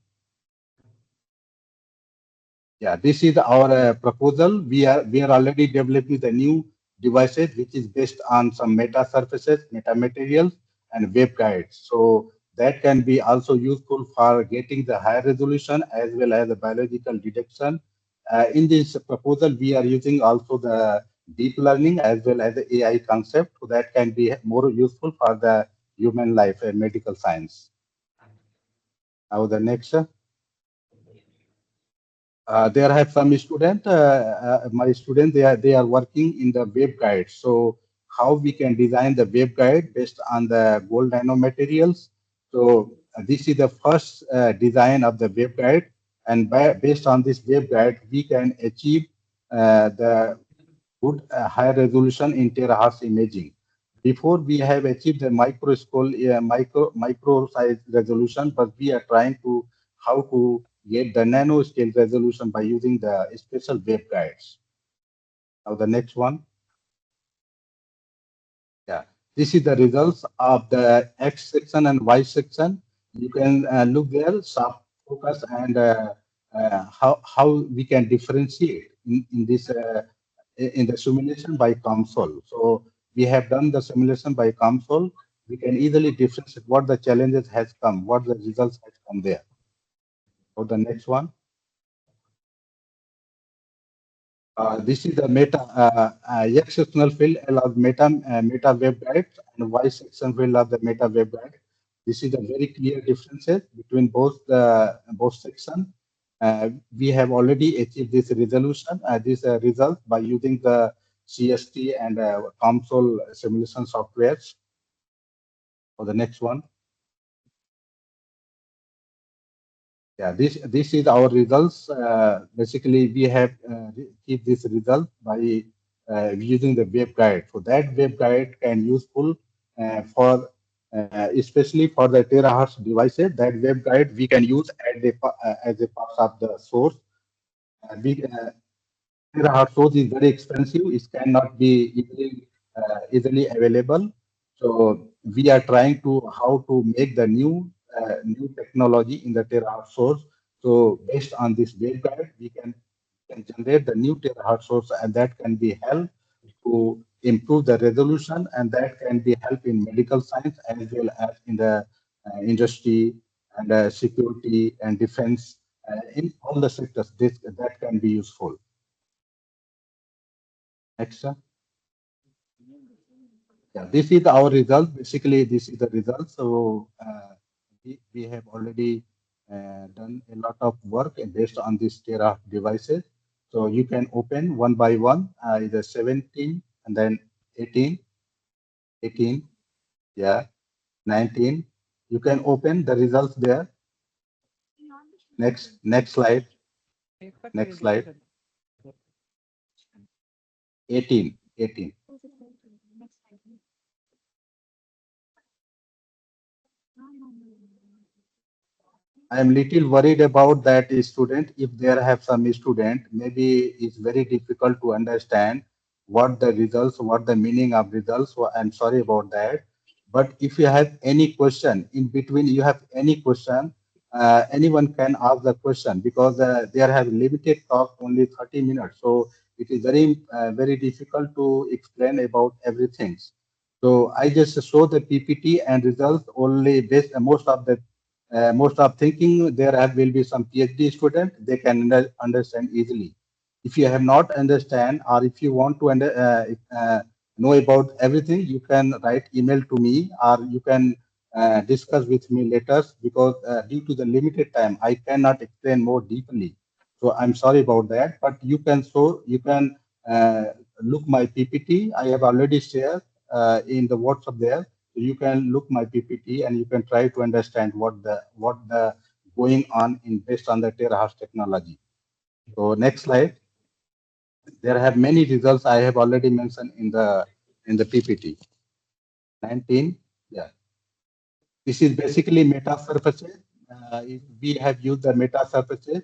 Yeah, this is our proposal. We are already developing the new devices which is based on some meta surfaces, meta materials, and waveguides. So that can be also useful for getting the higher resolution as well as the biological detection. In this proposal, we are using also the deep learning as well as the AI concept. So that can be more useful for the human life and medical science. Now the next. There have some student, my student, they are working in the waveguide. So how we can design the waveguide based on the gold nanomaterials. So this is the first design of the waveguide, and based on this waveguide, we can achieve the good high resolution in terahertz imaging. Before we have achieved the micro size resolution, but we are trying to how to get the nano scale resolution by using the special waveguides. Now the next one. Yeah, this is the results of the X section and Y section. You can look there, sharp focus, and how we can differentiate in this in the simulation by console. So we have done the simulation by console. We can easily differentiate what the challenges has come, what the results has come there. So the next one. This is the meta X sectional field allows meta waveguides and Y section field of the meta waveguide. This is a very clear differences between both section. We have already achieved this resolution, this result by using the CST and console simulation softwares. For the next one. Yeah, this is our results. Basically, we have keep this result by using the waveguide. So that waveguide can useful for especially for the terahertz devices. That waveguide we can use as a part of the source. We terahertz source is very expensive. It cannot be easily available. So we are trying to how to make the new technology in the terahertz source. So based on this waveguide, we can generate the new terahertz source, and that can be help to improve the resolution, and that can be help in medical science as well as in the industry and security and defense in all the sectors. This that can be useful. Next, sir. Yeah, this is our result. Basically, this is the result. So we have already done a lot of work based on this Tera devices. So you can open one by one, either 17 and then 18, 18, yeah, 19. You can open the results there. Next slide. Next slide. 18, 18. I am little worried about that student. If there have some student, maybe it's very difficult to understand what the results, what the meaning of results. So I'm sorry about that. But if you have any question in between, you have any question, anyone can ask the question because there have limited talk, only 30 minutes. So it is very difficult to explain about everything. So I just show the PPT and results only based most of thinking will be some PhD student, they can understand easily. If you have not understand or if you want to know about everything, you can write email to me or you can discuss with me later because due to the limited time, I cannot explain more deeply. So I'm sorry about that, but you can look my PPT. I have already shared in the WhatsApp there. So you can look my PPT and you can try to understand what the going on in based on the terahertz technology. So next slide. There have many results I have already mentioned in the PPT. 19. Yeah. This is basically meta surfaces. If we have used the meta surfaces,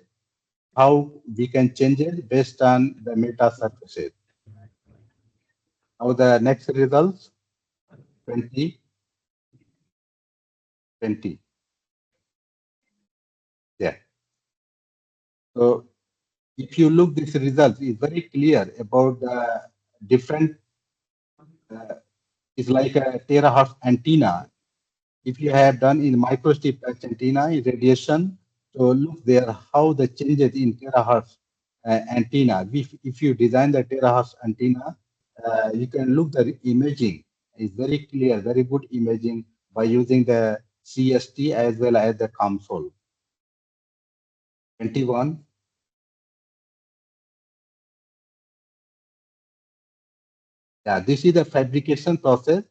how we can change it based on the meta surfaces. Now the next results 20. 20. Yeah. So if you look this result is very clear about the different it's like a terahertz antenna. If you have done in microstrip touch antenna is radiation, so look there how the changes in terahertz antenna. If you design the terahertz antenna, you can look the imaging is very clear, very good imaging by using the CST as well as the console. 21. Yeah, this is the fabrication process.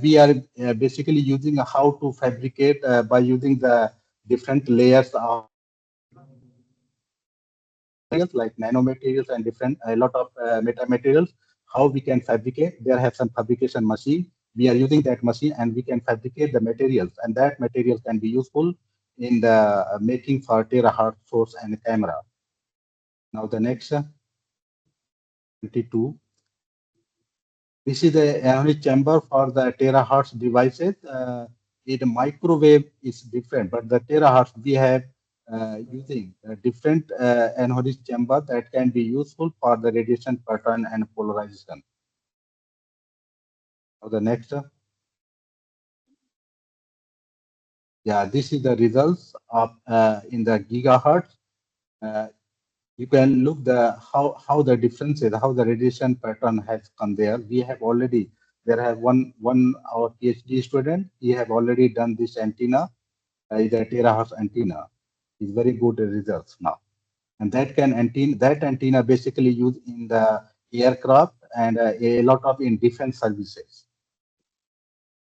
We are basically using how to fabricate by using the different layers of like nanomaterials and different a lot of metamaterials. How we can fabricate? There have some fabrication machine. We are using that machine and we can fabricate the materials, and that material can be useful in the making for terahertz source and camera. Now the next 22. This is the only chamber for the terahertz devices. In microwave is different, but the terahertz we have using a different anode chamber that can be useful for the radiation pattern and polarization. Now the next. Yeah, this is the results of in the gigahertz. Uh, you can look the how the differences, how the radiation pattern has come there. We have already there have one our PhD student. He have already done this antenna, the terahertz antenna. Is very good results now, and that antenna basically used in the aircraft and a lot of in defense services.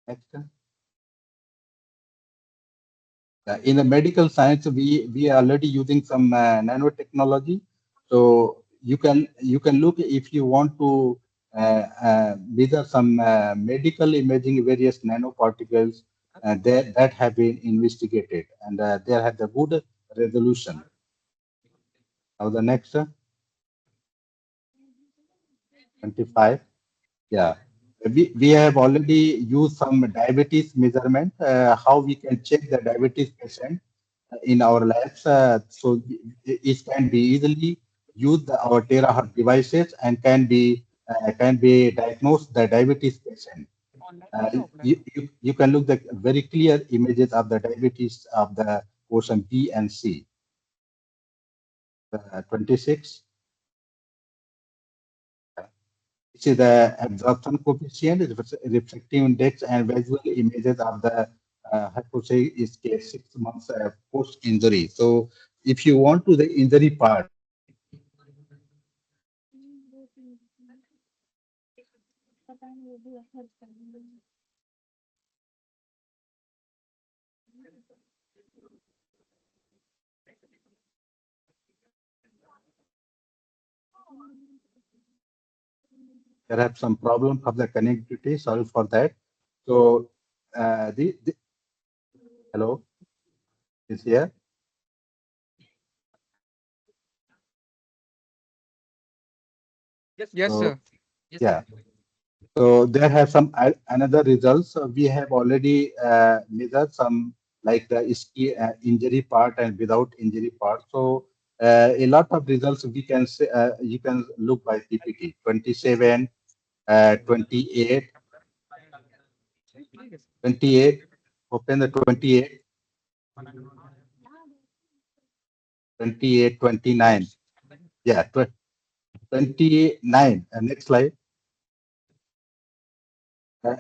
Next. In the medical science, we are already using some nanotechnology. So you can look if you want to measure some medical imaging various nanoparticles that have been investigated, and they have the good resolution. Now the next 25. Yeah, we have already used some diabetes measurement. How we can check the diabetes patient in our labs. So it can be easily used our terahertz devices and can be diagnosed the diabetes patient. You can look the very clear images of the diabetes of the portion B and C. 26. This is the absorption coefficient, refractive index, and visual images of the hypoxic is case 6 months post injury. So if you want to the injury part, there have some problem of the connectivity. Sorry for that. So the hello is here. Yes, So sir. yeah. So there have some another results. So we have already measured some like the injury part and without injury part. So a lot of results we can say you can look by PPT 27, 28, 28. Open the 28, 28, 29. Yeah, 29. Next slide.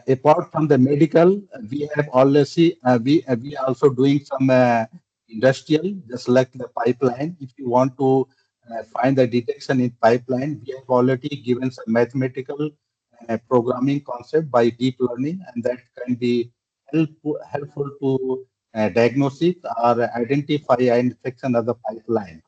Apart from the medical, we have already we are also doing some industrial, just like the pipeline. If you want to find the detection in pipeline, we have already given some mathematical programming concept by deep learning, and that can be helpful to diagnosis or identify an infection of the pipeline.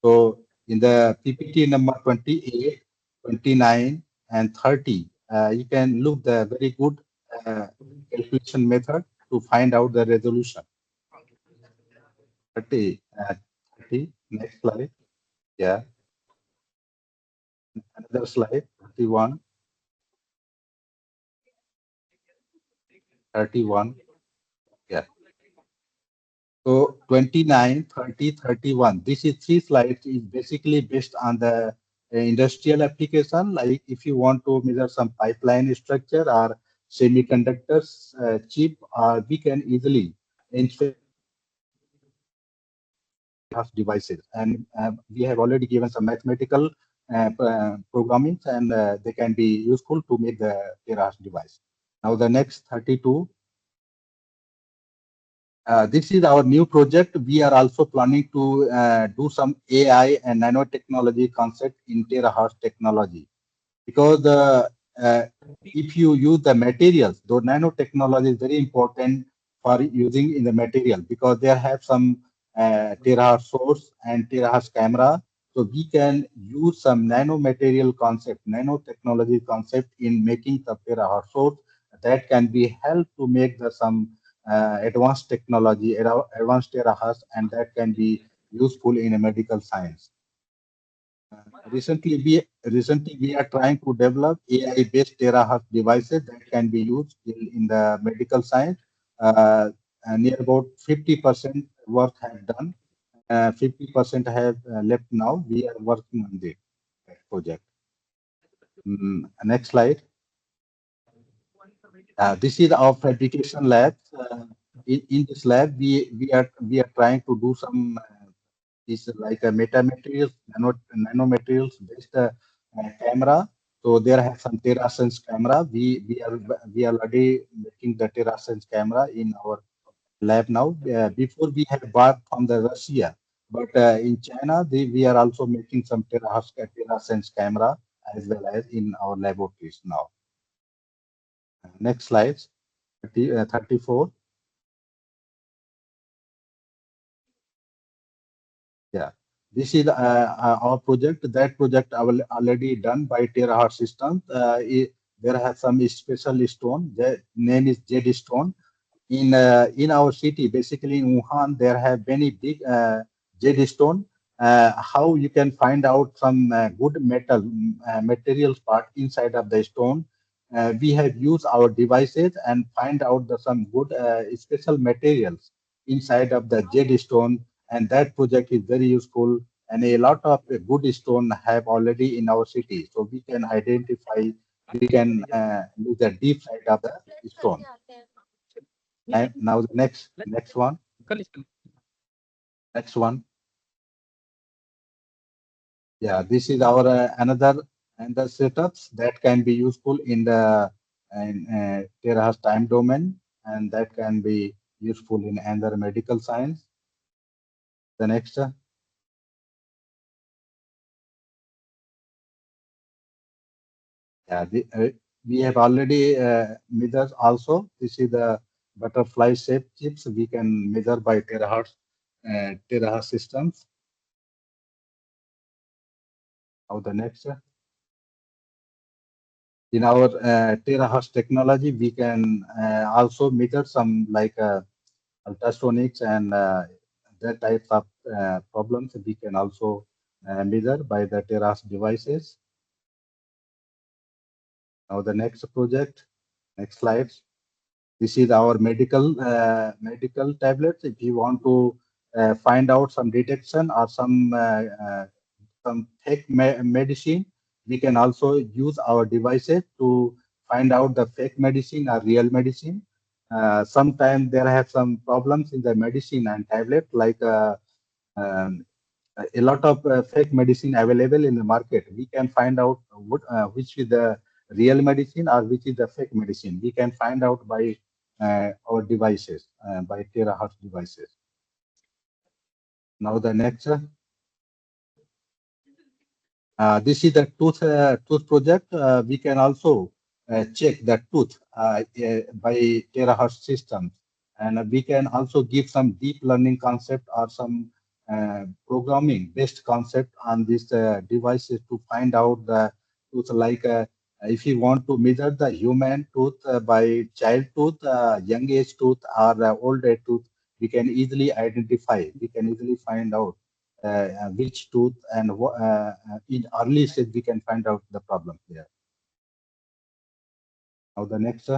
So in the PPT number 28, 29, and 30, you can look the very good uh, calculation method to find out the resolution. 30, 30, next slide. Yeah, another slide, 31, 31. Yeah. So 29, 30, 31. This is three slides is basically based on the industrial application. Like if you want to measure some pipeline structure or semiconductors chip, we can easily inspect devices. And we have already given some mathematical programming, and they can be useful to make the terahertz device. Now the next 32. This is our new project. We are also planning to do some AI and nanotechnology concept in terahertz technology, because if you use the materials, the nanotechnology is very important for using in the material, because they have some terahertz source and terahertz camera. So we can use some nanomaterial concept, nanotechnology concept in making the terahertz source that can be helped to make the some advanced technology, advanced terahertz, and that can be useful in a medical science. Recently we are trying to develop AI-based terahertz devices that can be used in the medical science. And near about 50% work have done. 50% have left now. We are working on the project. Next slide. This is our fabrication lab. In this lab, we are trying to do some is like a metamaterials, nanomaterials based camera. So there have some TerraSense camera. We are already making the TerraSense camera in our lab now. Before we had bought from the Russia, but in China we are also making some TerraSense camera as well as in our laboratories now. Next slide, 34. This is our project. That project already done by Terahertz Systems. There has some special stone. The name is Jade stone. In our city, basically in Wuhan, there have many big jade stone. How you can find out some good materials part inside of the stone? We have used our devices and find out some good special materials inside of the jade stone, and that project is very useful. And a lot of good stone have already in our city, so we can identify. We can look the deep side of the stone. And now the next one. Next one. Yeah, this is our another setups that can be useful in the terahertz time domain, and that can be useful in another medical science. The next. Yeah, we have already measured also. This is the butterfly shape chips we can measure by terahertz systems. Now the next. In our terahertz technology, we can also measure some like ultrasonics and that types of problems we can also measure by the terahertz devices. Now the next project, next slide. This is our medical tablets. If you want to find out some detection or some fake medicine, we can also use our devices to find out the fake medicine or real medicine. Sometimes there have some problems in the medicine and tablet, like um, a lot of fake medicine available in the market. We can find out which is the real medicine or which is the fake medicine. We can find out by our devices, by terahertz devices. Now the next. This is the tooth project. We can also check the tooth by terahertz systems, and we can also give some deep learning concept or some programming based concept on these devices to find out the tooth. Like if you want to measure the human tooth by child tooth, young age tooth, or old age tooth, we can easily identify. We can easily find out which tooth, and in early stage we can find out the problem there. Now the next.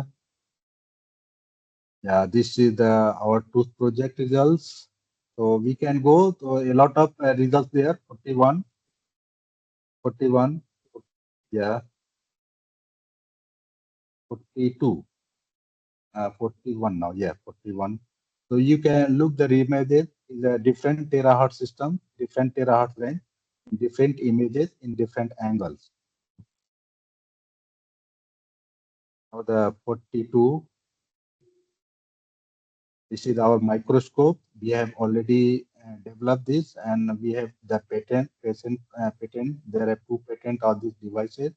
Yeah, this is our tooth project results. So we can go to a lot of results there. 41. Yeah. 42. 41 now. Yeah, 41. So you can look the images in the different terahertz system, different terahertz range, different images in different angles. Now the 42. This is our microscope. We have already developed this, and we have the patent. There are 2 patents on these devices.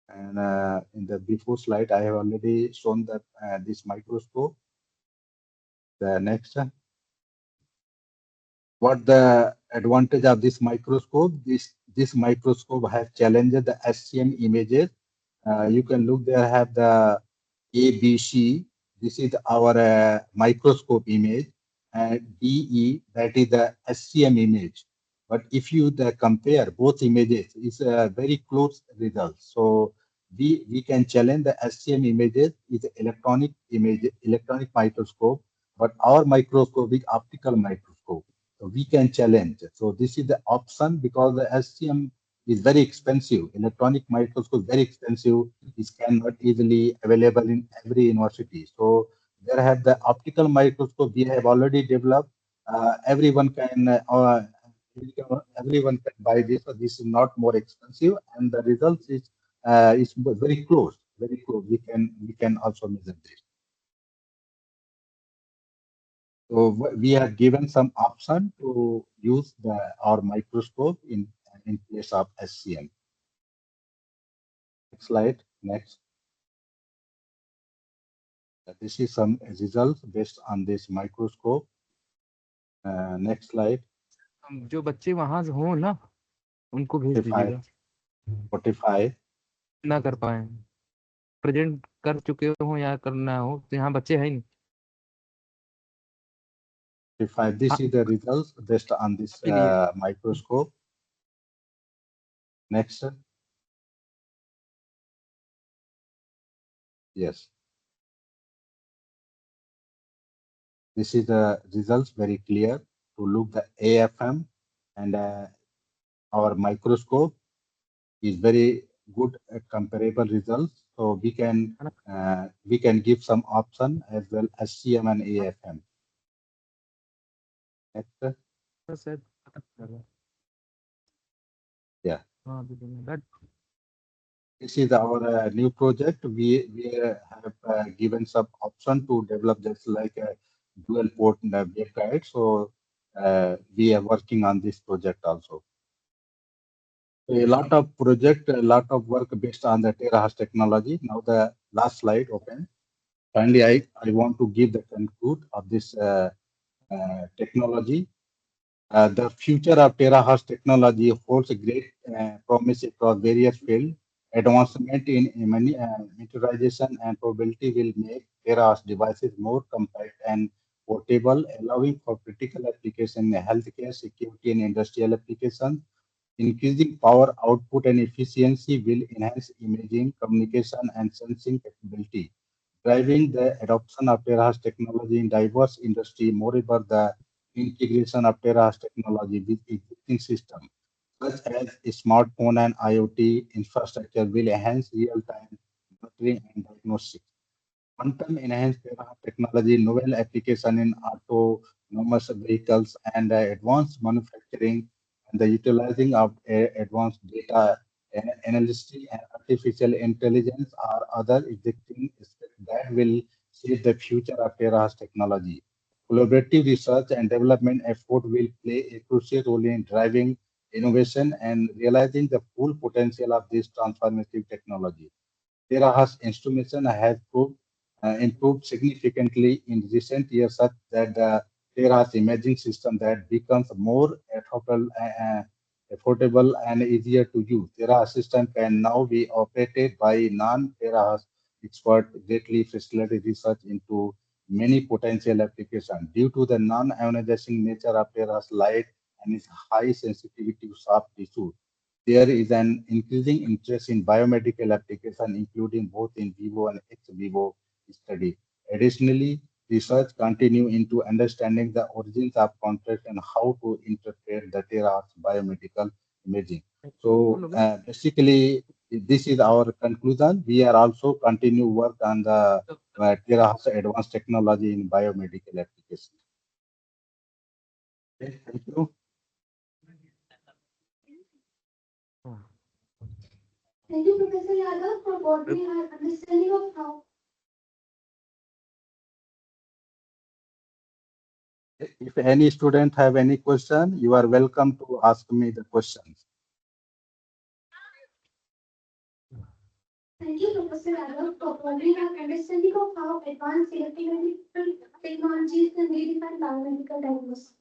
And in the before slide, I have already shown that this microscope. The next. What the advantage of this microscope? This microscope has challenged the SCM images. You can look there, have the ABC. This is our microscope image, and DE, that is the SCM image. But if you compare both images, it's a very close result. So we can challenge the SCM images is electronic microscope, but our microscope is optical microscope. So we can challenge. So this is the option, because the SCM is very expensive. Electronic microscope is very expensive. It cannot easily available in every university. So there have the optical microscope we have already developed. Everyone can buy this. So this is not more expensive, and the results is very close. Very close. We can also measure this. So we are given some option to use our microscope in place of SCM. Next slide. Next. This is some results based on this microscope. Next slide. जो बच्चे वहां हो ना उनको भेज 45, दीजिएगा 45, ना कर पाए प्रेजेंट कर चुके हो या करना हो तो यहाँ बच्चे है ही नहीं 45. This हाँ is the results based on this अभी लिए microscope. Next. Yes. This is the results very clear to look the AFM and our microscope is very good comparable results. So we can give some option as well as CM and AFM. Next. शायद Yeah. हाँ अभी देना that This is our new project. We have given some option to develop just like a dual port waveguide. So we are working on this project also. A lot of project, a lot of work based on the terahash technology. Now the last slide open. Finally, I want to give the conclude of this technology. The future of terahash technology holds a great promise across various fields. Advancement in miniaturization and probability will make terahash devices more compact and portable, allowing for critical application in healthcare, security, and industrial applications. Increasing power output and efficiency will enhance imaging, communication, and sensing capability, driving the adoption of terahash technology in diverse industry. Moreover, the integration of terahash technology with existing systems such as smartphone and IoT infrastructure will enhance real-time monitoring and diagnostics. Quantum enhanced technology, novel application in autonomous vehicles and advanced manufacturing, and the utilizing of advanced data analysis and artificial intelligence are other existing aspects that will shape the future of terahash technology. Collaborative research and development effort will play a crucial role in driving innovation and realizing the full potential of this transformative technology. Terahash instrumentation has improved significantly in recent years, such that the Terahash imaging system that becomes more affordable and easier to use. Terahash system can now be operated by non-Terahash expert, greatly facilitate research into many potential applications. Due to the non-ionizing nature of Terahash light and its high sensitivity to soft tissue, there is an increasing interest in biomedical application, including both in vivo and ex vivo study. Additionally, research continue into understanding the origins of contrast and how to interpret the tera's biomedical imaging. So basically, this is our conclusion. We are also continue work on the tera's advanced technology in biomedical application. Okay, thank you. Thank you, Professor Yadav, for broadening our understanding of how. If any student have any question, you are welcome to ask me the questions. Thank you, Professor Yadav, for broadening our understanding of how advanced electrical technologies can redefine biomedical diagnosis.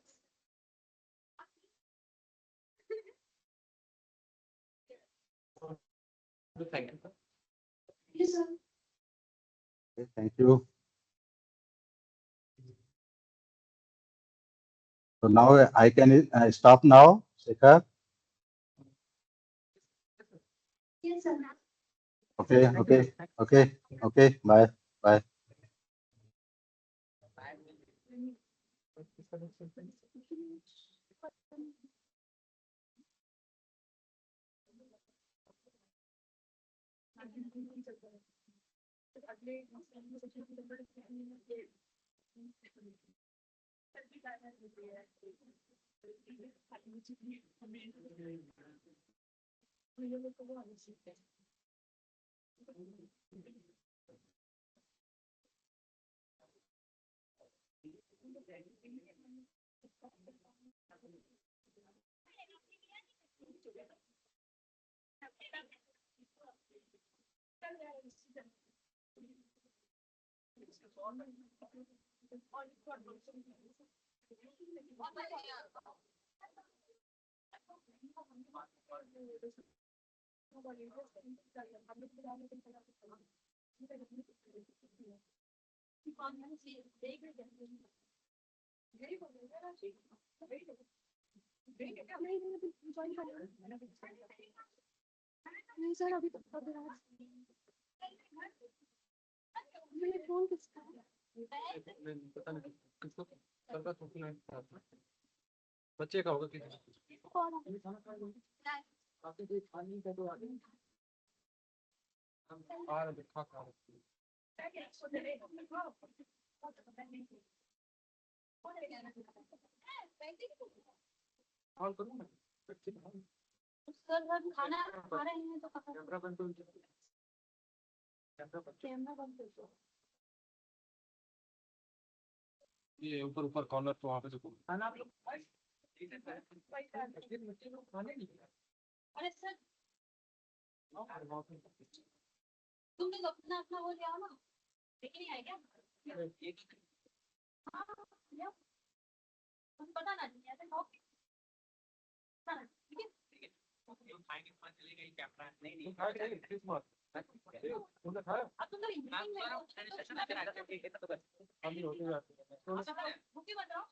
Thank you. Yes, sir. Okay, thank you. So now I can stop now, Shekhar. Yes, sir. Okay. Bye. Bye. नहीं sir अभी तो मेरे phone किसका पता नहीं किसको सबका phone है बच्चे का होगा आपके कोई खाने का तो आगे हम आ रहे खा खा कॉल करूँ मैं सर हम खाना खा रहे हैं तो कैमरा बंद कर कैमरा बंद कर दो ये ऊपर ऊपर कॉर्नर तो वहाँ पे से खाना आप लोग खाने नहीं अरे सर तुम लोग अपना अपना वो ले आओ ना लेके नहीं आए क्या हाँ ले आओ तुम पता ना नहीं आता खाओ ठीक है खाएंगे पता चलेगा ये कैमरा नहीं खाएंगे किस बात तुमने खाया अब तुम लोग मीटिंग में हो सेशन में करा ठीक है तो बस हम भी होते जाते हैं भूखे मत रहो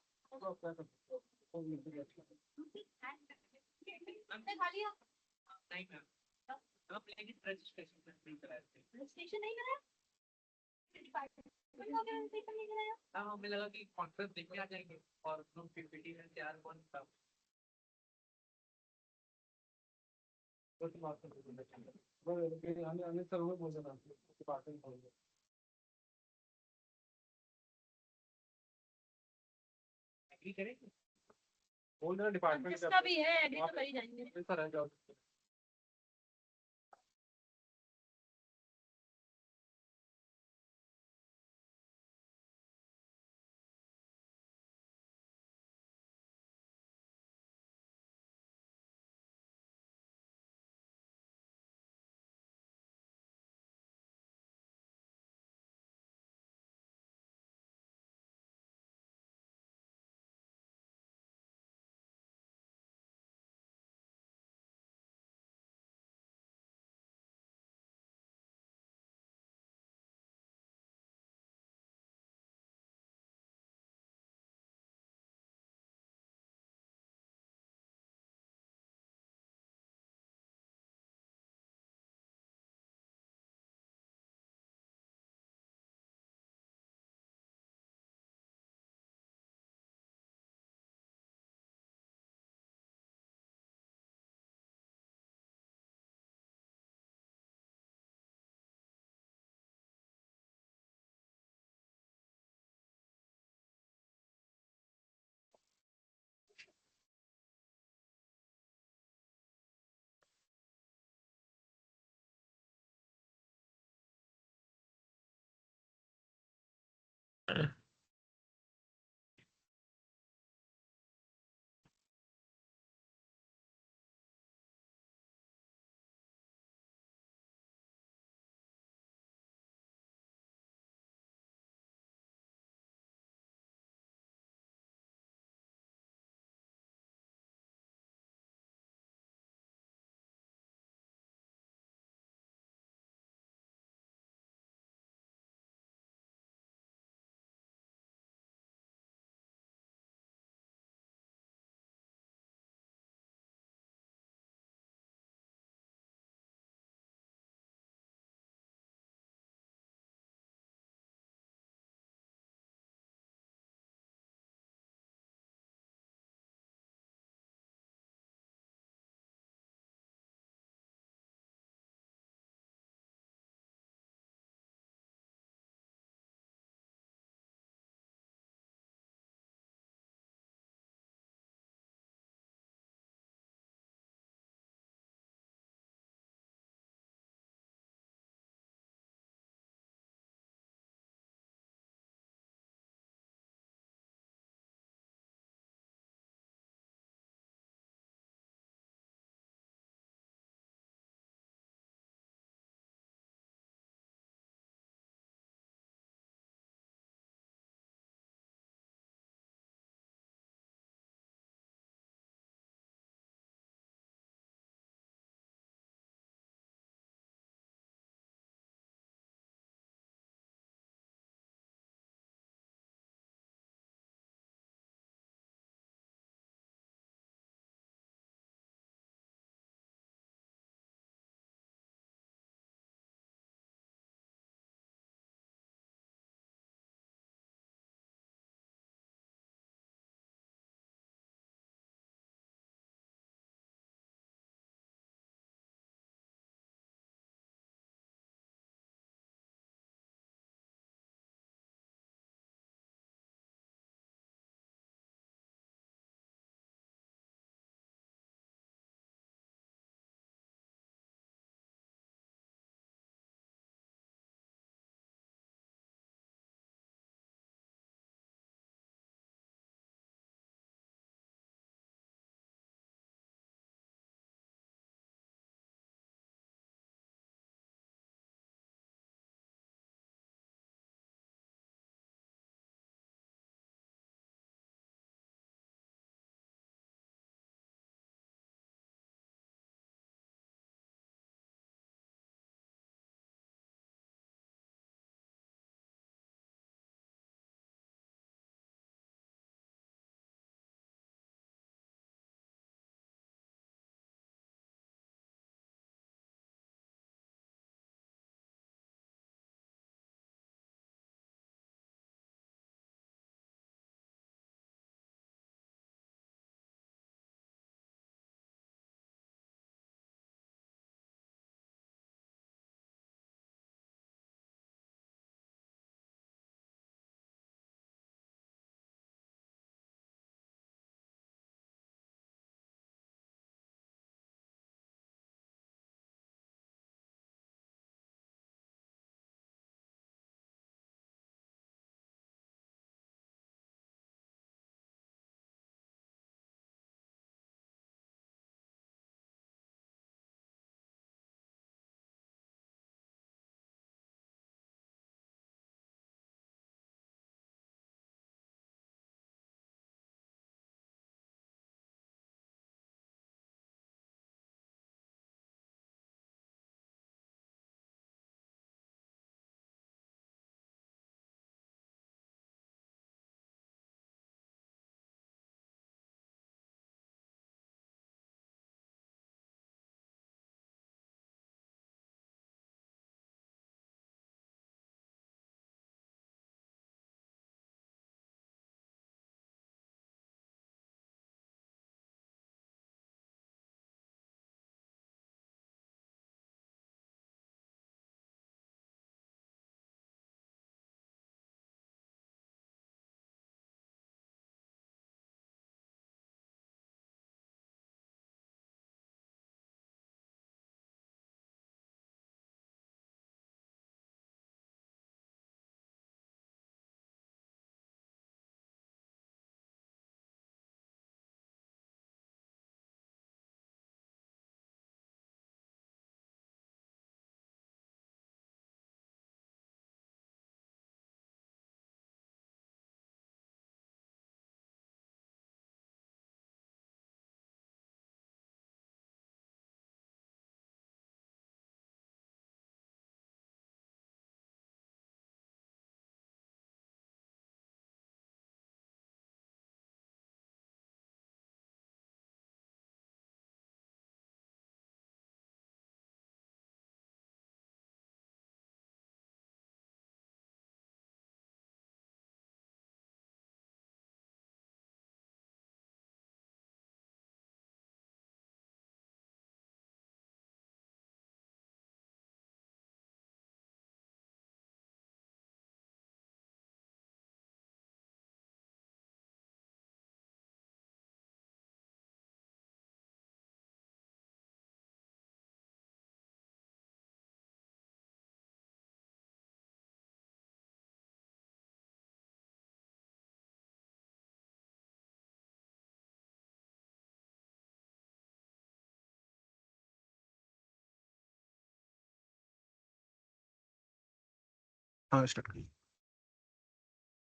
हमने खा लिया नहीं कर हम लेकिन रजिस्ट्रेशन नहीं कराया रजिस्ट्रेशन नहीं कराया हाँ हमें लगा कि कॉन्फ्रेंस देखने आ जाएंगे और लोग फिर पीटी में तैयार कौन था आने सर वो बोल रहा था डिपार्टमेंट बोल रहा एग्री करेंगे बोल रहा डिपार्टमेंट जिसका भी है एग्री तो कर ही जाएंगे सर है जाओ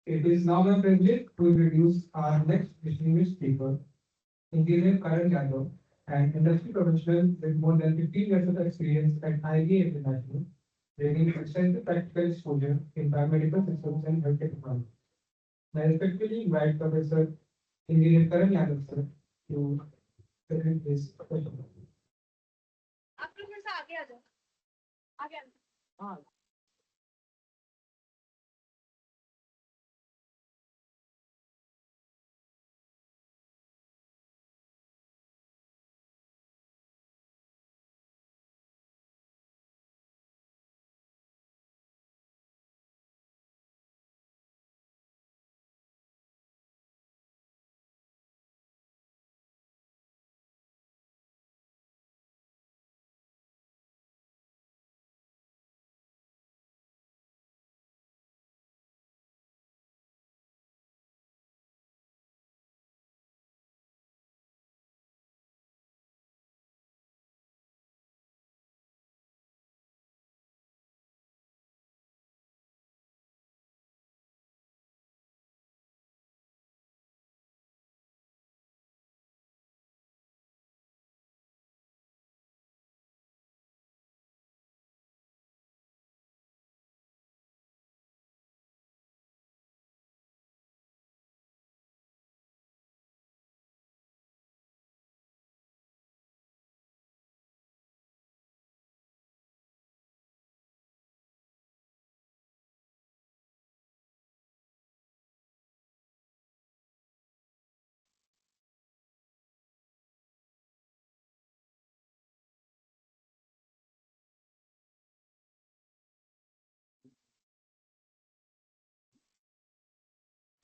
It is now my privilege to introduce our next distinguished speaker, Engineer Karan Yadav, an industry professional with more than 15 years of experience at IBA International, bringing extensive practical exposure in biomedical systems and health technology. I respectfully invite Professor Engineer Karan Yadav sir to present this session.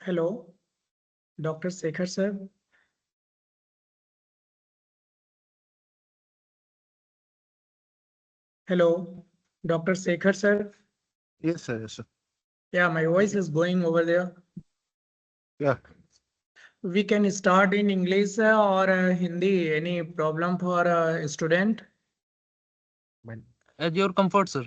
Hello, Dr. Sekhar sir. Hello, Dr. Sekhar sir. Yes, sir. Yes, sir. Yeah, my voice is going over there. Yeah. We can start in English or Hindi. Any problem for a student? At your comfort, sir.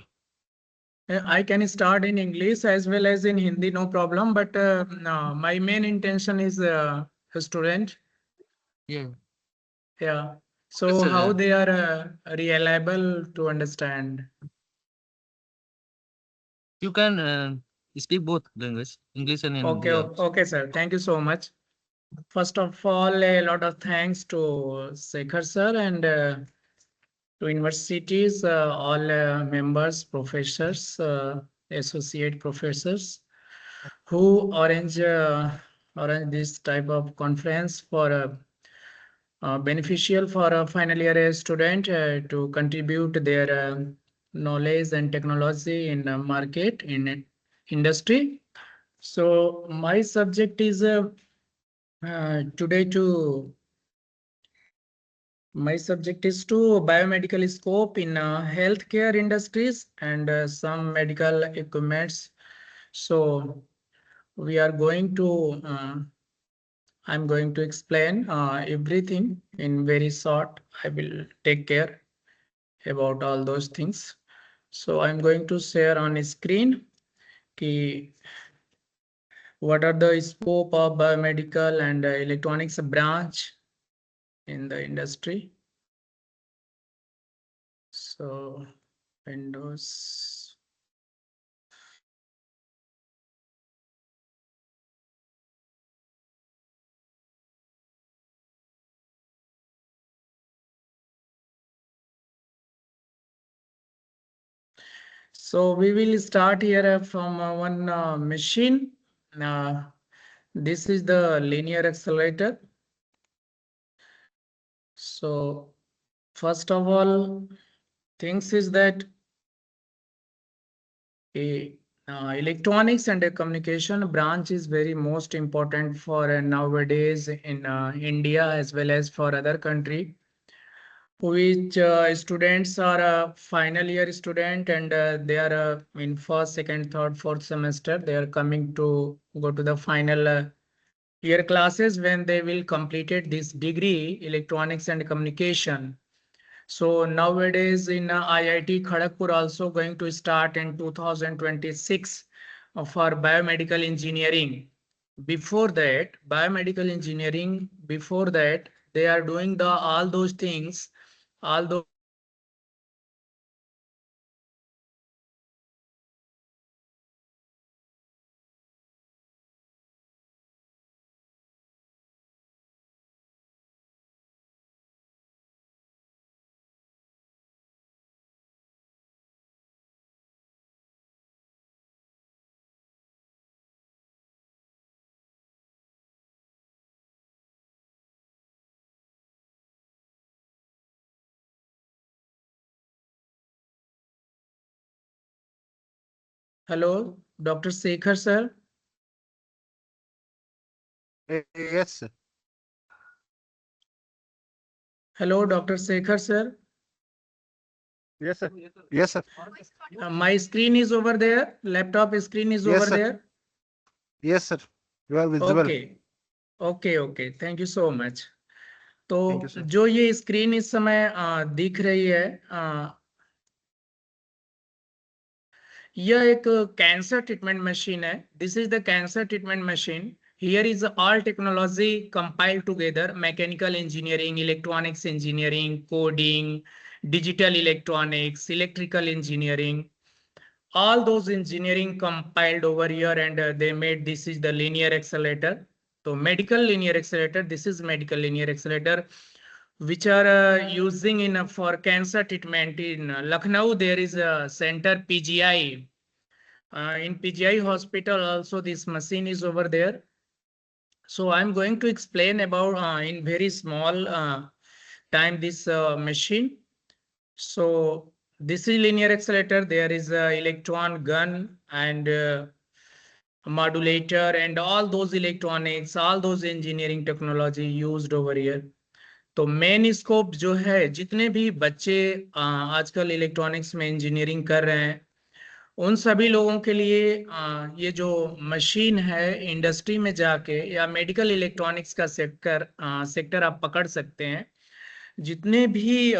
I can start in English as well as in Hindi, no problem. But no, my main intention is a student. Yeah. Yeah. So Yes, sir, how yeah. they are reliable to understand? You can speak both language, English and Hindi. Okay, sir. Thank you so much. First of all, a lot of thanks to Sekhar sir and to universities, all members, professors, associate professors who arrange this type of conference for beneficial for a final year student to contribute their knowledge and technology in the market in industry. So my subject is today to my subject is to biomedical scope in healthcare industries and some medical equipments. So we are going to I'm going to explain everything in very short. I will take care about all those things. So I'm going to share on screen what are the scope of biomedical and electronics branch in the industry. So Windows. So we will start here from one machine. This is the linear accelerator. So first of all, things is that electronics and communication branch is very most important for nowadays in India as well as for other country, which students are a final year student and they are in first, second, third, fourth semester. They are coming to go to the final year classes when they will completed this degree, electronics and communication. So nowadays in IIT Kharagpur also going to start in 2026 for biomedical engineering. Before that, biomedical engineering, before that, they are doing all those things, all those Hello, Dr. Sekhar, sir. Yes, sir. Hello, Dr. Sekhar, sir. Yes, sir. Yes, sir. My screen is over there. Laptop screen is Yes, over sir. there. Yes, sir. You are visible. Okay. Okay. Thank you so much. तो Thank you, sir. जो ये screen इस समय दिख रही है, यह एक कैंसर ट्रीटमेंट मशीन है. This is the cancer treatment machine. Here is all technology compiled together: mechanical engineering, electronics engineering, coding, digital electronics, electrical engineering. All those engineering compiled over here, and they made this is the linear accelerator. So medical linear accelerator, this is medical linear accelerator, which are using in for cancer treatment. In Lucknow, there is a center PGI. In PGI hospital also this machine is over there. So I'm going to explain about in very small time this machine. So this is linear accelerator. There is a electron gun and modulator and all those electronics, all those engineering technology used over here. तो main scope जो है, जितने भी बच्चे आजकल electronics में engineering कर रहे हैं, उन सभी लोगों के लिए ये जो मशीन है, इंडस्ट्री में जाके या मेडिकल इलेक्ट्रॉनिक्स का सेक्टर आप पकड़ सकते हैं. जितने भी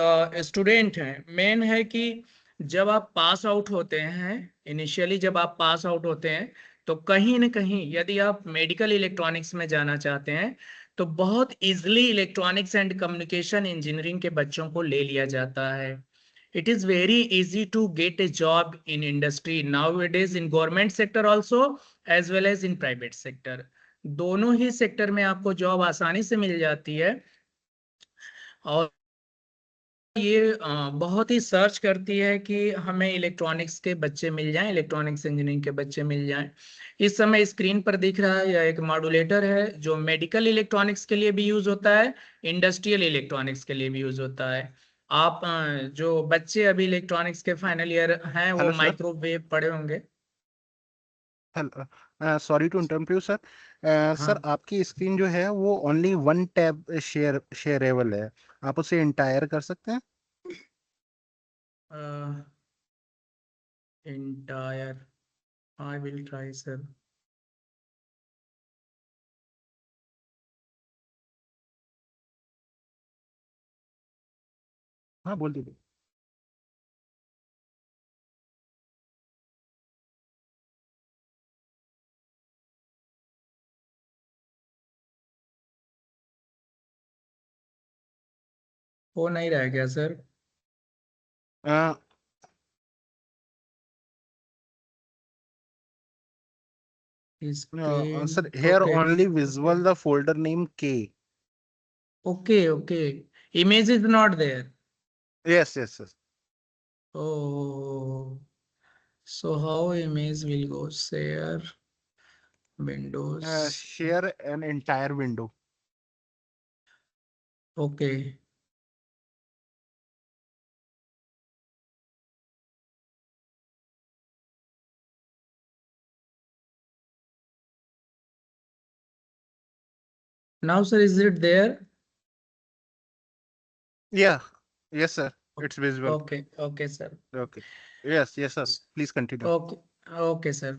स्टूडेंट हैं, मेन है कि जब आप पास आउट होते हैं, इनिशियली जब आप पास आउट होते हैं, तो कहीं ना कहीं यदि आप मेडिकल इलेक्ट्रॉनिक्स में जाना चाहते हैं, तो बहुत easily electronics and communication engineering के बच्चों को ले लिया जाता है. It is very easy to get a job in industry nowadays, in government sector also as well as in private sector. दोनों ही सेक्टर में आपको जॉब आसानी से मिल जाती है. और ये बहुत ही सर्च करती है कि हमें इलेक्ट्रॉनिक्स के बच्चे मिल जाएं, इलेक्ट्रॉनिक्स इंजीनियरिंग के बच्चे मिल जाएं. इस समय स्क्रीन पर दिख रहा है, यह एक मॉड्यूलेटर है जो मेडिकल इलेक्ट्रॉनिक्स के लिए भी यूज होता है, इंडस्ट्रियल इलेक्ट्रॉनिक्स के लिए भी यूज होता है. आप जो बच्चे अभी इलेक्ट्रॉनिक्स के फाइनल ईयर हैं, वो Hello, sir. माइक्रोवेव पढ़े होंगे. Sorry to interrupt you sir. Sir, आपकी स्क्रीन जो है वो ओनली वन टैब शेयरेबल है. आप उसे इंटायर कर सकते हैं. Entire. I will try, sir. हाँ, बोल दीजिए. हो नहीं रहा है क्या sir? Sir, here only visible the folder name K. Okay. Image is not there. Yes. Oh, so how image will go? Share Windows. Share an entire window. Okay. Now, sir, is it there? Yeah. Yes, sir. It's visible. Okay, sir. Okay. Yes, sir. Please continue. Okay, sir.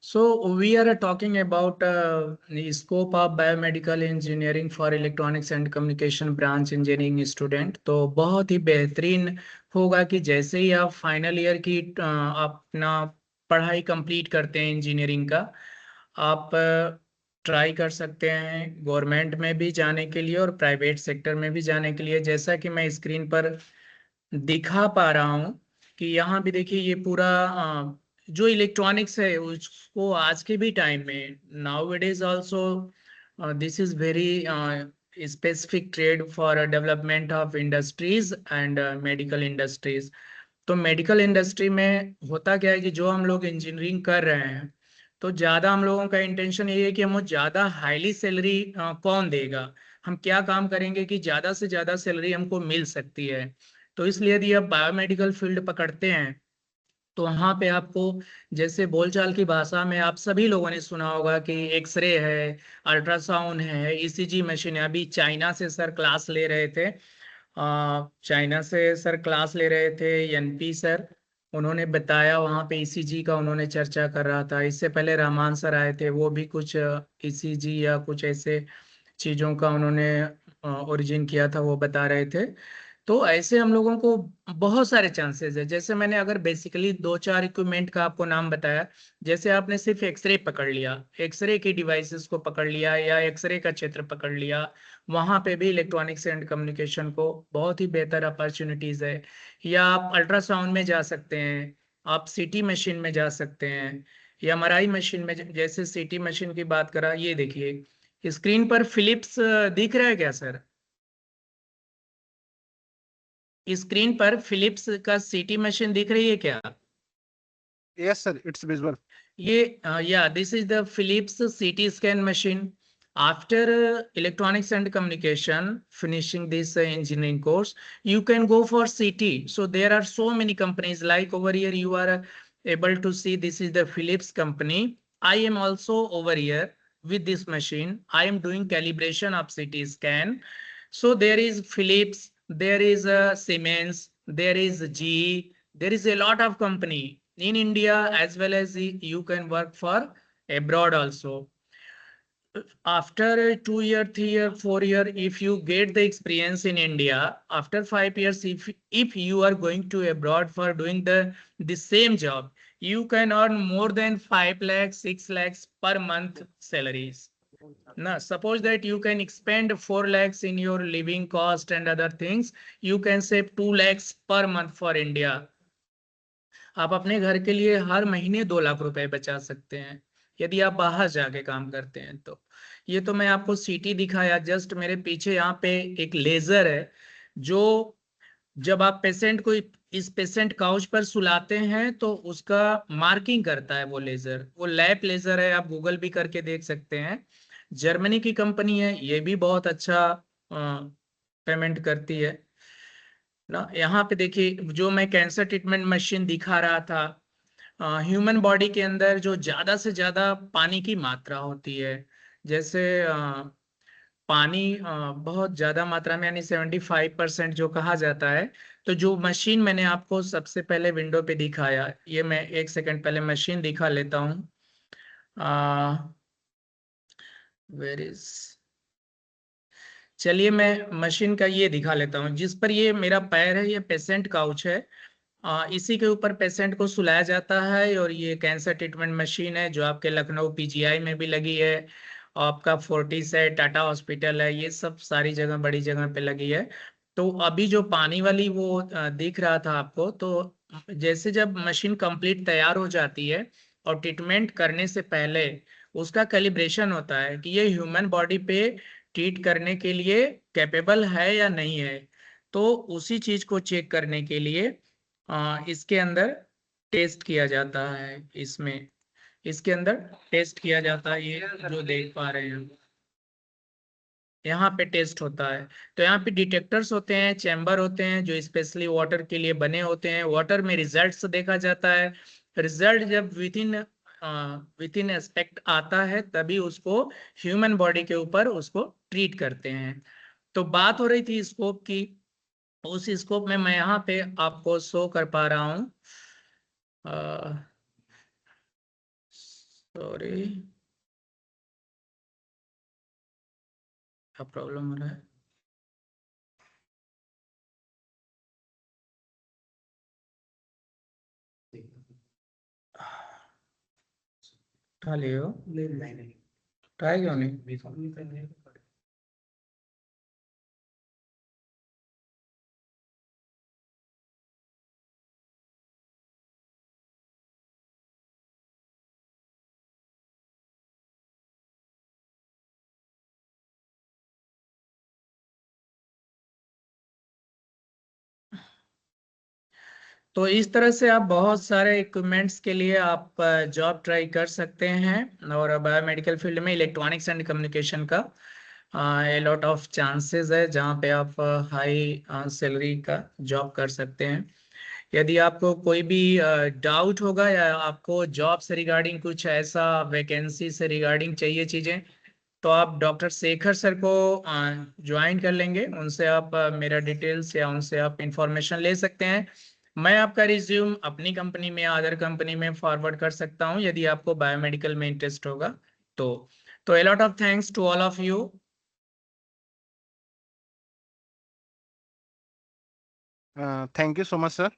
So we are talking about the scope of biomedical engineering for electronics and communication branch engineering student. तो बहुत ही बेहतरीन होगा कि जैसे ही आप final year की अपना पढ़ाई कंप्लीट करते हैं इंजीनियरिंग का, आप ट्राई कर सकते हैं गवर्नमेंट में भी जाने के लिए और प्राइवेट सेक्टर में भी जाने के लिए। जैसा कि मैं स्क्रीन पर दिखा पा रहा हूँ कि यहाँ भी देखिए ये पूरा जो इलेक्ट्रॉनिक्स है उसको आज के भी टाइम में now it is also this is very specific trade for development of industries and medical industries. तो मेडिकल इंडस्ट्री में होता क्या है कि जो हम लोग इंजीनियरिंग कर रहे हैं तो ज़्यादा हम लोगों का इंटेंशन ये है कि हमको ज़्यादा हाईली सैलरी कौन देगा, हम क्या काम करेंगे कि ज़्यादा से ज़्यादा सैलरी हमको मिल सकती है। तो इसलिए यदि आप बायोमेडिकल फील्ड पकड़ते हैं तो वहाँ पे आपको, जैसे बोलचाल की भाषा में आप सभी लोगों ने सुना होगा कि एक्सरे है, अल्ट्रासाउंड है, ईसीजी मशीन है। अभी चाइना से सर क्लास ले रहे थे, चाइना से सर क्लास ले रहे थे एनपी सर, उन्होंने बताया वहाँ पे ईसीजी का उन्होंने चर्चा कर रहा था। इससे पहले रहमान सर आए थे, वो भी कुछ ईसीजी या कुछ ऐसे चीज़ों का उन्होंने ओरिजिन किया था, वो बता रहे थे। तो ऐसे हम लोगों को बहुत सारे चांसेस है। जैसे मैंने अगर बेसिकली दो चार इक्विपमेंट का आपको नाम बताया, जैसे आपने सिर्फ एक्सरे पकड़ लिया, एक्सरे की डिवाइसेस को पकड़ लिया या एक्सरे का क्षेत्र पकड़ लिया, वहां पे भी इलेक्ट्रॉनिक्स एंड कम्युनिकेशन को बहुत ही बेहतर अपॉर्चुनिटीज है। या आप अल्ट्रासाउंड में जा सकते हैं, आप सीटी मशीन में जा सकते हैं, या एमआरआई मशीन में। जैसे सीटी मशीन की बात करा, ये देखिए स्क्रीन पर फिलिप्स दिख रहा है क्या सर? स्क्रीन पर फिलिप्स का सीटी मशीन दिख रही है क्या? Yes, sir, it's visible. ये yeah, this is the Philips CT scan machine. After electronics and communication, finishing this engineering course, you can go for CT. So there are so many companies, like over here you are able to see this is the Philips company. I am also over here with this machine. I am doing calibration of CT scan. So there is Philips, there is Siemens, there is GE, there is a lot of company in India as well as you can work for abroad also. After 2 year, 3 year, 4 year, if you get the experience in India, after 5 years, if you are going to abroad for doing the same job, you can earn more than 5 lakhs, 6 lakhs per month salaries. Now, suppose that you can expend 4 lakhs in your living cost and other things, you can save 2 lakhs per month for India. आप अपने घर के लिए हर महीने 2 लाख रुपए बचा सकते हैं यदि आप बाहर जाके काम करते हैं। तो ये तो मैं आपको सीटी दिखाया, जस्ट मेरे पीछे यहाँ पे एक लेजर है जो जब आप पेशेंट को इस पेशेंट काउच पर सुलाते हैं तो उसका मार्किंग करता है वो लेजर, वो लैप लेजर है, आप गूगल भी करके देख सकते हैं। जर्मनी की कंपनी है, ये भी बहुत अच्छा पेमेंट करती है ना। यहाँ पे देखिए जो मैं कैंसर ट्रीटमेंट मशीन दिखा रहा था, ह्यूमन बॉडी के अंदर जो ज्यादा से ज्यादा पानी की मात्रा होती है, जैसे पानी बहुत ज्यादा मात्रा में यानी 75% जो कहा जाता है। तो जो मशीन मैंने आपको सबसे पहले विंडो पे दिखाया, ये मैं 1 सेकंड पहले मशीन दिखा लेता हूँ। वेर इज, चलिए मैं मशीन का ये दिखा लेता हूँ। जिस पर ये मेरा पैर है, ये पेशेंट काउच है, इसी के ऊपर पेशेंट को सुलाया जाता है। और ये कैंसर ट्रीटमेंट मशीन है जो आपके लखनऊ पीजीआई में भी लगी है, आपका फोर्टिस है, टाटा हॉस्पिटल है, ये सब सारी जगह बड़ी जगह पे लगी है। तो अभी जो पानी वाली वो दिख रहा था आपको, तो जैसे जब मशीन कंप्लीट तैयार हो जाती है और ट्रीटमेंट करने से पहले उसका कैलिब्रेशन होता है कि ये ह्यूमन बॉडी पे ट्रीट करने के लिए कैपेबल है या नहीं है। तो उसी चीज को चेक करने के लिए इसके अंदर टेस्ट किया जाता है, इसमें इसके अंदर टेस्ट किया जाता है। ये जो देख पा रहे हैं यहाँ पे टेस्ट होता है। तो यहाँ पे डिटेक्टर्स होते हैं, चैम्बर होते हैं जो स्पेशली वाटर के लिए बने होते हैं। वाटर में रिजल्ट्स देखा जाता है, रिजल्ट जब विथिन एस्पेक्ट आता है तभी उसको ह्यूमन बॉडी के ऊपर उसको ट्रीट करते हैं। तो बात हो रही थी स्कोप की, उस स्कोप में मैं यहाँ पे आपको शो कर पा रहा हूँ। सॉरी, क्या प्रॉब्लम हो रहा है? उठा लियो उठाए क्यों नहीं तो इस तरह से आप बहुत सारे इक्विपमेंट्स के लिए आप जॉब ट्राई कर सकते हैं और बायोमेडिकल फील्ड में इलेक्ट्रॉनिक्स एंड कम्युनिकेशन का ए लॉट ऑफ चांसेस है जहाँ पे आप हाई सैलरी का जॉब कर सकते हैं। यदि आपको कोई भी डाउट होगा या आपको जॉब से रिगार्डिंग कुछ ऐसा वैकेंसी से रिगार्डिंग चाहिए चीज़ें तो आप डॉक्टर शेखर सर को ज्वाइन कर लेंगे, उनसे आप मेरा डिटेल्स या उनसे आप इंफॉर्मेशन ले सकते हैं। मैं आपका रिज्यूम अपनी कंपनी में या अदर कंपनी में फॉरवर्ड कर सकता हूं यदि आपको बायोमेडिकल में इंटरेस्ट होगा तो a lot of thanks to all of you. Thank you so much, sir.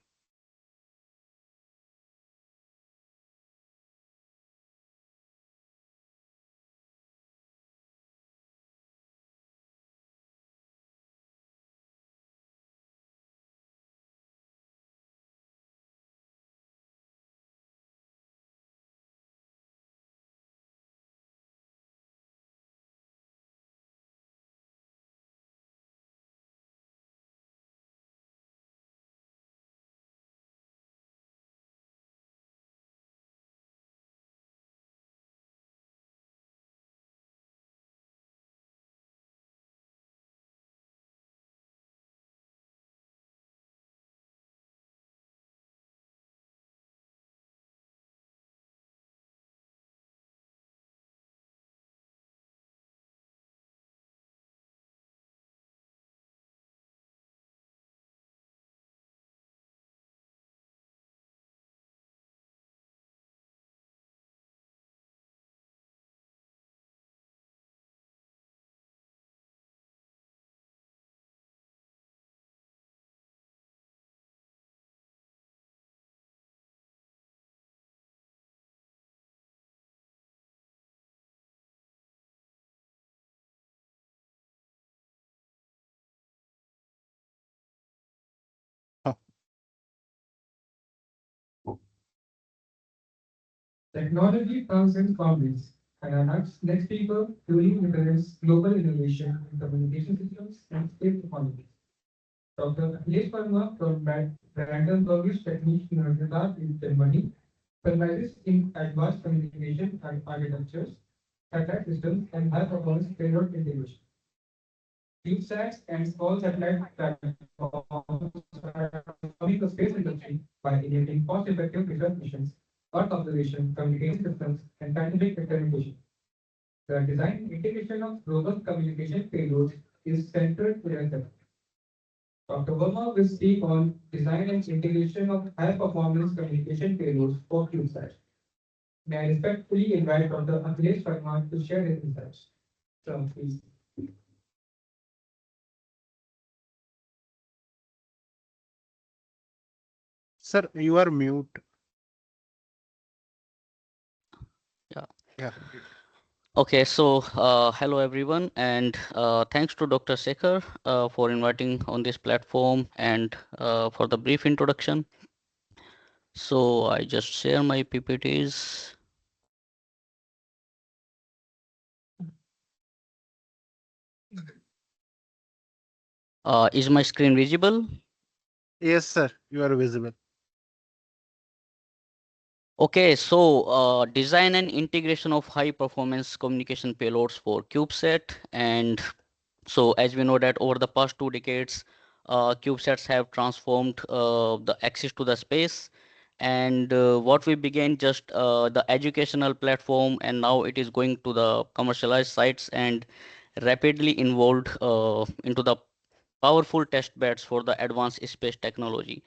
Technology transcends boundaries, and our next speaker truly represents global innovation in communication systems and space technology. Dr. Akhilesh Verma from Brandon Burgess Technique University in Germany specializes in advanced communication and architectures, satellite systems, and high-performance payload integration. CubeSats and small satellite platforms are transforming the space industry by enabling cost-effective research missions, Earth observation, communication systems, and scientific experimentation. The design and integration of robust communication payloads is central to their effort. Dr. Verma will speak on design and integration of high-performance communication payloads for CubeSat. May I respectfully invite Dr. Akhilesh Verma to share his insights. Sir, please. Sir, you are mute. Yeah. Yeah. Okay, so hello everyone, and thanks to Dr. Sekhar for inviting on this platform and for the brief introduction. So I just share my PPTs. Is my screen visible? Yes, sir, you are visible. Okay, so design and integration of high performance communication payloads for CubeSat. And so as we know that over the past 2 decades, CubeSats have transformed the access to the space. And what we began just the educational platform, and now it is going to the commercialized sites and rapidly involved into the powerful test beds for the advanced space technology.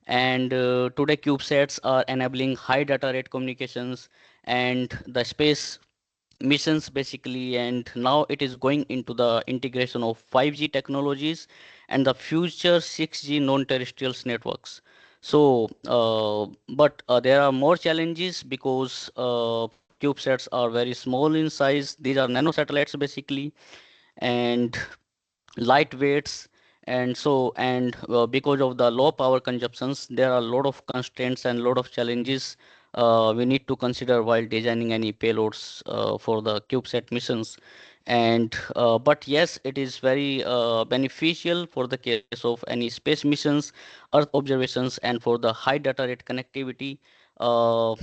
And today CubeSats are enabling high data rate communications and the space missions basically, and now it is going into the integration of 5G technologies and the future 6G non-terrestrial networks. So but there are more challenges because CubeSats are very small in size. These are nanosatellites basically, and lightweights. And because of the low power consumptions, there are a lot of constraints and a lot of challenges we need to consider while designing any payloads for the CubeSat missions. But yes, it is very beneficial for the case of any space missions, Earth observations, and for the high data rate connectivity uh,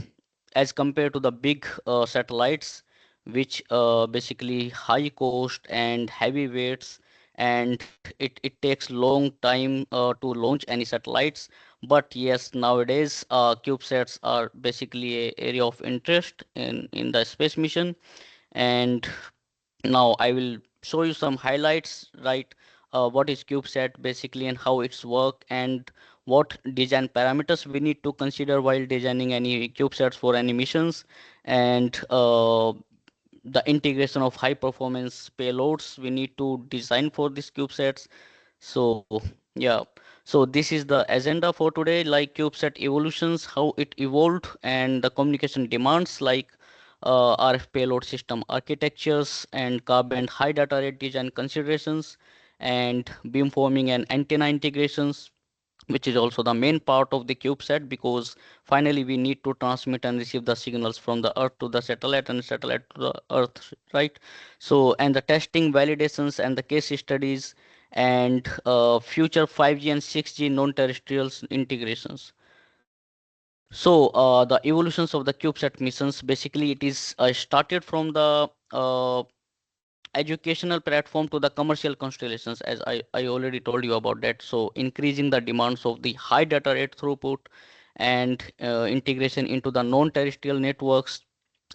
as compared to the big satellites, which basically high cost and heavy weights, and it takes long time to launch any satellites. But yes, nowadays CubeSats are basically a area of interest in the space mission. And now I will show you some highlights, right? What is CubeSat basically and how it's work, and what design parameters we need to consider while designing any CubeSats for any missions, and the integration of high performance payloads we need to design for these CubeSats. So yeah, so this is the agenda for today, like CubeSat evolutions, how it evolved, and the communication demands like RF payload system architectures and carbon high data rate design considerations, and beamforming and antenna integrations, which is also the main part of the CubeSat, because finally we need to transmit and receive the signals from the Earth to the satellite and satellite to the Earth, right? So, and the testing, validations, and the case studies, and future 5G and 6G non-terrestrial integrations. So the evolutions of the CubeSat missions, basically it is started from the educational platform to the commercial constellations, as I already told you about that. So increasing the demands of the high data rate throughput, and integration into the non-terrestrial networks,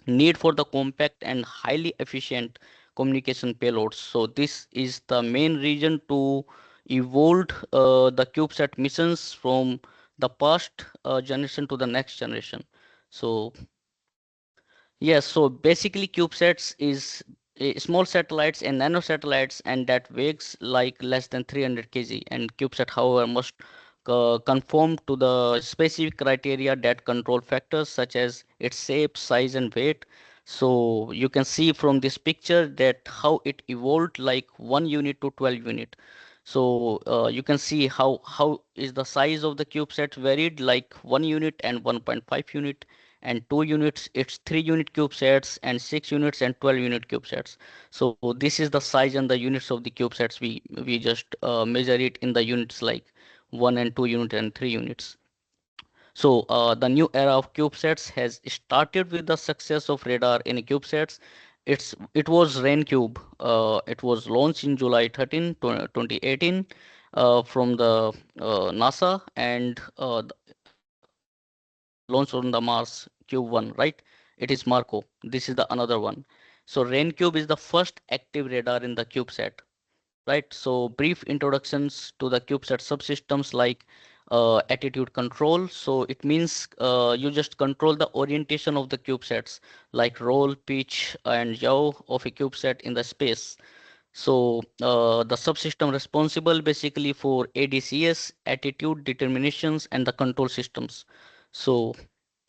need for the compact and highly efficient communication payloads. So this is the main reason to evolve the CubeSat missions from the past generation to the next generation. So yes, so basically CubeSats is small satellites and nano satellites, and that weighs like less than 300 kg. And CubeSat, however, must conform to the specific criteria that control factors such as its shape, size, and weight. So you can see from this picture that how it evolved like 1 unit to 12 unit. So you can see how is the size of the CubeSat varied, like 1 unit and 1.5 unit, and 2 units it's 3 unit CubeSats, and 6 units and 12 unit CubeSats. So this is the size and the units of the CubeSats. We just measure it in the units like 1 and 2 unit and 3 units. So the new era of CubeSats has started with the success of radar in CubeSats. It was RainCube. It was launched in July 13, 2018 from the NASA, and launched on the Mars Cube 1, right? It is Marco. This is the another one. So RainCube is the first active radar in the CubeSat, right? So brief introductions to the CubeSat subsystems, like attitude control. So it means you just control the orientation of the CubeSats, like roll, pitch, and yaw of a CubeSat in the space. So the subsystem responsible basically for ADCS, attitude determinations, and the control systems. So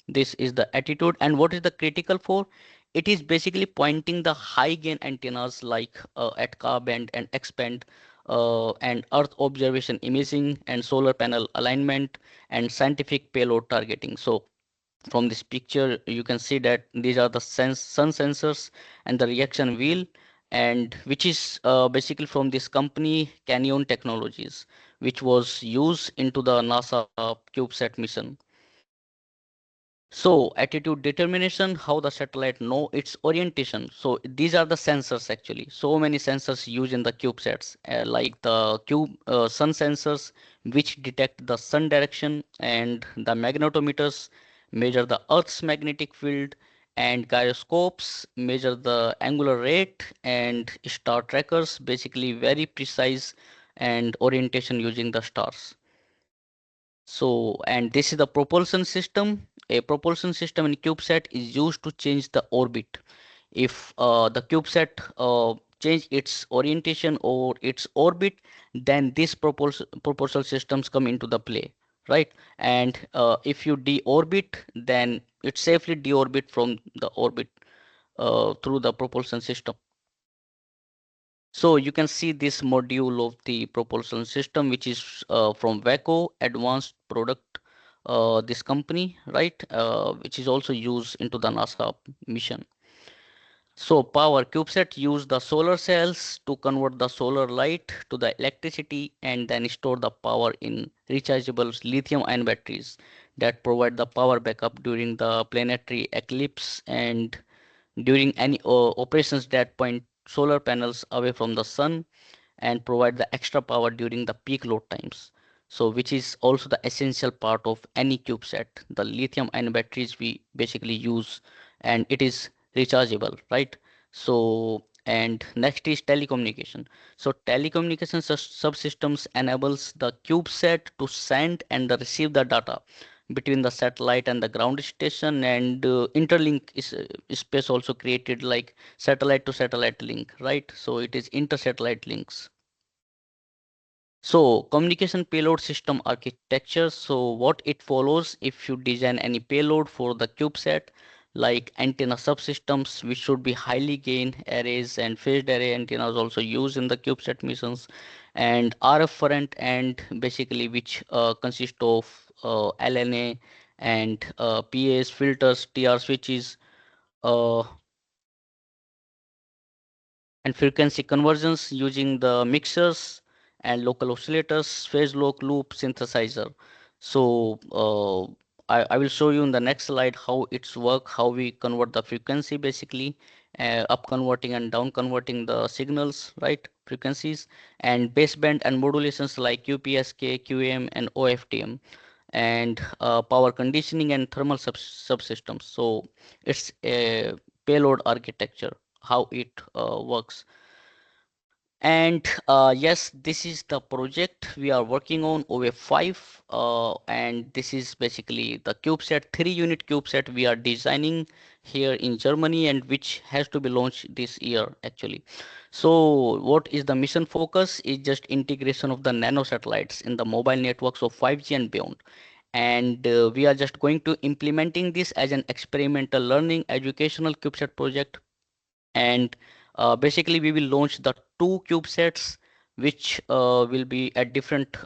this is the attitude. And what is the critical for? It is basically pointing the high gain antennas like at K band and X band, and earth observation imaging, and solar panel alignment, and scientific payload targeting. So from this picture you can see that these are the sun sensors and the reaction wheel, and which is basically from this company Canyon Technologies, which was used into the NASA CubeSat mission. So attitude determination, how the satellite know its orientation. So these are the sensors actually. So many sensors used in the CubeSats, like the sun sensors, which detect the sun direction, and the magnetometers measure the Earth's magnetic field, and gyroscopes measure the angular rate, and star trackers basically very precise and orientation using the stars. So, and this is the propulsion system. A propulsion system in CubeSat is used to change the orbit. If the CubeSat change its orientation or its orbit, then these propulsion systems come into the play, right? And if you deorbit, then it safely deorbit from the orbit. through the propulsion system. So you can see this module of the propulsion system, which is from VACO Advanced Product, this company, right, which is also used into the NASA mission. So power CubeSat use the solar cells to convert the solar light to the electricity and then store the power in rechargeable lithium-ion batteries that provide the power backup during the planetary eclipse and during any operations that point solar panels away from the sun and provide the extra power during the peak load times. So which is also the essential part of any CubeSat. The lithium ion batteries we basically use and it is rechargeable, right? So and next is telecommunication. So telecommunication subsystems enables the CubeSat to send and receive the data between the satellite and the ground station and interlink is space also created like satellite to satellite link, right? So it is inter-satellite links. So communication payload system architecture. So what it follows if you design any payload for the CubeSat, like antenna subsystems, which should be highly gain arrays and phased array antennas also used in the CubeSat missions, and RF front end basically which consist of LNA and PAs, filters, TR switches, and frequency conversions using the mixers and local oscillators, phase lock loop synthesizer. So I will show you in the next slide how it's work, how we convert the frequency basically, up converting and down converting the signals, right? Frequencies and baseband and modulations like QPSK, QAM and OFDM and power conditioning and thermal subsystems. So it's a payload architecture, how it works. And yes, this is the project we are working on OA5 and this is basically the CubeSat 3-unit CubeSat we are designing here in Germany and which has to be launched this year actually. So what is the mission focus is just integration of the nano satellites in the mobile networks of 5G and beyond. And we are just going to implementing this as an experimental learning educational CubeSat project and basically we will launch the two CubeSats which will be at different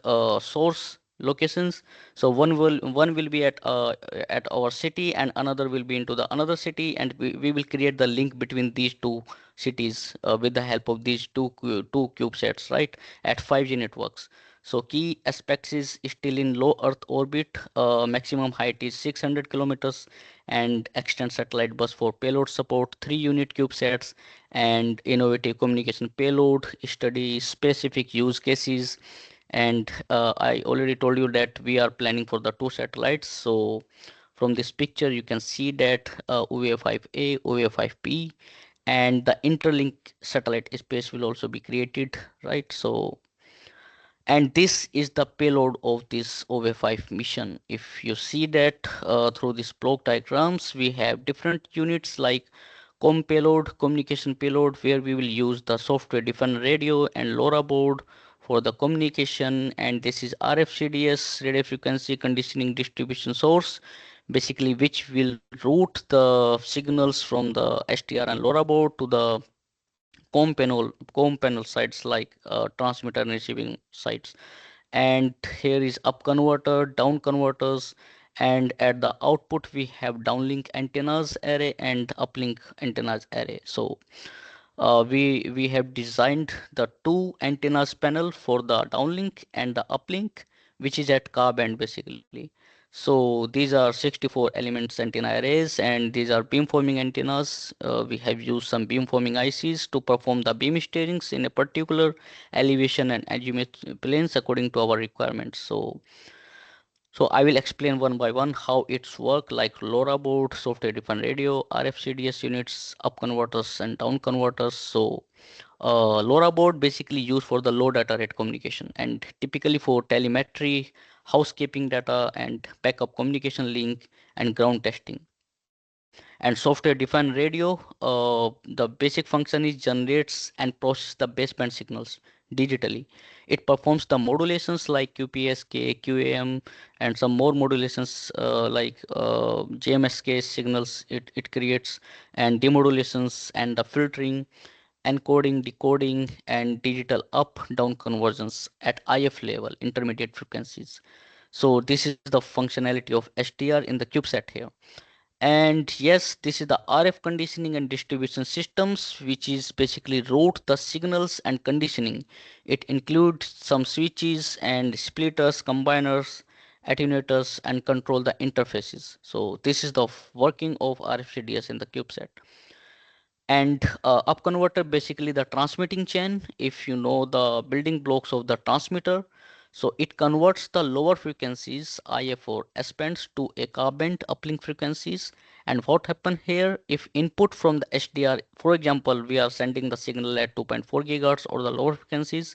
source locations. So one will be at our city and another will be into the another city and we will create the link between these two cities with the help of these two CubeSats, right, at 5G networks. So key aspects is still in low earth orbit, maximum height is 600 kilometers and extend satellite bus for payload support, 3-unit CubeSats and innovative communication payload, study specific use cases. And I already told you that we are planning for the two satellites. So from this picture, you can see that OA5A, OA5B, and the interlink satellite space will also be created, right? So and this is the payload of this OV5 mission. If you see that through these block diagrams, we have different units like COM payload, communication payload, where we will use the software defined radio and LoRa board for the communication. And this is RFCDS, radio frequency conditioning distribution source, basically which will route the signals from the STR and LoRa board to the COM panel sites like transmitter and receiving sites. And here is up converter, down converters, and at the output we have downlink antennas array and uplink antennas array. So we have designed the two antennas panel for the downlink and the uplink, which is at Ka band basically. So these are 64 elements antenna arrays and these are beamforming antennas. We have used some beamforming ICs to perform the beam steerings in a particular elevation and azimuth planes according to our requirements. So I will explain one by one how it's work like LoRa board, software defined radio, RFCDS units, up converters and down converters. So LoRa board basically used for the low data rate communication and typically for telemetry, housekeeping data and backup communication link and ground testing. And software defined radio, the basic function is generates and process the baseband signals digitally. It performs the modulations like QPSK, QAM, and some more modulations like JMSK signals it creates, and demodulations and the filtering, encoding, decoding, and digital up down conversions at IF level, intermediate frequencies. So this is the functionality of SDR in the CubeSat here. And yes, this is the RF conditioning and distribution systems, which is basically route the signals and conditioning. It includes some switches and splitters, combiners, attenuators, and control the interfaces. So this is the working of RFCDS in the CubeSat. And up converter, basically the transmitting chain. If you know the building blocks of the transmitter, so it converts the lower frequencies IF or S bands to a Ka-band uplink frequencies. And what happen here, if input from the HDR, for example, we are sending the signal at 2.4 gigahertz or the lower frequencies,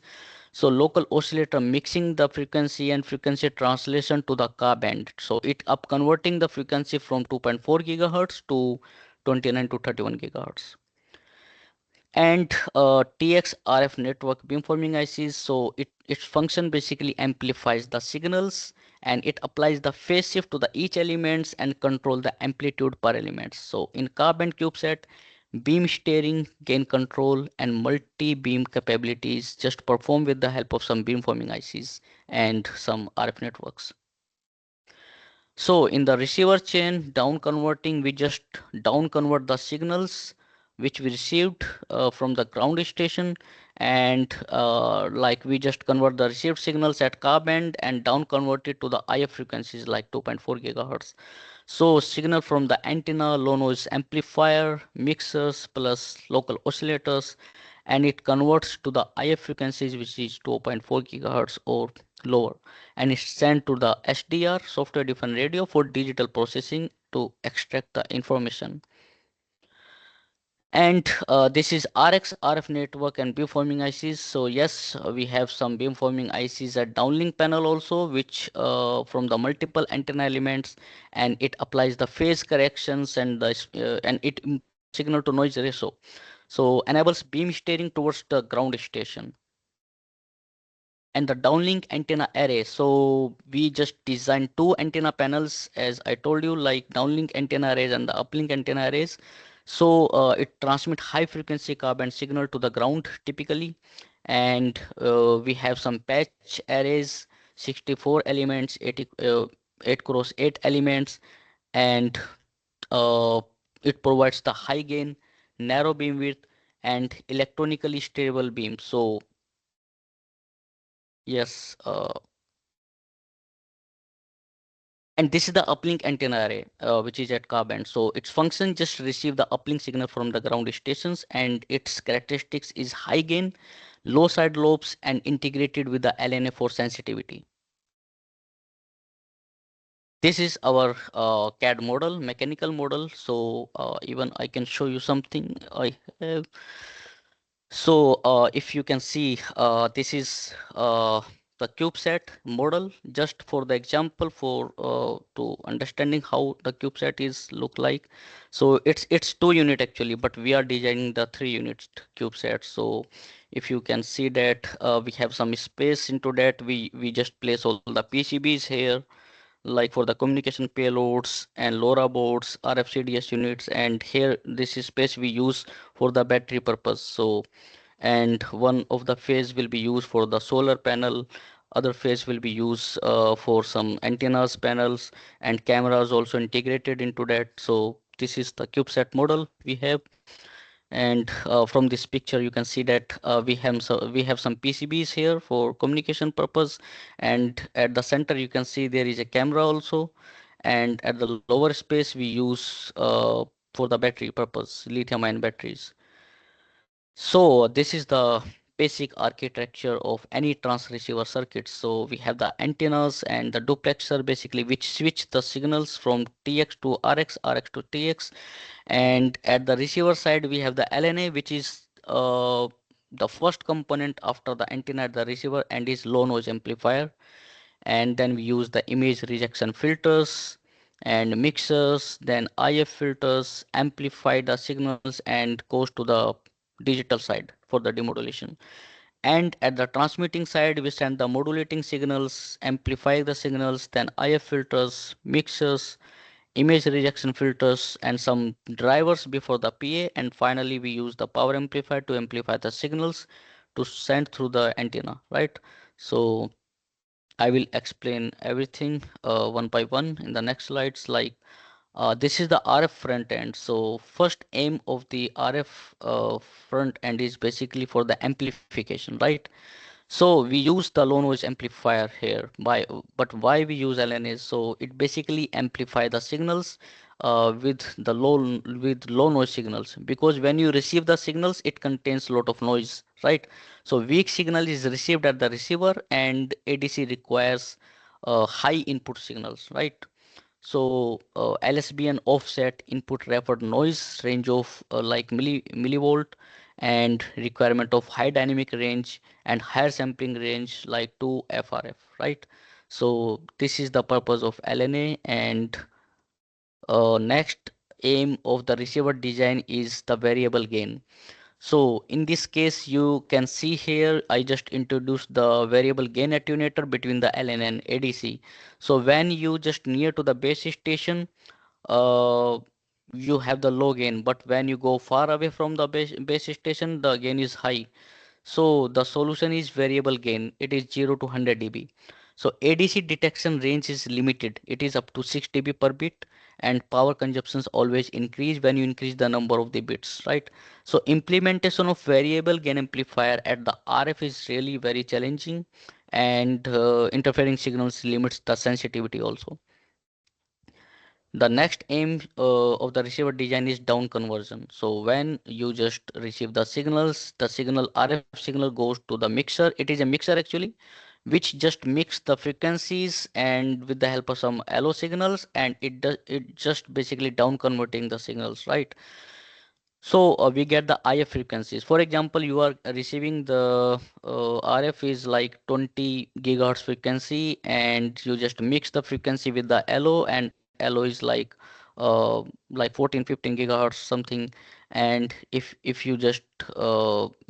so local oscillator mixing the frequency and frequency translation to the Ka-band. So it up converting the frequency from 2.4 gigahertz to 29 to 31 gigahertz. And TX RF network beamforming ICs, so its function basically amplifies the signals, and it applies the phase shift to the each elements and control the amplitude per elements. So in Ka-band CubeSat, beam steering, gain control, and multi-beam capabilities just perform with the help of some beamforming ICs and some RF networks. So in the receiver chain, down converting, we just down convert the signals which we received from the ground station, and like we just convert the received signals at Ka-band and down convert it to the IF frequencies like 2.4 gigahertz. So signal from the antenna, low noise amplifier, mixers plus local oscillators, and it converts to the IF frequencies which is 2.4 gigahertz or lower, and it's sent to the SDR, software defined radio, for digital processing to extract the information. And this is RX RF network and beamforming ICs. So yes, we have some beamforming ICs at downlink panel also, which from the multiple antenna elements, and it applies the phase corrections and the and it improves the signal to noise ratio. So enables beam steering towards the ground station. And the downlink antenna array, so we just designed two antenna panels, as I told you, like downlink antenna arrays and the uplink antenna arrays. So it transmit high frequency Ka-band signal to the ground typically, and we have some patch arrays, 64 elements, 8 cross 8 elements, and uh, it provides the high gain, narrow beam width, and electronically stable beam. So yes, and this is the uplink antenna array, which is at Ka-band. So its function just receive the uplink signal from the ground stations, and its characteristics is high gain, low side lobes, and integrated with the LNA for sensitivity. This is our CAD model, mechanical model. So even I can show you something I have. So if you can see, this is the CubeSat model, just for the example, for to understanding how the CubeSat is look like. So it's 2 unit actually, but we are designing the 3 unit CubeSat. So if you can see that we have some space into that, we just place all the PCBs here, like for the communication payloads and LoRa boards, RFCDS units, and here this is space we use for the battery purpose. So and one of the phase will be used for the solar panel, other phase will be used for some antennas panels, and cameras also integrated into that. So this is the CubeSat model we have, and from this picture you can see that we have some PCBs here for communication purpose, and at the center you can see there is a camera also, and at the lower space we use for the battery purpose, lithium ion batteries. So this is the basic architecture of any transceiver circuit. So we have the antennas and the duplexer, basically, which switch the signals from TX to RX, RX to TX. And at the receiver side, we have the LNA, which is the first component after the antenna at the receiver, and is low noise amplifier. And then we use the image rejection filters and mixers, then IF filters, amplify the signals, and goes to the digital side for the demodulation. And at the transmitting side, we send the modulating signals, amplify the signals, then IF filters, mixers, image rejection filters, and some drivers before the PA. And finally, we use the power amplifier to amplify the signals to send through the antenna, right? So I will explain everything one by one in the next slides. Like this is the RF front end. So first aim of the RF front end is basically for the amplification, right? So we use the low noise amplifier here. But why we use LNAs? So it basically amplify the signals with low noise signals, because when you receive the signals, it contains a lot of noise, right? So weak signal is received at the receiver, and ADC requires high input signals, right? So LSB and offset input referred noise range of like millivolt, and requirement of high dynamic range and higher sampling range like 2 FRF, right? So this is the purpose of LNA. And next aim of the receiver design is the variable gain. So in this case, you can see here, I just introduced the variable gain attenuator between the LN and ADC. So when you just near to the base station, uh, you have the low gain, but when you go far away from the base station, the gain is high. So the solution is variable gain. It is 0 to 100 dB. So ADC detection range is limited. It is up to 6 dB per bit, and power consumptions always increase when you increase the number of the bits, right? So implementation of variable gain amplifier at the RF is really very challenging, and interfering signals limits the sensitivity also. The next aim of the receiver design is down conversion. So when you just receive the signals, the signal RF signal goes to the mixer. It is a mixer actually, which just mix the frequencies and with the help of some LO signals, and it just basically down converting the signals, right? So we get the IF frequencies. For example, you are receiving the RF is like 20 gigahertz frequency, and you just mix the frequency with the LO, and LO is uh, like 14, 15 gigahertz something. And if you just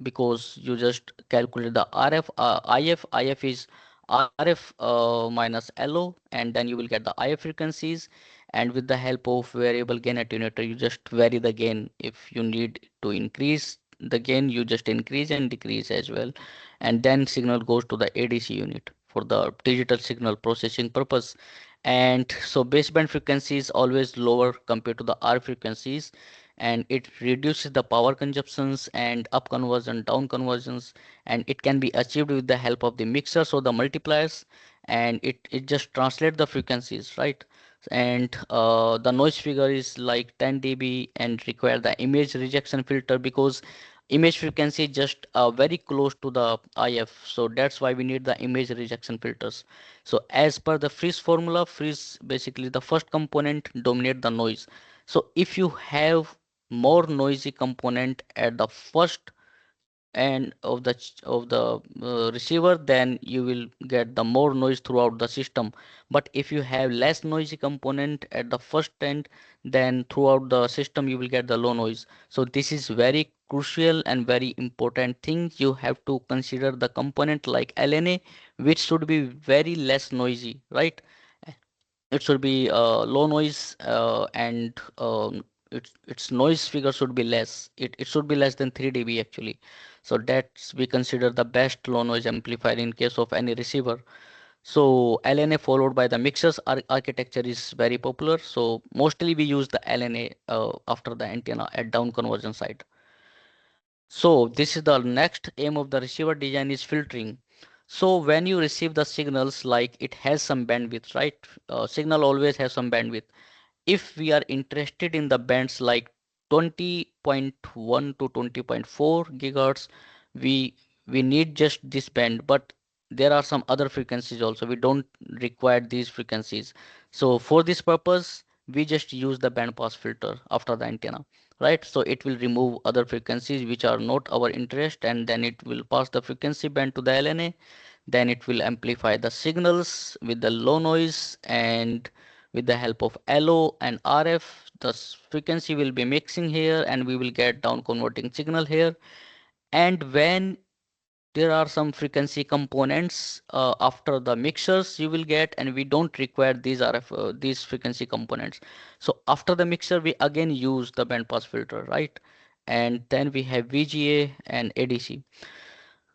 because you just calculate the RF IF is RF minus LO, and then you will get the IF frequencies. And with the help of variable gain attenuator, you just vary the gain. If you need to increase the gain, you just increase and decrease as well. And then signal goes to the ADC unit for the digital signal processing purpose. And so baseband frequency is always lower compared to the R frequencies, and it reduces the power consumptions and up conversion, down conversions, and it can be achieved with the help of the mixers or the multipliers. And it just translates the frequencies, right? And the noise figure is like 10 dB and require the image rejection filter, because image frequency is just very close to the IF. So that's why we need the image rejection filters. So as per the freeze formula, freeze basically the first component dominate the noise. So if you have more noisy component at the first end of the receiver, then you will get the more noise throughout the system. But if you have less noisy component at the first end, then throughout the system you will get the low noise. So this is very crucial and very important thing. You have to consider the component like LNA, which should be very less noisy, right? It should be low noise, and its noise figure should be less. It should be less than 3 dB actually. So that's we consider the best low noise amplifier in case of any receiver. So LNA followed by the mixers architecture is very popular. So mostly we use the LNA after the antenna at down conversion side. So this is the next aim of the receiver design is filtering. So when you receive the signals, like it has some bandwidth, right? Signal always has some bandwidth. If we are interested in the bands like 20.1 to 20.4 gigahertz, we we need just this band, but there are some other frequencies also. We don't require these frequencies. So for this purpose, we just use the band pass filter after the antenna, right? So it will remove other frequencies which are not our interest, and then it will pass the frequency band to the LNA. Then it will amplify the signals with the low noise, and with the help of LO and RF, the frequency will be mixing here, and we will get down converting signal here. And when there are some frequency components after the mixers you will get, and we don't require these these frequency components. So after the mixer, we again use the bandpass filter, right? And then we have VGA and ADC.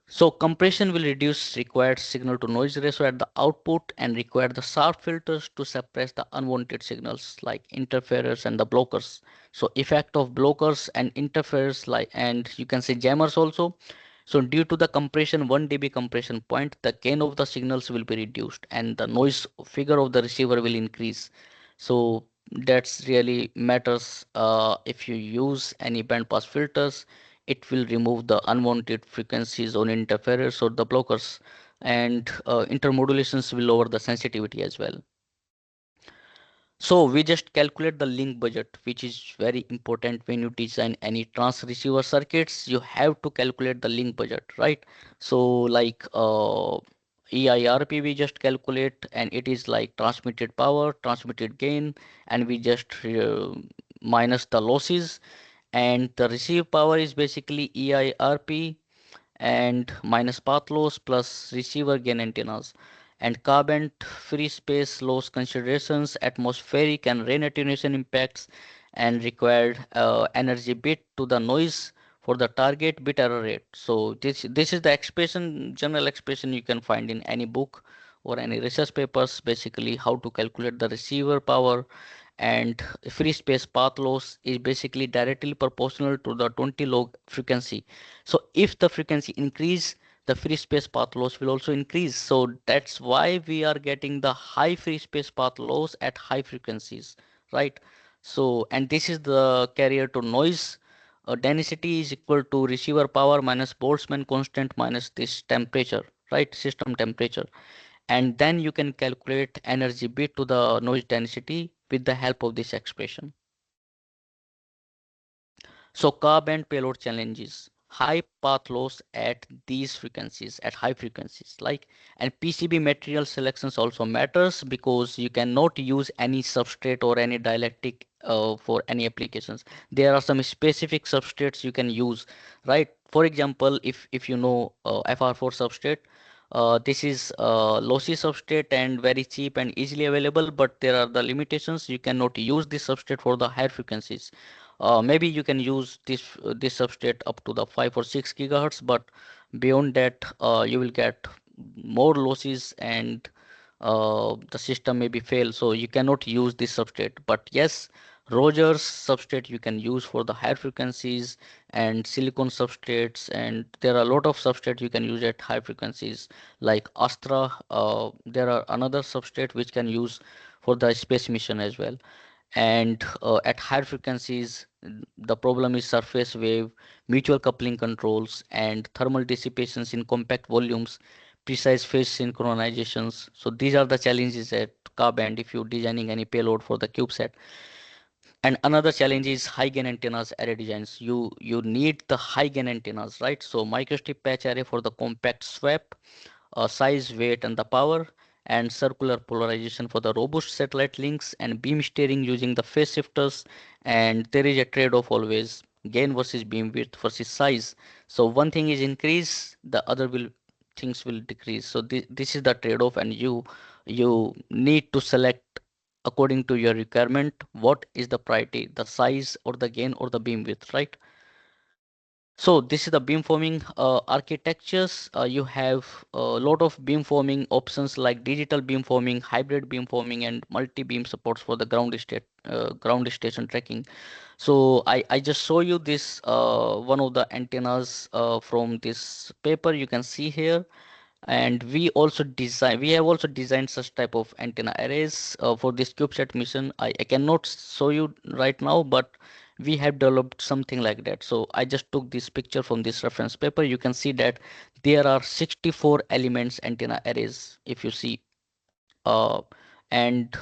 So compression will reduce required signal to noise ratio at the output and require the sharp filters to suppress the unwanted signals like interferers and the blockers. So effect of blockers and interferers, like, and you can say jammers also. So due to the compression, 1 dB compression point, the gain of the signals will be reduced and the noise figure of the receiver will increase. So that's really matters if you use any bandpass filters. It will remove the unwanted frequencies on interferers or the blockers, and intermodulations will lower the sensitivity as well. So we just calculate the link budget, which is very important when you design any trans receiver circuits. You have to calculate the link budget, right? So like EIRP we just calculate, and it is like transmitted power, transmitted gain, and we just minus the losses, and the received power is basically EIRP and minus path loss plus receiver gain antennas, and carbon free space loss considerations, atmospheric and rain attenuation impacts, and required energy bit to the noise for the target bit error rate. So this is the expression, general expression you can find in any book or any research papers, basically how to calculate the receiver power. And free space path loss is basically directly proportional to the 20 log frequency. So if the frequency increase, the free space path loss will also increase. So that's why we are getting the high free space path loss at high frequencies, right? So, and this is the carrier to noise. Density is equal to receiver power minus Boltzmann constant minus this temperature, right? System temperature. And then you can calculate energy bit to the noise density with the help of this expression. So carb and payload challenges, high path loss at these frequencies, at high frequencies, like, and PCB material selections also matters because you cannot use any substrate or any dielectric for any applications. There are some specific substrates you can use, right? For example, if you know FR4 substrate, this is lossy substrate and very cheap and easily available, but there are the limitations. You cannot use this substrate for the higher frequencies. Maybe you can use this substrate up to the 5 or 6 gigahertz, but beyond that you will get more losses and the system may be fail, so you cannot use this substrate. But yes, Rogers substrate you can use for the higher frequencies, and silicon substrates, and there are a lot of substrate you can use at high frequencies like Astra. There are another substrate which can use for the space mission as well. And at higher frequencies, the problem is surface wave, mutual coupling controls, and thermal dissipations in compact volumes, precise phase synchronizations. So these are the challenges at Ka-band if you're designing any payload for the CubeSat. And another challenge is high gain antennas array designs. You need the high gain antennas, right? So microstrip patch array for the compact swap, size, weight, and the power, and circular polarization for the robust satellite links, and beam steering using the phase shifters. And there is a trade-off always, gain versus beam width versus size. So one thing is increase, the other will things will decrease. So this is the trade-off, and you need to select according to your requirement what is the priority, the size or the gain or the beam width, right? So this is the beamforming architectures. You have a lot of beamforming options like digital beamforming, hybrid beamforming, and multi-beam supports for the ground station tracking. So I just show you this one of the antennas from this paper you can see here. And we have also designed such type of antenna arrays for this CubeSat mission. I cannot show you right now, but we have developed something like that. So I just took this picture from this reference paper. You can see that there are 64 elements antenna arrays if you see, and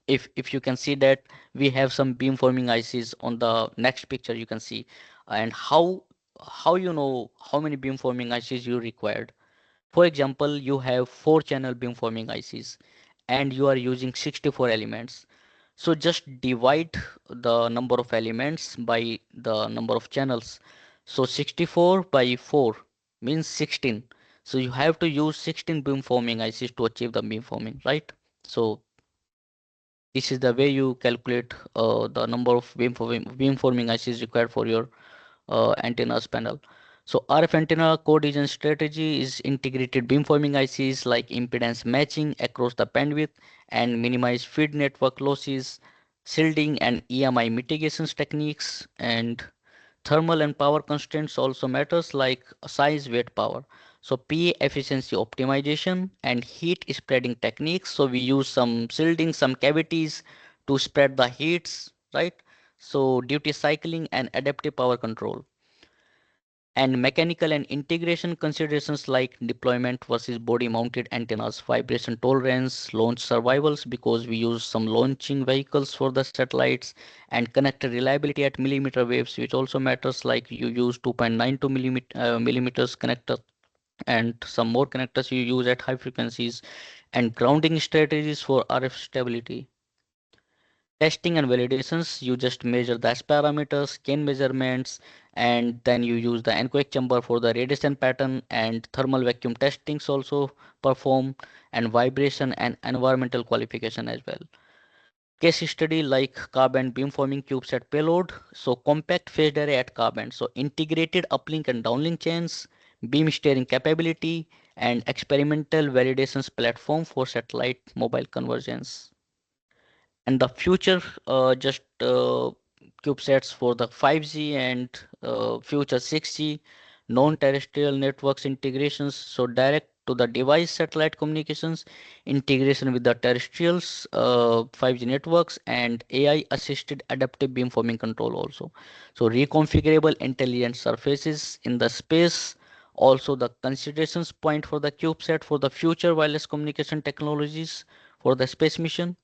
if you can see that we have some beamforming ICs on the next picture you can see. And how you know how many beamforming ICs you required. For example, you have 4-channel beamforming ICs and you are using 64 elements. So just divide the number of elements by the number of channels. So 64 by 4. means 16. So you have to use 16 beamforming ICs to achieve the beamforming, right? So this is the way you calculate the number of beamforming ICs required for your antennas panel. So RF antenna co-design strategy is integrated beamforming ICs like impedance matching across the bandwidth and minimize feed network losses, shielding and EMI mitigations techniques, and thermal and power constraints also matters like size, weight, power. So PA efficiency optimization and heat spreading techniques. So we use some shielding, some cavities to spread the heats, right? So duty cycling and adaptive power control. And mechanical and integration considerations like deployment versus body mounted antennas, vibration tolerance, launch survivals because we use some launching vehicles for the satellites, and connector reliability at millimeter waves, which also matters like you use 2.92 millimeters connector and some more connectors you use at high frequencies, and grounding strategies for RF stability. Testing and validations, you just measure the S parameters, gain measurements, and then you use the anechoic chamber for the radiation pattern, and thermal vacuum testings also perform, and vibration and environmental qualification as well. Case study like carbon beamforming CubeSat payload, so compact phased array at carbon, so integrated uplink and downlink chains, beam steering capability, and experimental validations platform for satellite mobile convergence. And the future just CubeSats for the 5G and future 6G non-terrestrial networks integrations, so direct to the device satellite communications, integration with the terrestrials 5G networks, and AI assisted adaptive beamforming control also. So reconfigurable intelligent surfaces in the space, also the considerations point for the CubeSat for the future wireless communication technologies for the space mission.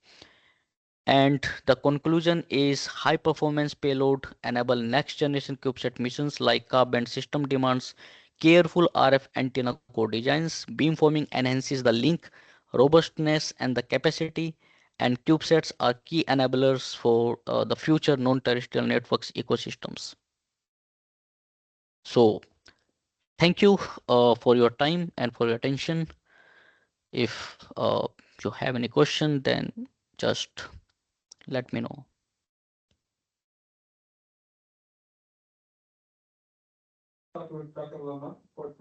And the conclusion is high performance payload enable next generation CubeSat missions like Ka-band system demands careful RF antenna core designs. Beamforming enhances the link robustness and the capacity, and CubeSats are key enablers for the future non-terrestrial networks ecosystems. So thank you for your time and for your attention. If you have any question, then just let me know. Dr. Verma for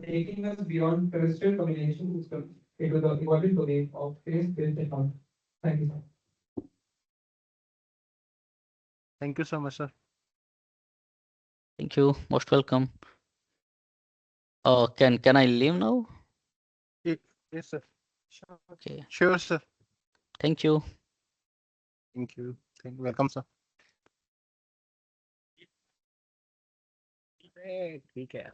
taking us beyond terrestrial communication systems into the evolving domain of space-based technology. Thank you, sir. Thank you so much, sir. Thank you. Most welcome. Can I leave now? Yes, sir. Okay. Sure, sir. Thank you. Thank you. Welcome, sir. ठीक है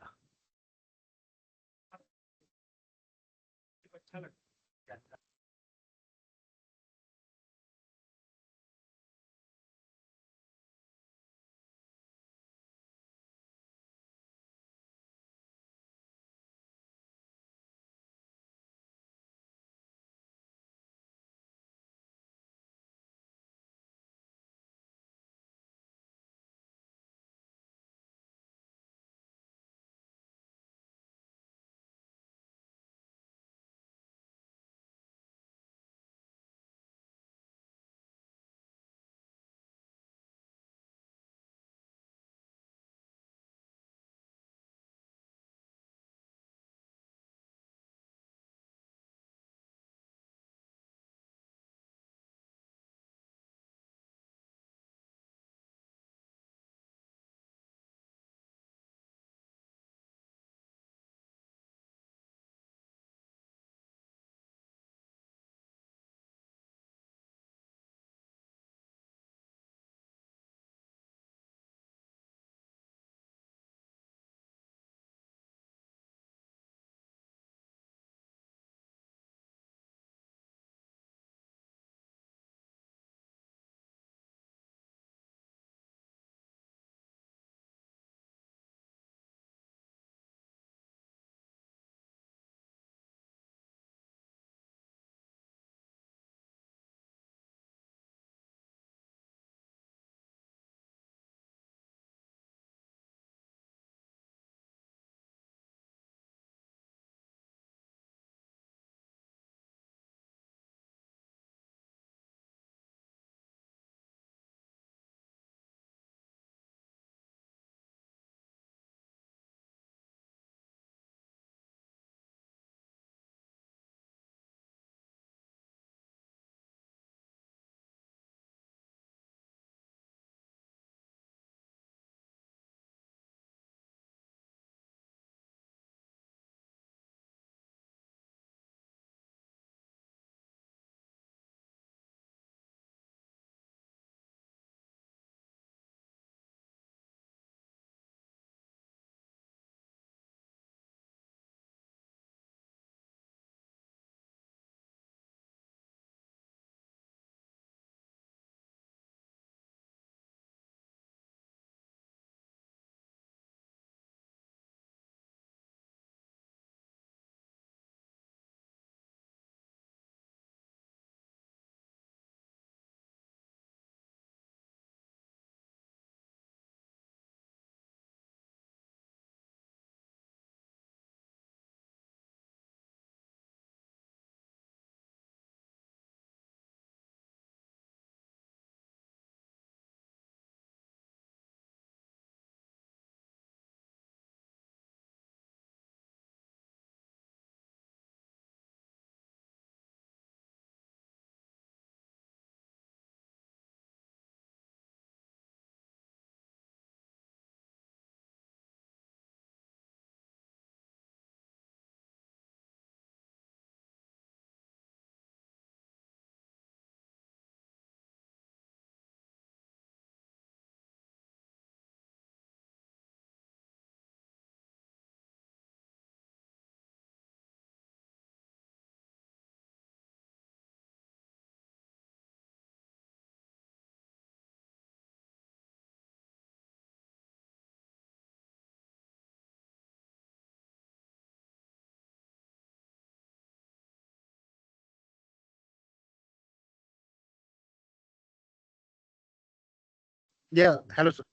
Yeah, hello, sir.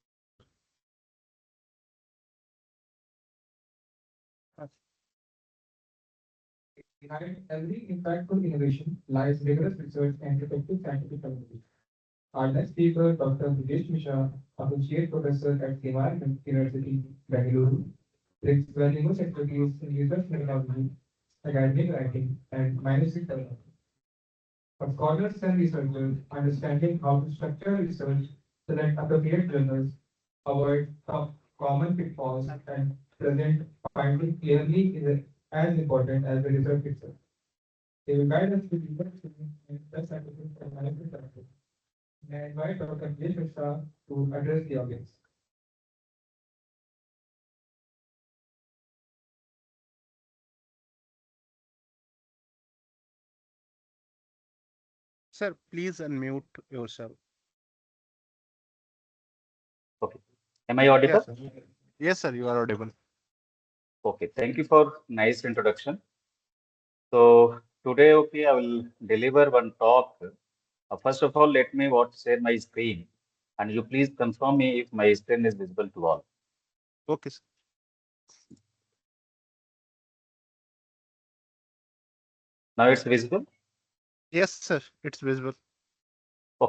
Behind every impactful innovation lies rigorous research and effective scientific community. Our next speaker, Dr. Brijesh Mishra, Associate Professor at KMR University, Bangalore, brings valuable expertise in research methodology, academic writing, and manuscript development. For scholars and researchers, understanding how to structure research, select appropriate journals, avoid common pitfalls, and present findings clearly is as important as the research itself. They will guide us through research and best practices and management practices. May I invite Dr. Brijesh Mishra to address the audience. Sir, please unmute yourself. Okay. Am I audible? Yes, sir. Yes, sir, you are audible. Okay. Thank you for nice introduction. So today, okay, I will deliver one talk. First of all, let me share my screen, and you please confirm me if my screen is visible to all. Okay, sir. Now it's visible. Yes, sir, it's visible.